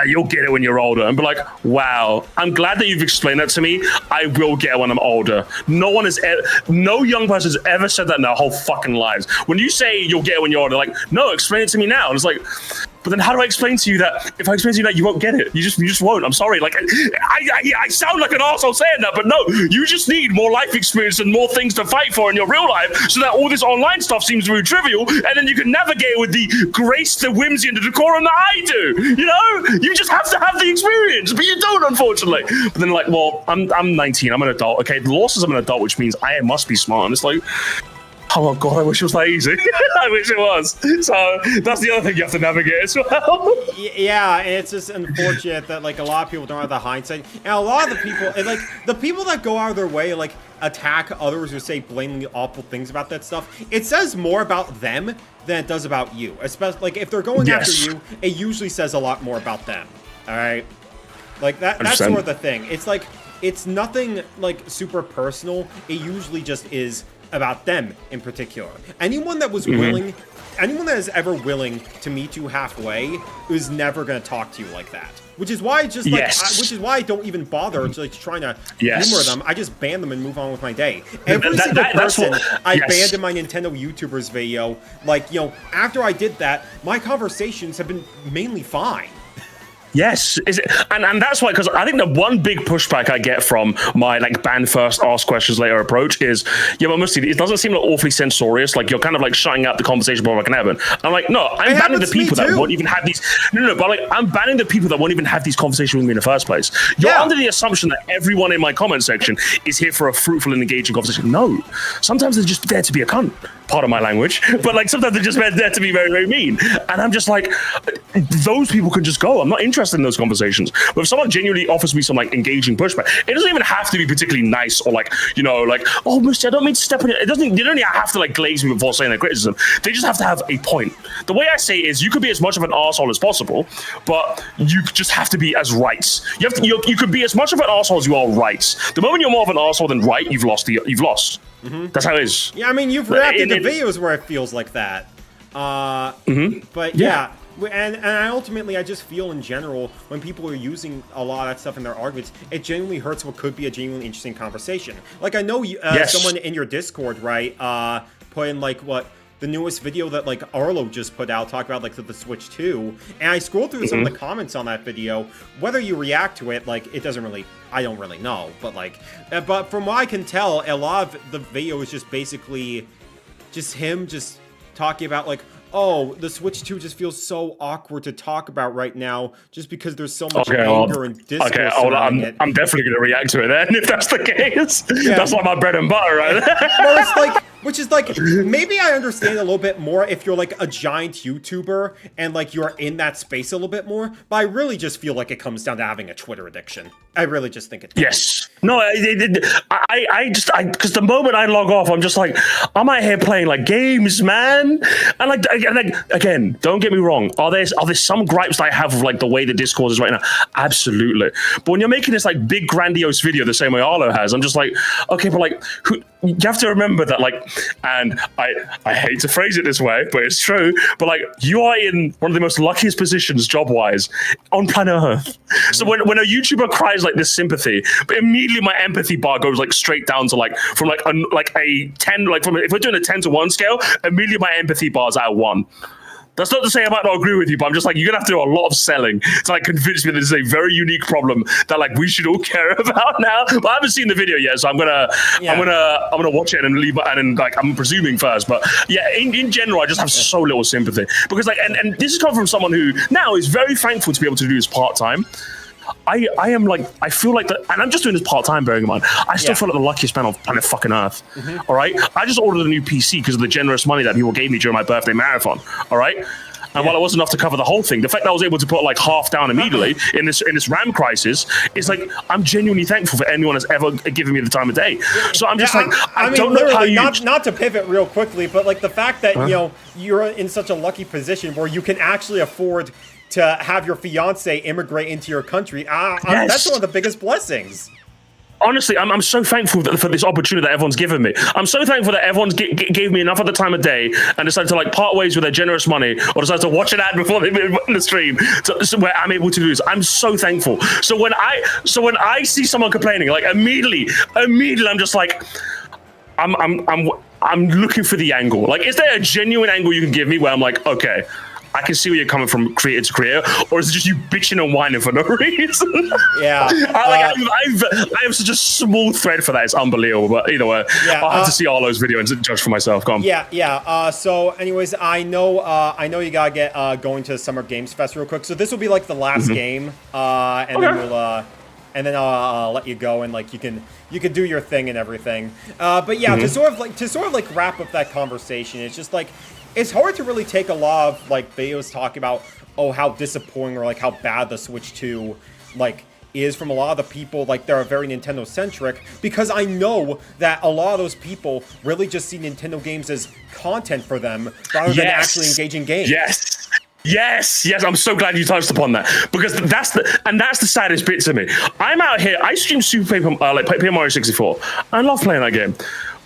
you'll get it when you're older, and be wow, I'm glad that you've explained that to me. I will get it when I'm older. No young person has ever said that in their whole fucking lives. When you say you'll get it when you're older, no, explain it to me now. And it's but then how do I explain to you that if I explain to you that you won't get it? You just won't. I'm sorry. I sound like an arsehole saying that, but no, you just need more life experience and more things to fight for in your real life so that all this online stuff seems very trivial, and then you can navigate with the grace, the whimsy, and the decorum that I do. You just have to have the experience, but you don't, unfortunately. But then well, I'm 19, I'm an adult. Okay, the law says I'm an adult, which means I must be smart. And it's oh my god, I wish it was that easy. I wish it was. So that's the other thing you have to navigate as well. Yeah, and it's just unfortunate that a lot of people don't have the hindsight. And a lot of the people, the people that go out of their way, attack others or say blatantly awful things about that stuff, it says more about them than it does about you. Especially if they're going after you, it usually says a lot more about them. All right. Like that's 100%. sort of the thing. It's like it's nothing like super personal. It usually just is about them in particular. Anyone that was willing, anyone that is ever willing to meet you halfway is never going to talk to you like that. Which is why just like, which is why I don't even bother like trying to humor them. I just ban them and move on with my day. Every single person I banned in my Nintendo YouTubers video, like, you know, after I did that, my conversations have been mainly fine. Yes, and that's why, because I think the one big pushback I get from my like ban first, ask questions later approach is, yeah, but Musty, it doesn't seem like awfully censorious. Like you're kind of like shutting out the conversation before I can happen. I'm like, no, I'm banning the people that won't even have these. No, but like I'm banning the people that won't even have these conversations with me in the first place. You're under the assumption that everyone in my comment section is here for a fruitful and engaging conversation. No, sometimes they're just there to be a cunt. Part of my language, but like sometimes they're just there to be very, very mean. And I'm just like, those people can just go. I'm not interested in those conversations. But if someone genuinely offers me some like engaging pushback, it doesn't even have to be particularly nice or like, you know, like, oh, Musty, I don't mean to step in it. It doesn't. They don't even have to like glaze me before saying their criticism. They just have to have a point. The way I say it is, you could be as much of an arsehole as possible, but you just have to be as right. You have to. You could be as much of an arsehole as you are right. The moment you're more of an arsehole than right, you've lost. You've lost. That's how it is. Yeah, I mean, you've reacted to videos where it feels like that. But yeah. And I ultimately, I just feel in general, when people are using a lot of that stuff in their arguments, it genuinely hurts what could be a genuinely interesting conversation. Like, I know you, someone in your Discord, right, put in, like, what, the newest video that, like, Arlo just put out, talk about, like, the Switch 2, and I scrolled through some of the comments on that video. Whether you react to it, like, it doesn't really, I don't really know, but, like, but from what I can tell, a lot of the video is just basically just him just talking about, like, oh, the Switch 2 just feels so awkward to talk about right now just because there's so much anger and discourse surrounding it. I'm definitely going to react to it then, if that's the case. That's like my bread and butter, right? Well, it's like, which is like, maybe I understand a little bit more if you're like a giant YouTuber and like you're in that space a little bit more, but I really just feel like it comes down to having a Twitter addiction. I really just think it does. Yes. No, because the moment I log off, I'm just like, I'm out here playing like games, man. And like, again, don't get me wrong. Are there some gripes that I have with like the way the Discord is right now? Absolutely. But when you're making this like big grandiose video the same way Arlo has, I'm just like, okay, but like, you have to remember that like, and I hate to phrase it this way, but it's true. But like, you are in one of the most luckiest positions job-wise on planet Earth. So when a YouTuber cries like this sympathy, but immediately my empathy bar goes like straight down to like from like a 10, like from if we're doing a 10 to 1 scale, immediately my empathy bar's at 1. That's not to say I might not agree with you, but I'm just like, you're gonna have to do a lot of selling to like convince me that this is a very unique problem that like we should all care about now. But I haven't seen the video yet, so I'm gonna watch it and leave, and then like I'm presuming first. But yeah, in general, I just have so little sympathy because like, and this is coming from someone who now is very thankful to be able to do this part time. I am like, I feel like that, and I'm just doing this part-time, bearing in mind, I still feel like the luckiest man on planet fucking Earth, all right? I just ordered a new PC because of the generous money that people gave me during my birthday marathon, all right? And while it wasn't enough to cover the whole thing, the fact that I was able to put like half down immediately in this RAM crisis is like, I'm genuinely thankful for anyone that's ever given me the time of day. So I'm just like, I mean, don't know how you... Not to pivot real quickly, but like the fact that, you know, you're in such a lucky position where you can actually afford to have your fiance immigrate into your country, that's one of the biggest blessings. Honestly, I'm so thankful for this opportunity that everyone's given me. I'm so thankful that everyone's gave me enough of the time of day and decided to like part ways with their generous money or decided to watch an ad before they in the stream so where I'm able to do this. I'm so thankful. So when I see someone complaining, like immediately I'm just like, I'm looking for the angle. Like, is there a genuine angle you can give me where I'm like, okay, I can see where you're coming from, creator to creator, or is it just you bitching and whining for no reason? Yeah. I have such a small thread for that. It's unbelievable. But either way, I'll have to see Arlo's video and judge for myself. Go on. Yeah. So, anyways, I know you gotta get going to Summer Games Fest real quick. So this will be like the last game, and then I'll let you go and like you can do your thing and everything. But yeah, to sort of like wrap up that conversation, it's just like, it's hard to really take a lot of like videos talking about, oh, how disappointing or like how bad the Switch 2 like is from a lot of the people like that are very Nintendo centric, because I know that a lot of those people really just see Nintendo games as content for them rather than actually engaging games. Yes. Yes, I'm so glad you touched upon that, because that's the saddest bit to me. I'm out here, I stream Super Paper Mario 64. I love playing that game.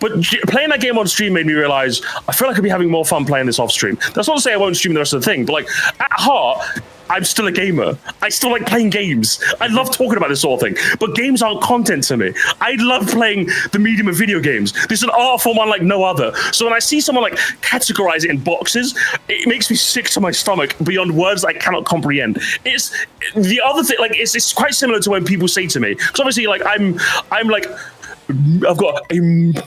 But playing that game on stream made me realize I feel like I'd be having more fun playing this off stream. That's not to say I won't stream the rest of the thing, but like at heart, I'm still a gamer. I still like playing games. I love talking about this sort of thing, but games aren't content to me. I love playing the medium of video games. This is an art form unlike no other. So when I see someone like categorize it in boxes, it makes me sick to my stomach beyond words I cannot comprehend. It's the other thing, like it's quite similar to when people say to me, because obviously like I'm like, I've got a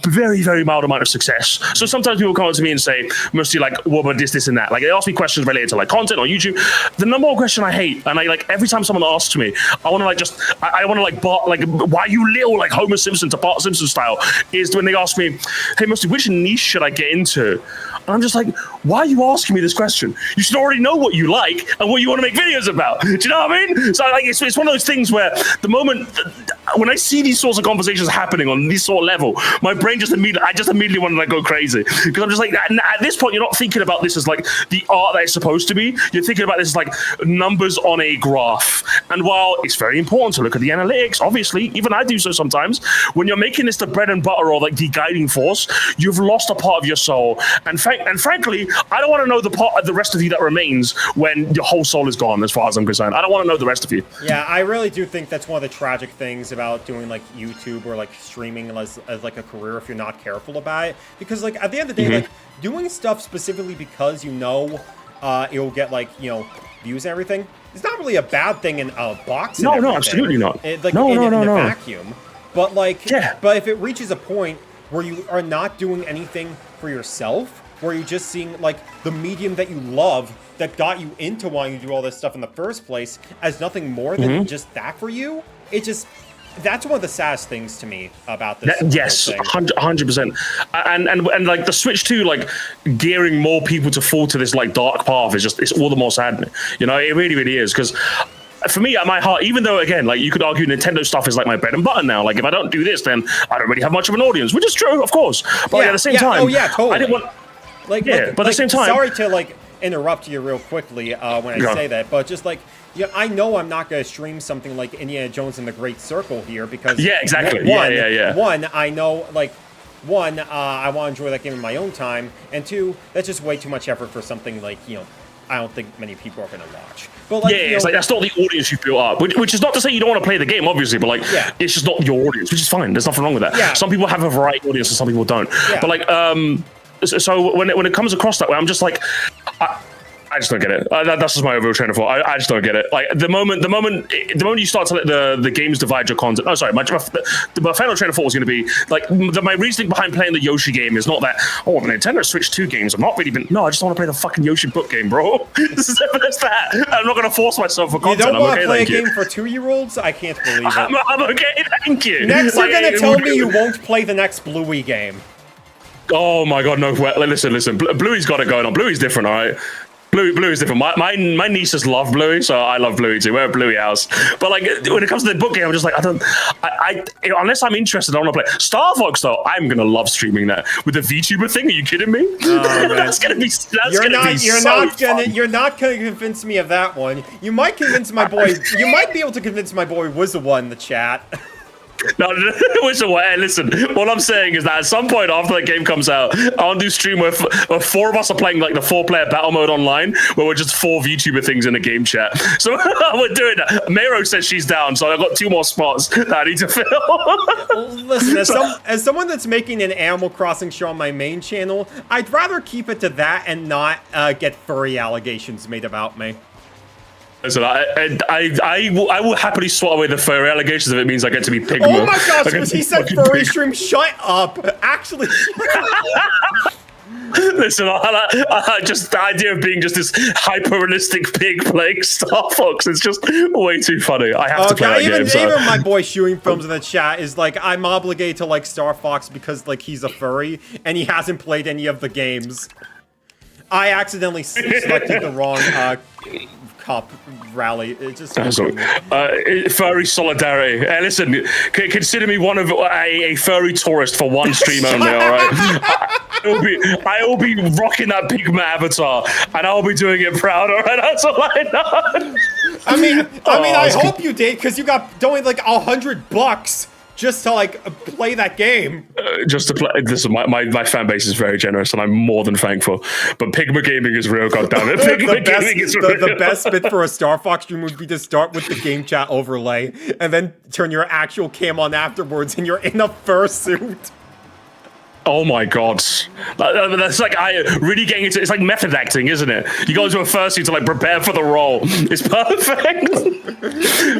very, very mild amount of success. So sometimes people come up to me and say, Musty, like, what about this, and that? Like, they ask me questions related to, like, content on YouTube. The number one question I hate, and I, like, every time someone asks me, I want to, like, I want to, like, why you little, like, Homer Simpson to Bart Simpson style, is when they ask me, hey, Musty, which niche should I get into? And I'm just like, why are you asking me this question? You should already know what you like and what you want to make videos about. Do you know what I mean? So, like, it's one of those things where the moment, when I see these sorts of conversations happening on this sort of level, my brain just immediately want to like go crazy, because I'm just like, at this point, you're not thinking about this as like the art that it's supposed to be. You're thinking about this as like numbers on a graph. And while it's very important to look at the analytics, obviously, even I do so sometimes, when you're making this the bread and butter or like the guiding force, you've lost a part of your soul. And frankly, I don't want to know the part of the rest of you that remains when your whole soul is gone, as far as I'm concerned. I don't want to know the rest of you. Yeah, I really do think that's one of the tragic things about doing like YouTube or like streaming as like a career if you're not careful about it. Because like at the end of the day, like doing stuff specifically because you know it'll get like, you know, views and everything, it's not really a bad thing in a box. No, absolutely not. In a vacuum. But like, but if it reaches a point where you are not doing anything for yourself, where you're just seeing like the medium that you love that got you into wanting to do all this stuff in the first place as nothing more than just that for you, it just, that's one of the saddest things to me about this. Yes, 100%. And like the switch to like gearing more people to fall to this like dark path is just, it's all the more saddening. You know, it really, really is. Because for me, at my heart, even though, again, like you could argue Nintendo stuff is like my bread and butter now. Like if I don't do this, then I don't really have much of an audience, which is true, of course. But like, at the same time, totally. I didn't want... but at the same time... Sorry to like interrupt you real quickly when I say that, but just like, yeah, I know I'm not going to stream something like Indiana Jones and the Great Circle here because... Yeah, exactly. One, I know, like, I want to enjoy that game in my own time, and two, that's just way too much effort for something like, you know, I don't think many people are going to watch. But like, it's like that's not the audience you built up, which is not to say you don't want to play the game, obviously, but like, it's just not your audience, which is fine. There's nothing wrong with that. Yeah. Some people have a variety audience and some people don't. Yeah. But like, so when it comes across that way, I'm just like, I just don't get it. That's just my overall train of thought. I just don't get it. Like the moment you start to let the games divide your content. Oh, sorry. My final train of thought was going to be like my reasoning behind playing the Yoshi game is not that the Nintendo Switch 2 games. I've not really been. No, I just want to play the fucking Yoshi book game, bro. This is that. I'm not going to force myself for content. You don't want to play a game for 2-year-olds? I can't believe it. I'm okay. Thank you. Next, you're going to tell me you won't play the next Bluey game. Oh my god, no! Listen. Bluey's got it going on. Bluey's different, all right. Bluey is different. My nieces love Bluey, so I love Bluey too. We're a Bluey house. But like when it comes to the book game, I'm just like I unless I'm interested, I want to play. Star Fox though, I'm gonna love streaming that with the VTuber thing. Are you kidding me? Oh, that's gonna be. You're not gonna convince me of that one. You might convince my boy. You might be able to convince my boy Wizzawa in the chat. No, listen, all I'm saying is that at some point after that game comes out, I want to do stream where 4 of us are playing like the 4-player battle mode online, where we're just 4 VTuber things in a game chat. So we're doing that. Mero says she's down, so I've got 2 more spots that I need to fill. Well, listen, as someone that's making an Animal Crossing show on my main channel, I'd rather keep it to that and not get furry allegations made about me. Listen, I will happily swat away the furry allegations if it means I get to be Pigma. Oh my gosh, he said furry stream, shut up! Actually... Listen, just the idea of being just this hyper-realistic pig playing Star Fox is just way too funny. I have to play that game. Even my boy Shooting Films in the chat is like, I'm obligated to like Star Fox because like he's a furry and he hasn't played any of the games. I accidentally selected the wrong cop rally. It just furry solidarity. Listen, consider me one of a furry tourist for one stream only. All right. I will be rocking that Pigma avatar, and I'll be doing it proud. All right, that's all I know. I hope you did, because you got only like $100 just to like play that game. Just to play. This is my fan base is very generous, and I'm more than thankful. But Pigma gaming is real. Goddammit, Pigma gaming is real. The best bit for a Star Fox stream would be to start with the game chat overlay, and then turn your actual cam on afterwards, and you're in a fursuit. Oh my god, that's like really getting into. It's like method acting, isn't it? You go into a fursuit to like prepare for the role. It's perfect.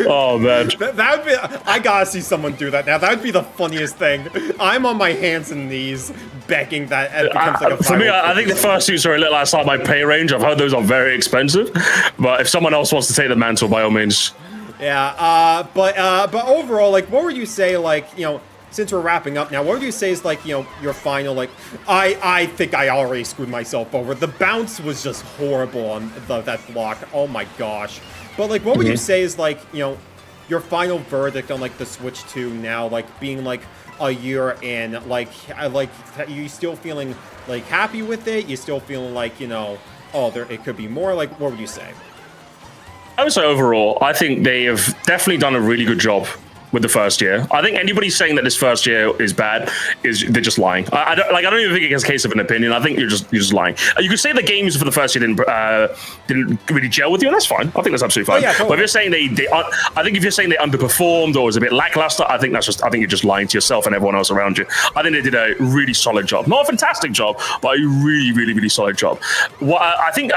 Oh man, that would be. I gotta see someone do that now. That would be the funniest thing. I'm on my hands and knees begging that it becomes like a. For me, I think the fursuits are a little outside my pay range. I've heard those are very expensive, but if someone else wants to take the mantle, by all means. Yeah. But overall, like, what would you say, like, since we're wrapping up now, what would you say is, like, your final, like, I think I already screwed myself over. The bounce was just horrible on that block. Oh my gosh. But, like, what would you say is, like, your final verdict on, like, the Switch 2 now, like, being, like, a year in, like, you still feeling, like, happy with it? You still feeling like, it could be more? Like, what would you say? I would say overall, I think they have definitely done a really good job with the first year. I think anybody saying that this first year is bad they're just lying. I don't even think it's a case of an opinion. I think you're just lying. You could say the games for the first year didn't really gel with you, and that's fine. I think that's absolutely fine. Oh, yeah, totally. But if you're saying I think if you're saying they underperformed or was a bit lackluster, I think you're just lying to yourself and everyone else around you. I think they did a really solid job, not a fantastic job, but a really, really, really solid job. I think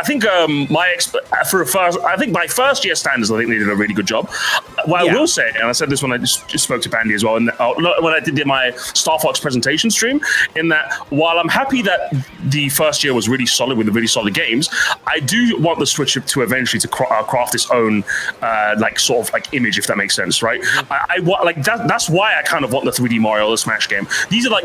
by first year standards, I think they did a really good job. What I will say, and I said this when I just spoke to Bandy as well, and when I did my Star Fox presentation stream, in that while I'm happy that the first year was really solid with the really solid games, I do want the Switch to eventually to craft its own sort of image, if that makes sense, right? I want that's why I kind of want the 3D Mario, the Smash game. These are like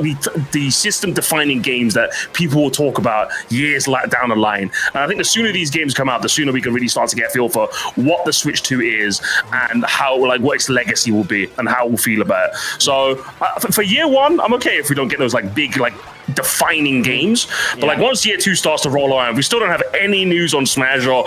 the system defining games that people will talk about years down the line, and I think the sooner these games come out, the sooner we can really start to get a feel for what the Switch 2 is and how what its legacy will be and how we'll feel about it. So for year one, I'm okay if we don't get those big defining games, but once year 2 starts to roll around, we still don't have any news on Smash or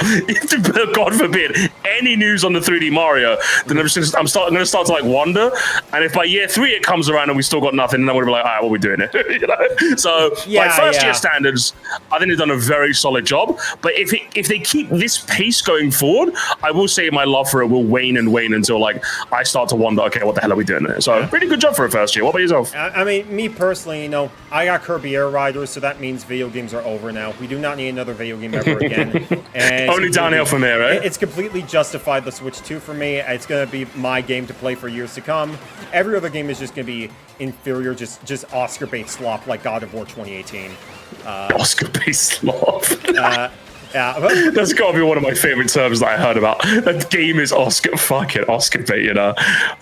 God forbid any news on the 3D Mario, then I'm going to start to wonder. And if by year 3 it comes around and we still got nothing, then I'm going to be like, all right, what are we doing here? So by first year standards, I think they've done a very solid job. But if they keep this pace going forward, I will say my love for it will wane and wane until I start to wonder, okay, what the hell are we doing there? So pretty good job for a first year. What about yourself? I mean, me personally, I got Kirby Air Riders, so that means video games are over now. We do not need another video game ever again. And only downhill from there, right? It's completely justified the Switch 2 for me. It's going to be my game to play for years to come. Every other game is just going to be inferior, just Oscar bait slop like God of War 2018. Oscar bait slop. Yeah, that's got to be one of my favorite terms that I heard about. That game is Oscar bait,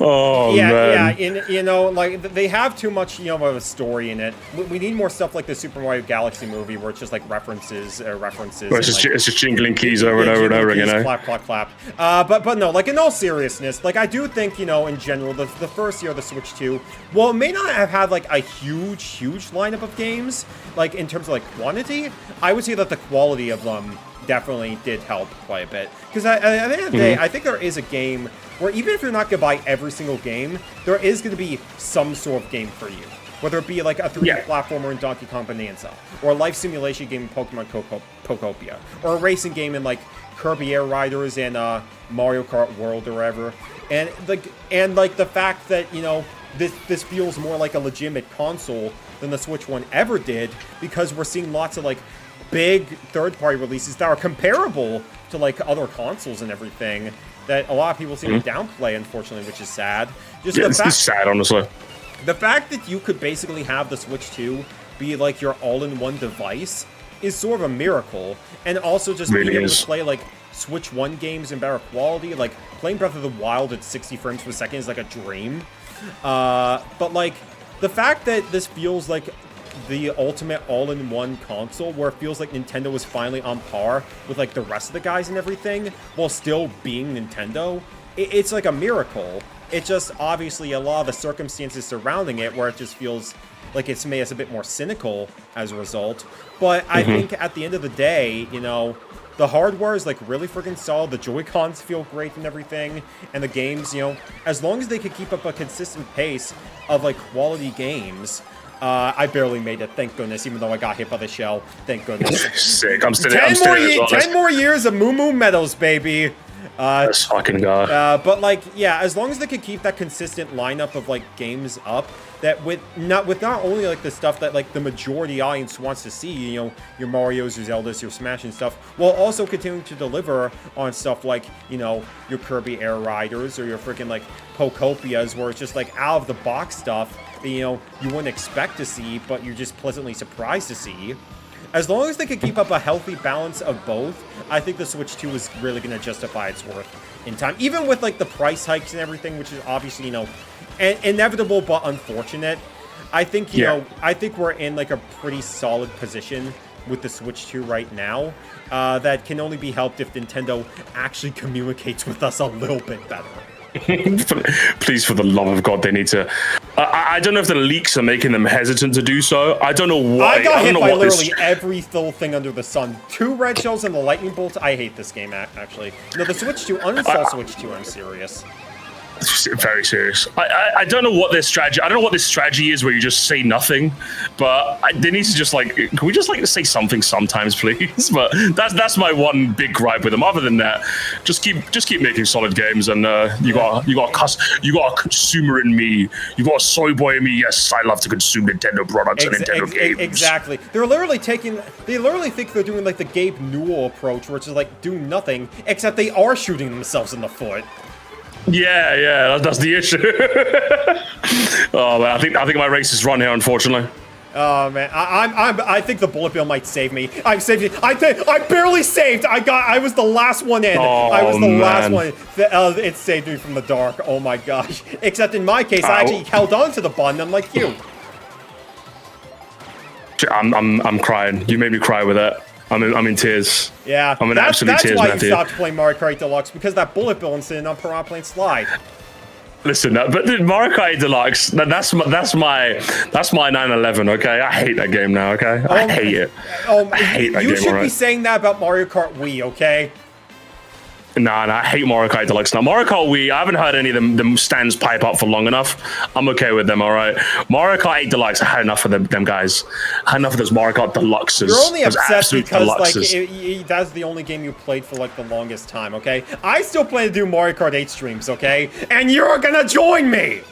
Oh man. Yeah, and they have too much, of a story in it. We need more stuff like the Super Mario Galaxy movie, where it's just references. Where it's just jingling keys over and over and over again. Clap, clap, clap. But no, in all seriousness, I do think, in general, the first year of the Switch 2, well, it may not have had a huge lineup of games, in terms of quantity. I would say that the quality of them definitely did help quite a bit. Because at the end of the day, I think there is a game where even if you're not going to buy every single game, there is going to be some sort of game for you. Whether it be a 3D platformer in Donkey Kong Bonanza, or a life simulation game in Pokemon Cocopia, or a racing game in Kirby Air Riders and Mario Kart World or whatever. And the fact that, this feels more like a legitimate console than the Switch 1 ever did, because we're seeing lots of big third-party releases that are comparable to other consoles and everything that a lot of people seem to downplay, unfortunately, which is sad. It's sad, honestly. The fact that you could basically have the Switch 2 be your all-in-one device is sort of a miracle, and also just being able to play Switch 1 games in better quality, playing Breath of the Wild at 60 frames per second is a dream. But the fact that this feels like the ultimate all-in-one console, where it feels like Nintendo was finally on par with the rest of the guys and everything, while still being Nintendo, it's a miracle. It's just obviously a lot of the circumstances surrounding it where it just feels like it's made us a bit more cynical as a result. But I think at the end of the day, you know, the hardware is like really freaking solid. The Joy-Cons feel great and everything. And the games, you know, as long as they could keep up a consistent pace of like quality games. I barely made it, thank goodness, even though I got hit by the shell. Thank goodness. Sick. I'm still 10 more years of Moo Moo Meadows, baby. This fucking guy. But like, yeah, as long as they could keep that consistent lineup of like games up, that with not only like the stuff that like the majority audience wants to see, you know, your Mario's, your Zelda's, your Smash and stuff, while also continuing to deliver on stuff like, you know, your Kirby Air Riders or your freaking like Pocopias, where it's just like out of the box stuff that, you know, you wouldn't expect to see, but you're just pleasantly surprised to see. As long as they could keep up a healthy balance of both, I think the Switch 2 is really going to justify its worth in time. Even with, like, the price hikes and everything, which is obviously, you know, inevitable but unfortunate. I think, you know, I think we're in, like, a pretty solid position with the Switch 2 right now. That can only be helped if Nintendo actually communicates with us a little bit better. Please, for the love of God, they need to. I don't know if the leaks are making them hesitant to do so. I don't know why. I got hit by literally every little thing under the sun. 2 red shells and the lightning bolts. I hate this game, actually. No, the Switch 2. Uninstall Switch 2. I'm serious. Very serious. I don't know what their strategy. I don't know what this strategy is where you just say nothing, but they need to just like. Can we just like say something sometimes, please? But that's my one big gripe with them. Other than that, just keep making solid games, and you got a consumer in me. You got a soy boy in me. Yes, I love to consume Nintendo products and Nintendo games. Exactly. They literally think they're doing like the Gabe Newell approach, which is like do nothing, except they are shooting themselves in the foot. Yeah, that's the issue. Oh man, I think my race is run here, unfortunately. Oh man, I think the bullet bill might save me. I saved it. I barely saved. I was the last one in. Oh, I was the last man. one. It saved me from the dark. Oh my gosh. Except in my case, I actually held on to the button, unlike you. I'm crying. You made me cry with that. I'm in tears. Yeah, I'm in absolute tears, that's why Matthew. you stopped playing Mario Kart Deluxe, because that bullet bill incident on Piranha Plane Slide. Listen, but the Mario Kart Deluxe, that's my 9/11. Okay, I hate that game now. Okay, I hate it. I hate that game. You should be saying that about Mario Kart Wii. Okay. Nah, I hate Mario Kart Deluxe. Now, Mario Kart Wii, I haven't heard any of them stands pipe up for long enough. I'm okay with them, all right? Mario Kart 8 Deluxe, I had enough of them guys. I had enough of those Mario Kart Deluxes. You're only upset because, deluxes. like, that's the only game you played for, like, the longest time, okay? I still plan to do Mario Kart 8 streams, okay? And you're gonna join me!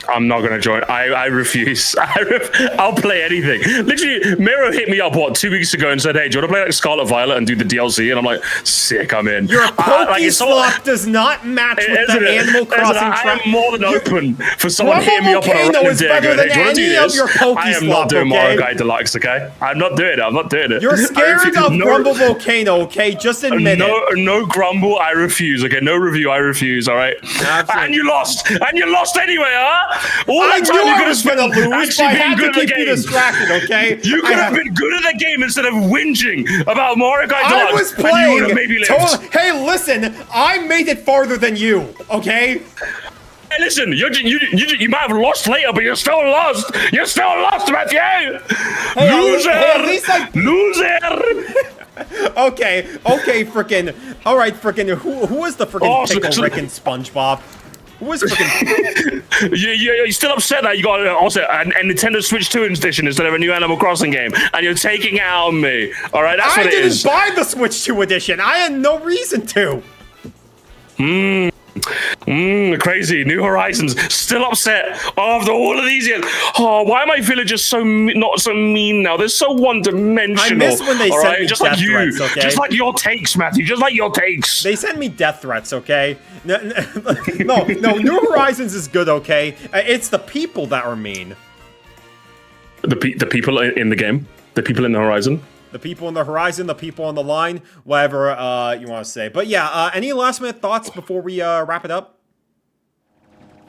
I'm not gonna join. I refuse. I'll play anything. Literally, Miro hit me up 2 weeks ago and said, "Hey, do you want to play like Scarlet Violet and do the DLC?" And I'm like, "Sick, I'm in." Your Pokestop does not match with the Animal Crossing. I am more than open for someone hitting me up on a random day and going, "Hey, do you want to do this?" I am not doing Mario Kart Deluxe. Okay, I'm not doing it. I'm not doing it. You're scared of Grumble Volcano. Okay, just admit it. No Grumble. I refuse. Okay, no review. I refuse. All right. Absolutely. And you lost. And you lost anyway, huh? I knew I was going to lose, but I had to keep you distracted, okay? You could have been good at the game instead of whinging about Mario Kart Deluxe. I was playing. Hey, listen, I made it farther than you, okay? Hey, listen, you might have lost later, but you're still lost. You're still lost, Matthew. Hey, loser. At least loser. Okay, frickin'. All right, frickin'. Who is the frickin' Pickle Rick and SpongeBob? Who was freaking? You're still upset that you got also a Nintendo Switch 2 edition instead of a new Animal Crossing game, and you're taking it out on me. All right, that's what it is. I didn't buy the Switch 2 edition. I had no reason to. Crazy. New Horizons. Still upset after all of these years. Oh, why am I feeling just not so mean now? They're so one-dimensional. I miss when they sent me death threats, okay? Just like your takes, Matthew. Just like your takes. They sent me death threats, okay? No, New Horizons is good, okay? It's the people that are mean. The people in the game? The people in the Horizon? The people in the horizon, the people on the line, whatever you want to say. But yeah, any last-minute thoughts before we wrap it up?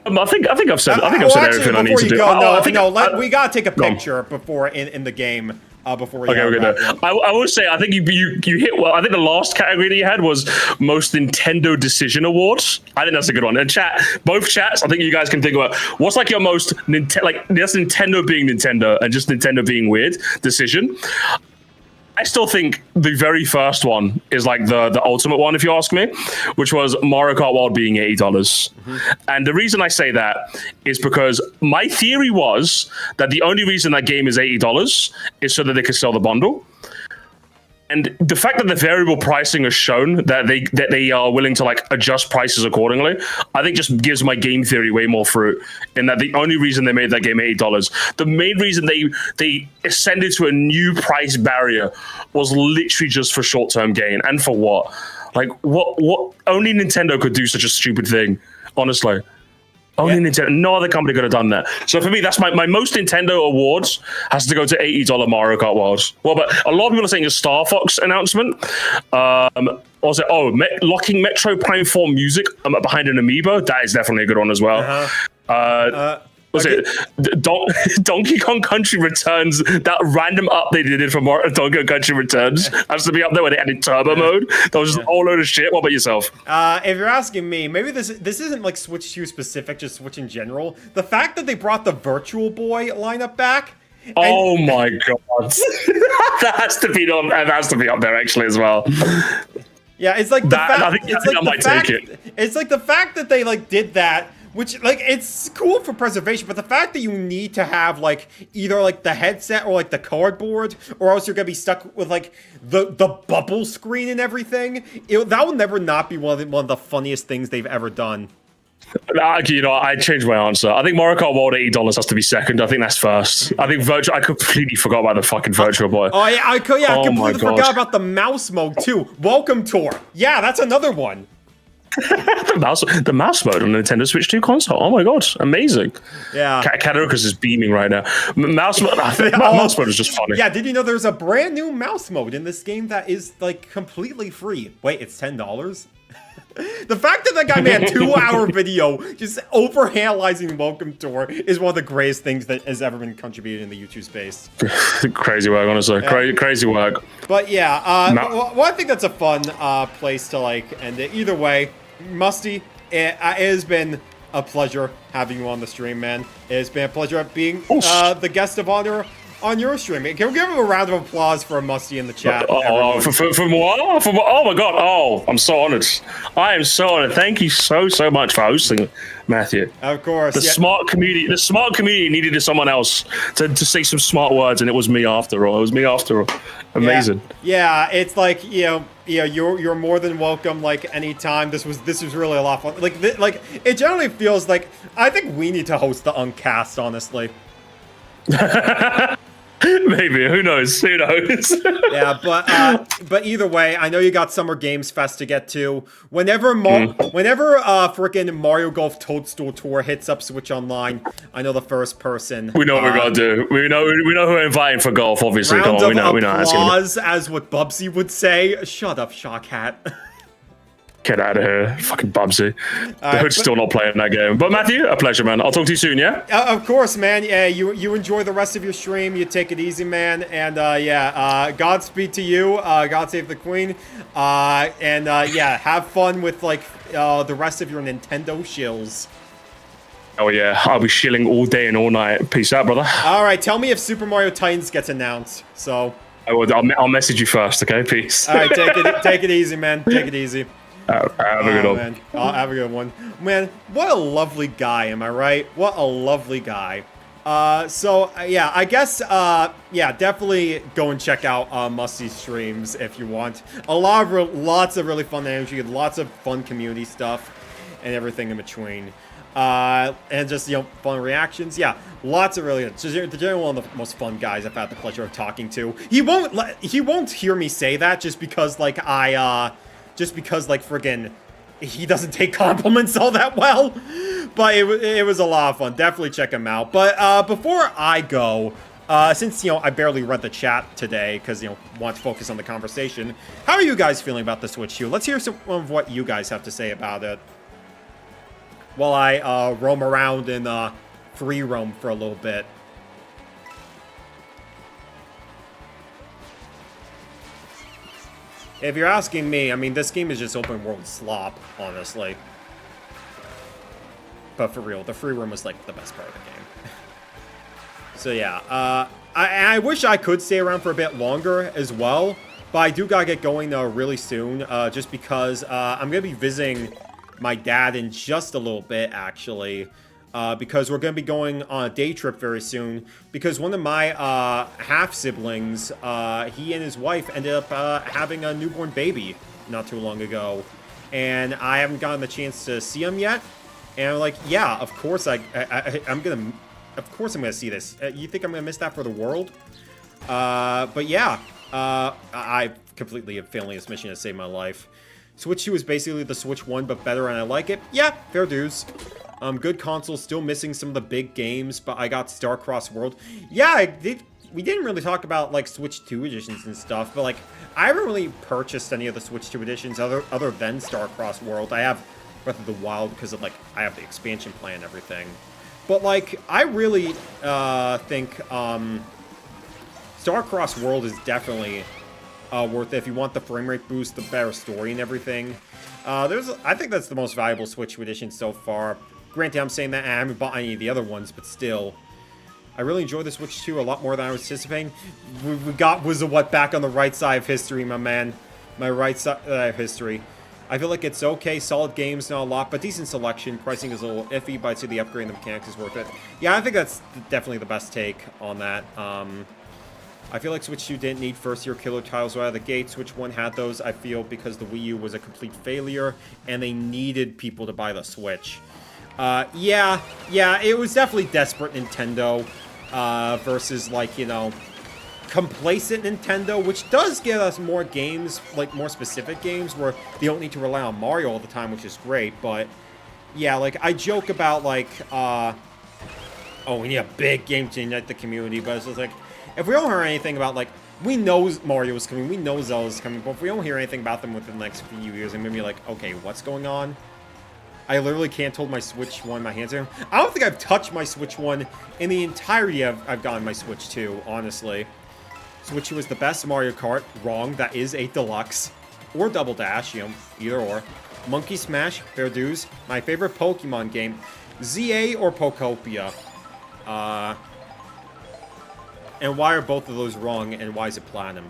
I think I've said everything I need to do. We gotta take a picture before in the game before we Okay, we're wrap gonna. up. I will say, I think you hit well. I think the last category that you had was most Nintendo decision awards. I think that's a good one. And both chats, I think you guys can think about what's like your most like that's Nintendo being Nintendo and just Nintendo being weird decision. I still think the very first one is like the ultimate one, if you ask me, which was Mario Kart World being $80. And the reason I say that is because my theory was that the only reason that game is $80 is so that they could sell the bundle. And the fact that the variable pricing has shown that they are willing to like adjust prices accordingly, I think just gives my game theory way more fruit. In that the only reason they made that game $80, the main reason they ascended to a new price barrier was literally just for short-term gain. And for what? Like what only Nintendo could do such a stupid thing, honestly. Only Nintendo, no other company could have done that. So for me, that's my most Nintendo awards has to go to $80 Mario Kart World. Well, but a lot of people are saying a Star Fox announcement. Also, locking Metro Prime 4 music behind an amiibo. That is definitely a good one as well. Donkey Kong Country Returns? That random update they did for Donkey Kong Country Returns has to be up there when they added turbo mode. That was just a whole load of shit. What about yourself? If you're asking me, maybe this isn't like Switch 2 specific, just Switch in general. The fact that they brought the Virtual Boy lineup back. Oh my god, that has to be on. That has to be up there actually as well. Yeah, it's like the fact. I think I might take it. It's like the fact that they like did that. Which, like, it's cool for preservation, but the fact that you need to have, like, either, like, the headset or, like, the cardboard, or else you're gonna be stuck with, like, the bubble screen and everything, that will never not be one of the funniest things they've ever done. You know, I changed my answer. I think Mario Kart World $80 has to be second. I think that's first. I think I completely forgot about the fucking Virtual Boy. Oh, yeah, I completely forgot about the mouse mode, too. Welcome Tour. Yeah, that's another one. the mouse mode on the Nintendo Switch 2 console. Oh my god, amazing! Yeah, Katarukas is beaming right now. Mouse mode is just funny. Yeah, did you know there's a brand new mouse mode in this game that is like completely free? Wait, it's $10. The fact that guy made a 2-hour video just overanalyzing Welcome Tour is one of the greatest things that has ever been contributed in the YouTube space. Crazy work, honestly. Yeah. Crazy work. But yeah, well, I think that's a fun place to like end it. Either way, Musty, it has been a pleasure having you on the stream, man. It has been a pleasure being the guest of honor on your stream. Can we give him a round of applause for Musty in the chat? For what? Oh my god! Oh, I'm so honored. I am so honored. Thank you so much for hosting, Matthew. Of course. The smart community needed someone else to say some smart words, and it was me after all. Amazing. Yeah, it's like you're more than welcome. Like anytime. This was really a lot of fun. Like it generally feels like I think we need to host the Uncast, honestly. Maybe, who knows? Yeah, but either way, I know you got Summer Games Fest to get to. Whenever frickin' Mario Golf Toadstool Tour hits up Switch Online, I know the first person. We know what we're gonna do. We know who we're inviting for golf. Obviously, round come on. We know. Applause, as what Bubsy would say. Shut up, Shockhat. Get out of here, fucking Bubsy. The Hood's still not playing that game. But Matthew, a pleasure, man. I'll talk to you soon, yeah? Of course, man. Yeah, you enjoy the rest of your stream. You take it easy, man. And Godspeed to you. God save the Queen. Have fun with like the rest of your Nintendo shills. Oh yeah, I'll be shilling all day and all night. Peace out, brother. All right, tell me if Super Mario Titans gets announced. So I'll message you first, okay? Peace. All right, take it easy, man. Take it easy. Have a good one. Man. I'll have a good one. Man, what a lovely guy, am I right? What a lovely guy. I guess, definitely go and check out Musty's streams if you want. Lots of really fun energy, lots of fun community stuff, and everything in between. And just, fun reactions. Yeah, lots of really, generally one of the most fun guys I've had the pleasure of talking to. He won't hear me say that just because, friggin' he doesn't take compliments all that well. But it was a lot of fun. Definitely check him out. But before I go, since, I barely read the chat today because, want to focus on the conversation, how are you guys feeling about the Switch 2? Let's hear some of what you guys have to say about it while I roam around and free roam for a little bit. If you're asking me, I mean, this game is just open world slop, honestly. But for real, the free roam was like the best part of the game. So yeah, I wish I could stay around for a bit longer as well, but I do gotta get going really soon, just because I'm gonna be visiting my dad in just a little bit, actually, because we're gonna be going on a day trip very soon, because one of my half-siblings, he and his wife ended up having a newborn baby not too long ago, and I haven't gotten the chance to see him yet, and I'm like, yeah, of course I'm gonna see this. You think I'm gonna miss that for the world? But yeah, I completely am failing this mission to save my life. Switch 2 is basically the Switch 1, but better, and I like it. Yeah, fair dues. Good console, still missing some of the big games, but I got Starcross World. Yeah, we didn't really talk about, like, Switch 2 editions and stuff, but, like, I haven't really purchased any of the Switch 2 editions other than Starcross World. I have Breath of the Wild because of, like, I have the expansion plan and everything. But, like, I really think Starcross World is definitely worth it if you want the frame rate boost, the better story and everything. I think that's the most valuable Switch 2 edition so far. Granted, I'm saying that I haven't bought any of the other ones, but still. I really enjoy the Switch 2 a lot more than I was anticipating. We got Wizard What back on the right side of history, my man. My right side of history. I feel like it's okay, solid games, not a lot, but decent selection. Pricing is a little iffy, but I'd say the upgrade and the mechanics is worth it. Yeah, I think that's definitely the best take on that. I feel like Switch 2 didn't need first-year killer titles right out of the gate. Switch 1 had those, I feel, because the Wii U was a complete failure, and they needed people to buy the Switch. Yeah, it was definitely desperate Nintendo versus, like, you know, complacent Nintendo, which does give us more games, like more specific games where they don't need to rely on Mario all the time, which is great. But yeah, like I joke about like oh, we need a big game to unite the community, but it's just like if we don't hear anything about like we know Mario's coming, we know Zelda's coming, but if we don't hear anything about them within the next few years, I'm gonna be like, okay, what's going on? I literally can't hold my Switch 1 in my hands. I don't think I've touched my Switch 1 in the entirety I've gotten my Switch 2, honestly. Switch 2 was the best Mario Kart. Wrong, that is a deluxe. Or Double Dash, you know, either or. Monkey Smash, fair dues. My favorite Pokemon game. ZA or Pokopia. And why are both of those wrong, and why is it Platinum?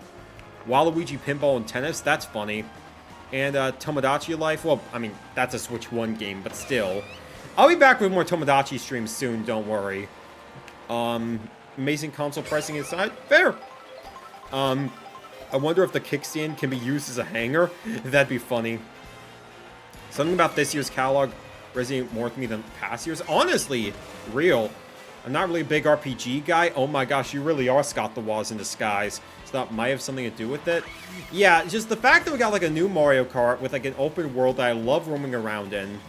Waluigi Pinball and Tennis, that's funny. And Tomodachi Life, well, I mean, that's a Switch 1 game, but still. I'll be back with more Tomodachi streams soon, don't worry. Amazing console pricing inside, fair. I wonder if the kickstand can be used as a hanger. That'd be funny. Something about this year's catalog resonated more with me than past years. Honestly, real. I'm not really a big RPG guy. Oh my gosh, you really are Scott the Woz in disguise. So that might have something to do with it. Yeah, just the fact that we got like a new Mario Kart with like an open world that I love roaming around in.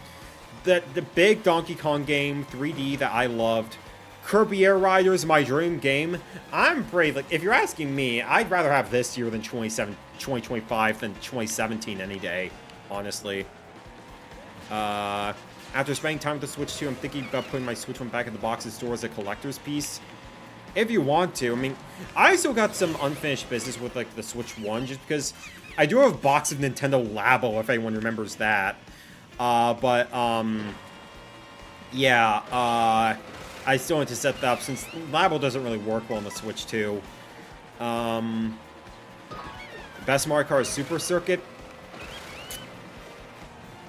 The big Donkey Kong game, 3D that I loved. Kirby Air Riders, my dream game. I'm brave. Like, if you're asking me, I'd rather have this year than 2025 than 2017 any day, honestly. After spending time with the Switch 2, I'm thinking about putting my Switch 1 back in the box and store as a collector's piece. If you want to. I mean, I still got some unfinished business with, like, the Switch 1, just because I do have a box of Nintendo Labo, if anyone remembers that. Yeah, I still need to set that up since Labo doesn't really work well on the Switch 2. Best Mario Kart is Super Circuit.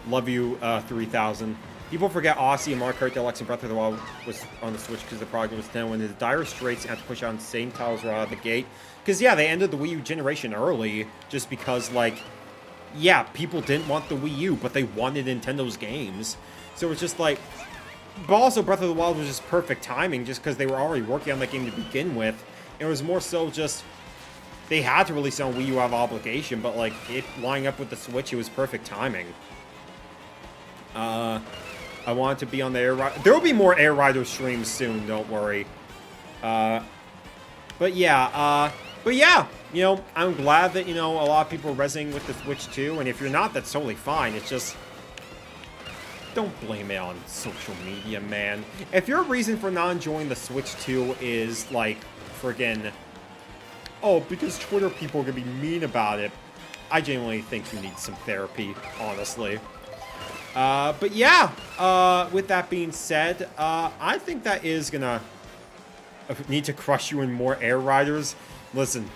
Love you, 3000. People forget Aussie and Mario Kart Deluxe and Breath of the Wild was on the Switch because the product was down when the dire straits and had to push out the same titles right out of the gate. Because, yeah, they ended the Wii U generation early just because, like, yeah, people didn't want the Wii U, but they wanted Nintendo's games. So it's just like... But also, Breath of the Wild was just perfect timing, just because they were already working on that game to begin with. It was more so just... They had to release it on Wii U out of obligation, but, like, it lining up with the Switch, it was perfect timing. I want to be on the Air Rider... There will be more Air Rider streams soon, don't worry. But yeah, you know, I'm glad that, you know, a lot of people are resonating with the Switch 2, and if you're not, that's totally fine. It's just... Don't blame it on social media, man. If your reason for not enjoying the Switch 2 is, like, friggin'... Oh, because Twitter people are gonna be mean about it. I genuinely think you need some therapy, honestly. But yeah, with that being said, I think that is gonna need to crush you in more air riders. Listen,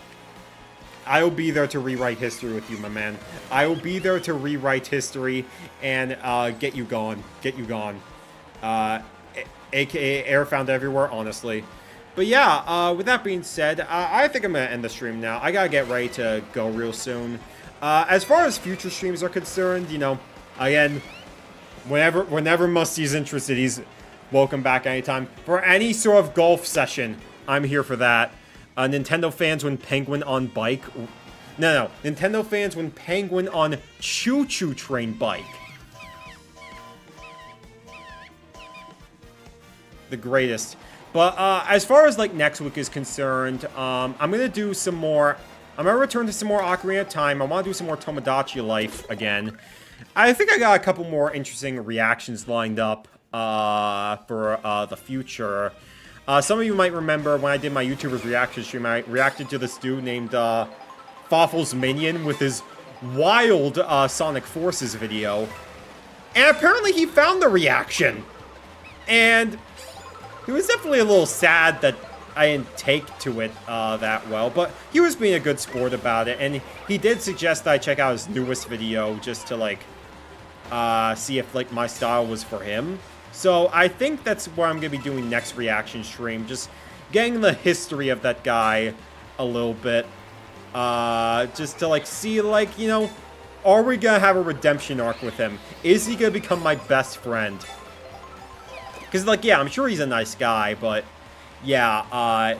I will be there to rewrite history with you, my man. I will be there to rewrite history and get you gone. Get you gone. AKA air found everywhere, honestly. But yeah, with that being said, I think I'm going to end the stream now. I got to get ready to go real soon. As far as future streams are concerned, you know, again, whenever Musty's interested, he's welcome back anytime. For any sort of golf session, I'm here for that. Nintendo fans when Penguin on bike. No. Nintendo fans when Penguin on choo-choo train bike. The greatest. But as far as like next week is concerned, I'm gonna do some more. I'm gonna return to some more Ocarina of Time. I want to do some more Tomodachi Life again. I think I got a couple more interesting reactions lined up for the future. Some of you might remember when I did my YouTuber's reaction stream, I reacted to this dude named Fawful's Minion with his wild Sonic Forces video. And apparently he found the reaction. And he was definitely a little sad that I didn't take to it that well. But he was being a good sport about it. And he did suggest that I check out his newest video just to, like, see if, like, my style was for him. So I think that's what I'm going to be doing next reaction stream. Just getting the history of that guy a little bit. Just to, like, see, like, you know, are we going to have a redemption arc with him? Is he going to become my best friend? Because, like, yeah, I'm sure he's a nice guy, but, yeah,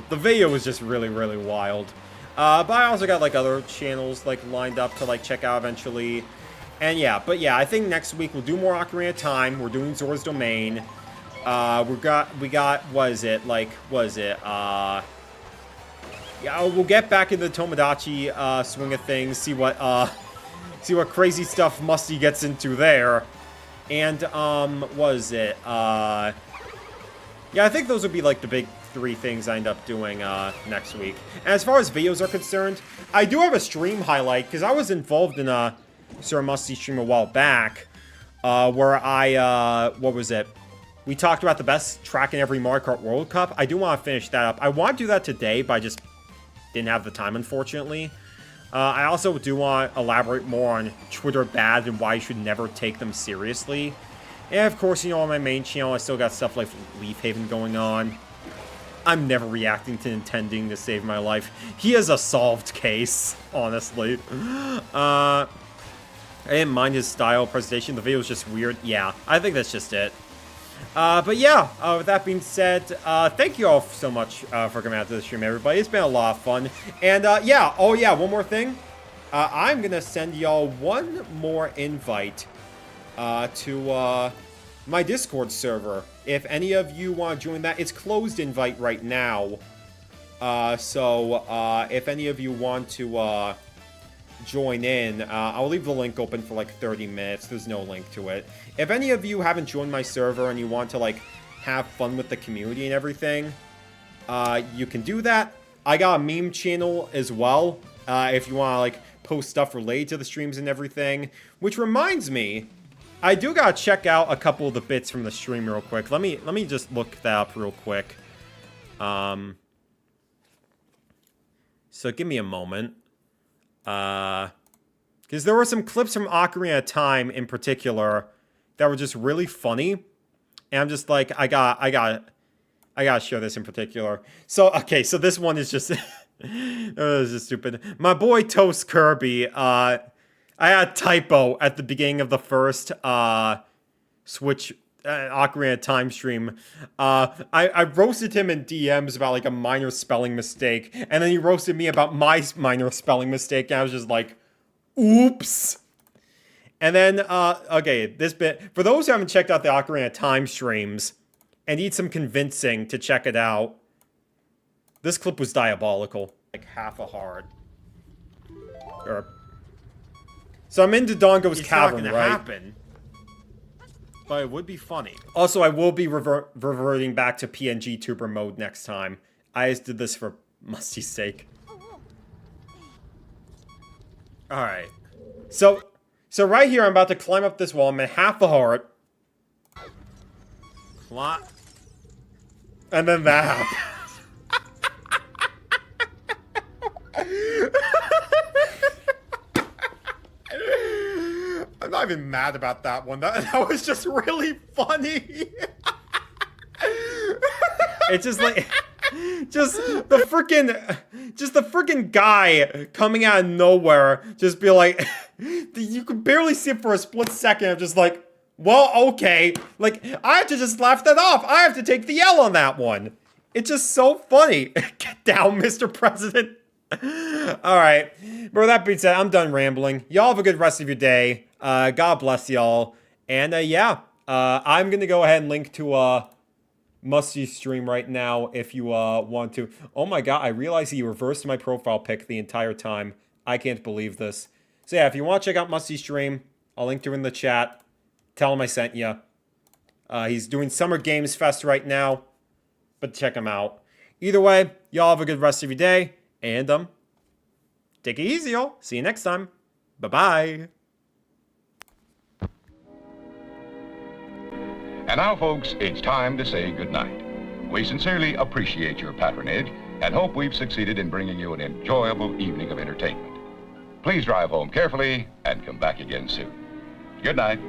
the video was just really, really wild. But I also got, like, other channels, like, lined up to, like, check out eventually. And yeah, but yeah, I think next week we'll do more Ocarina of Time. We're doing Zora's Domain. We got, what is it? Yeah, we'll get back into the Tomodachi swing of things. See what crazy stuff Musty gets into there. And what is it? Yeah, I think those would be like the big 3 things I end up doing next week. And as far as videos are concerned, I do have a stream highlight because I was involved in a Sir Musty stream a while back, where I, what was it? We talked about the best track in every Mario Kart World Cup. I do want to finish that up. I want to do that today, but I just didn't have the time, unfortunately. I also do want to elaborate more on Twitter bad and why you should never take them seriously. And of course, you know, on my main channel, I still got stuff like Leaf Haven going on. I'm never reacting to Nintending to save my life. He is a solved case, honestly. I didn't mind his style presentation. The video was just weird. Yeah, I think that's just it. But yeah, with that being said, thank you all so much for coming out to the stream, everybody. It's been a lot of fun. And yeah, oh yeah, one more thing. I'm going to send y'all one more invite to my Discord server. If any of you want to join that, it's closed invite right now. So if any of you want to join in, I'll leave the link open for like 30 minutes. There's no link to it. If any of you haven't joined my server and you want to like have fun with the community and everything, you can do that. I got a meme channel as well, if you want to like post stuff related to the streams and everything. Which reminds me, I do gotta check out a couple of the bits from the stream real quick. Let me just look that up real quick. So give me a moment. Because there were some clips from Ocarina of Time in particular that were just really funny. And I'm just like, I gotta show this in particular. So, okay, so this one is just, this is stupid. My boy Toast Kirby, I had a typo at the beginning of the first, Switch, Ocarina of Time stream. I roasted him in DMs about like a minor spelling mistake, and then he roasted me about my minor spelling mistake, and I was just like, oops. And then, okay, this bit, for those who haven't checked out the Ocarina of Time streams, and need some convincing to check it out, this clip was diabolical. Like half a heart. So I'm in Dodongo's cavern, right? Happen. But it would be funny. Also, I will be reverting back to PNG tuber mode next time. I just did this for Musty's sake. Alright. So right here, I'm about to climb up this wall. I'm at half a heart. And then that happens. I'm not even mad about that one. That was just really funny. It's just like... Just the freaking guy coming out of nowhere, just be like, you could barely see it for a split second. I'm just like, well, okay. Like, I have to just laugh that off. I have to take the L on that one. It's just so funny. Get down, Mr. President. Alright. But with that being said, I'm done rambling. Y'all have a good rest of your day. God bless y'all. And, yeah. I'm gonna go ahead and link to, Musty's stream right now if you want to. Oh my god, I realized he reversed my profile pic the entire time. I can't believe this. So yeah, if you want to check out Musty's stream, I'll link to him in the chat. Tell him I sent you. He's doing Summer Games Fest right now, but check him out. Either way, y'all have a good rest of your day, and take it easy, y'all. See you next time. Bye-bye. And now, folks, it's time to say goodnight. We sincerely appreciate your patronage and hope we've succeeded in bringing you an enjoyable evening of entertainment. Please drive home carefully and come back again soon. Good night.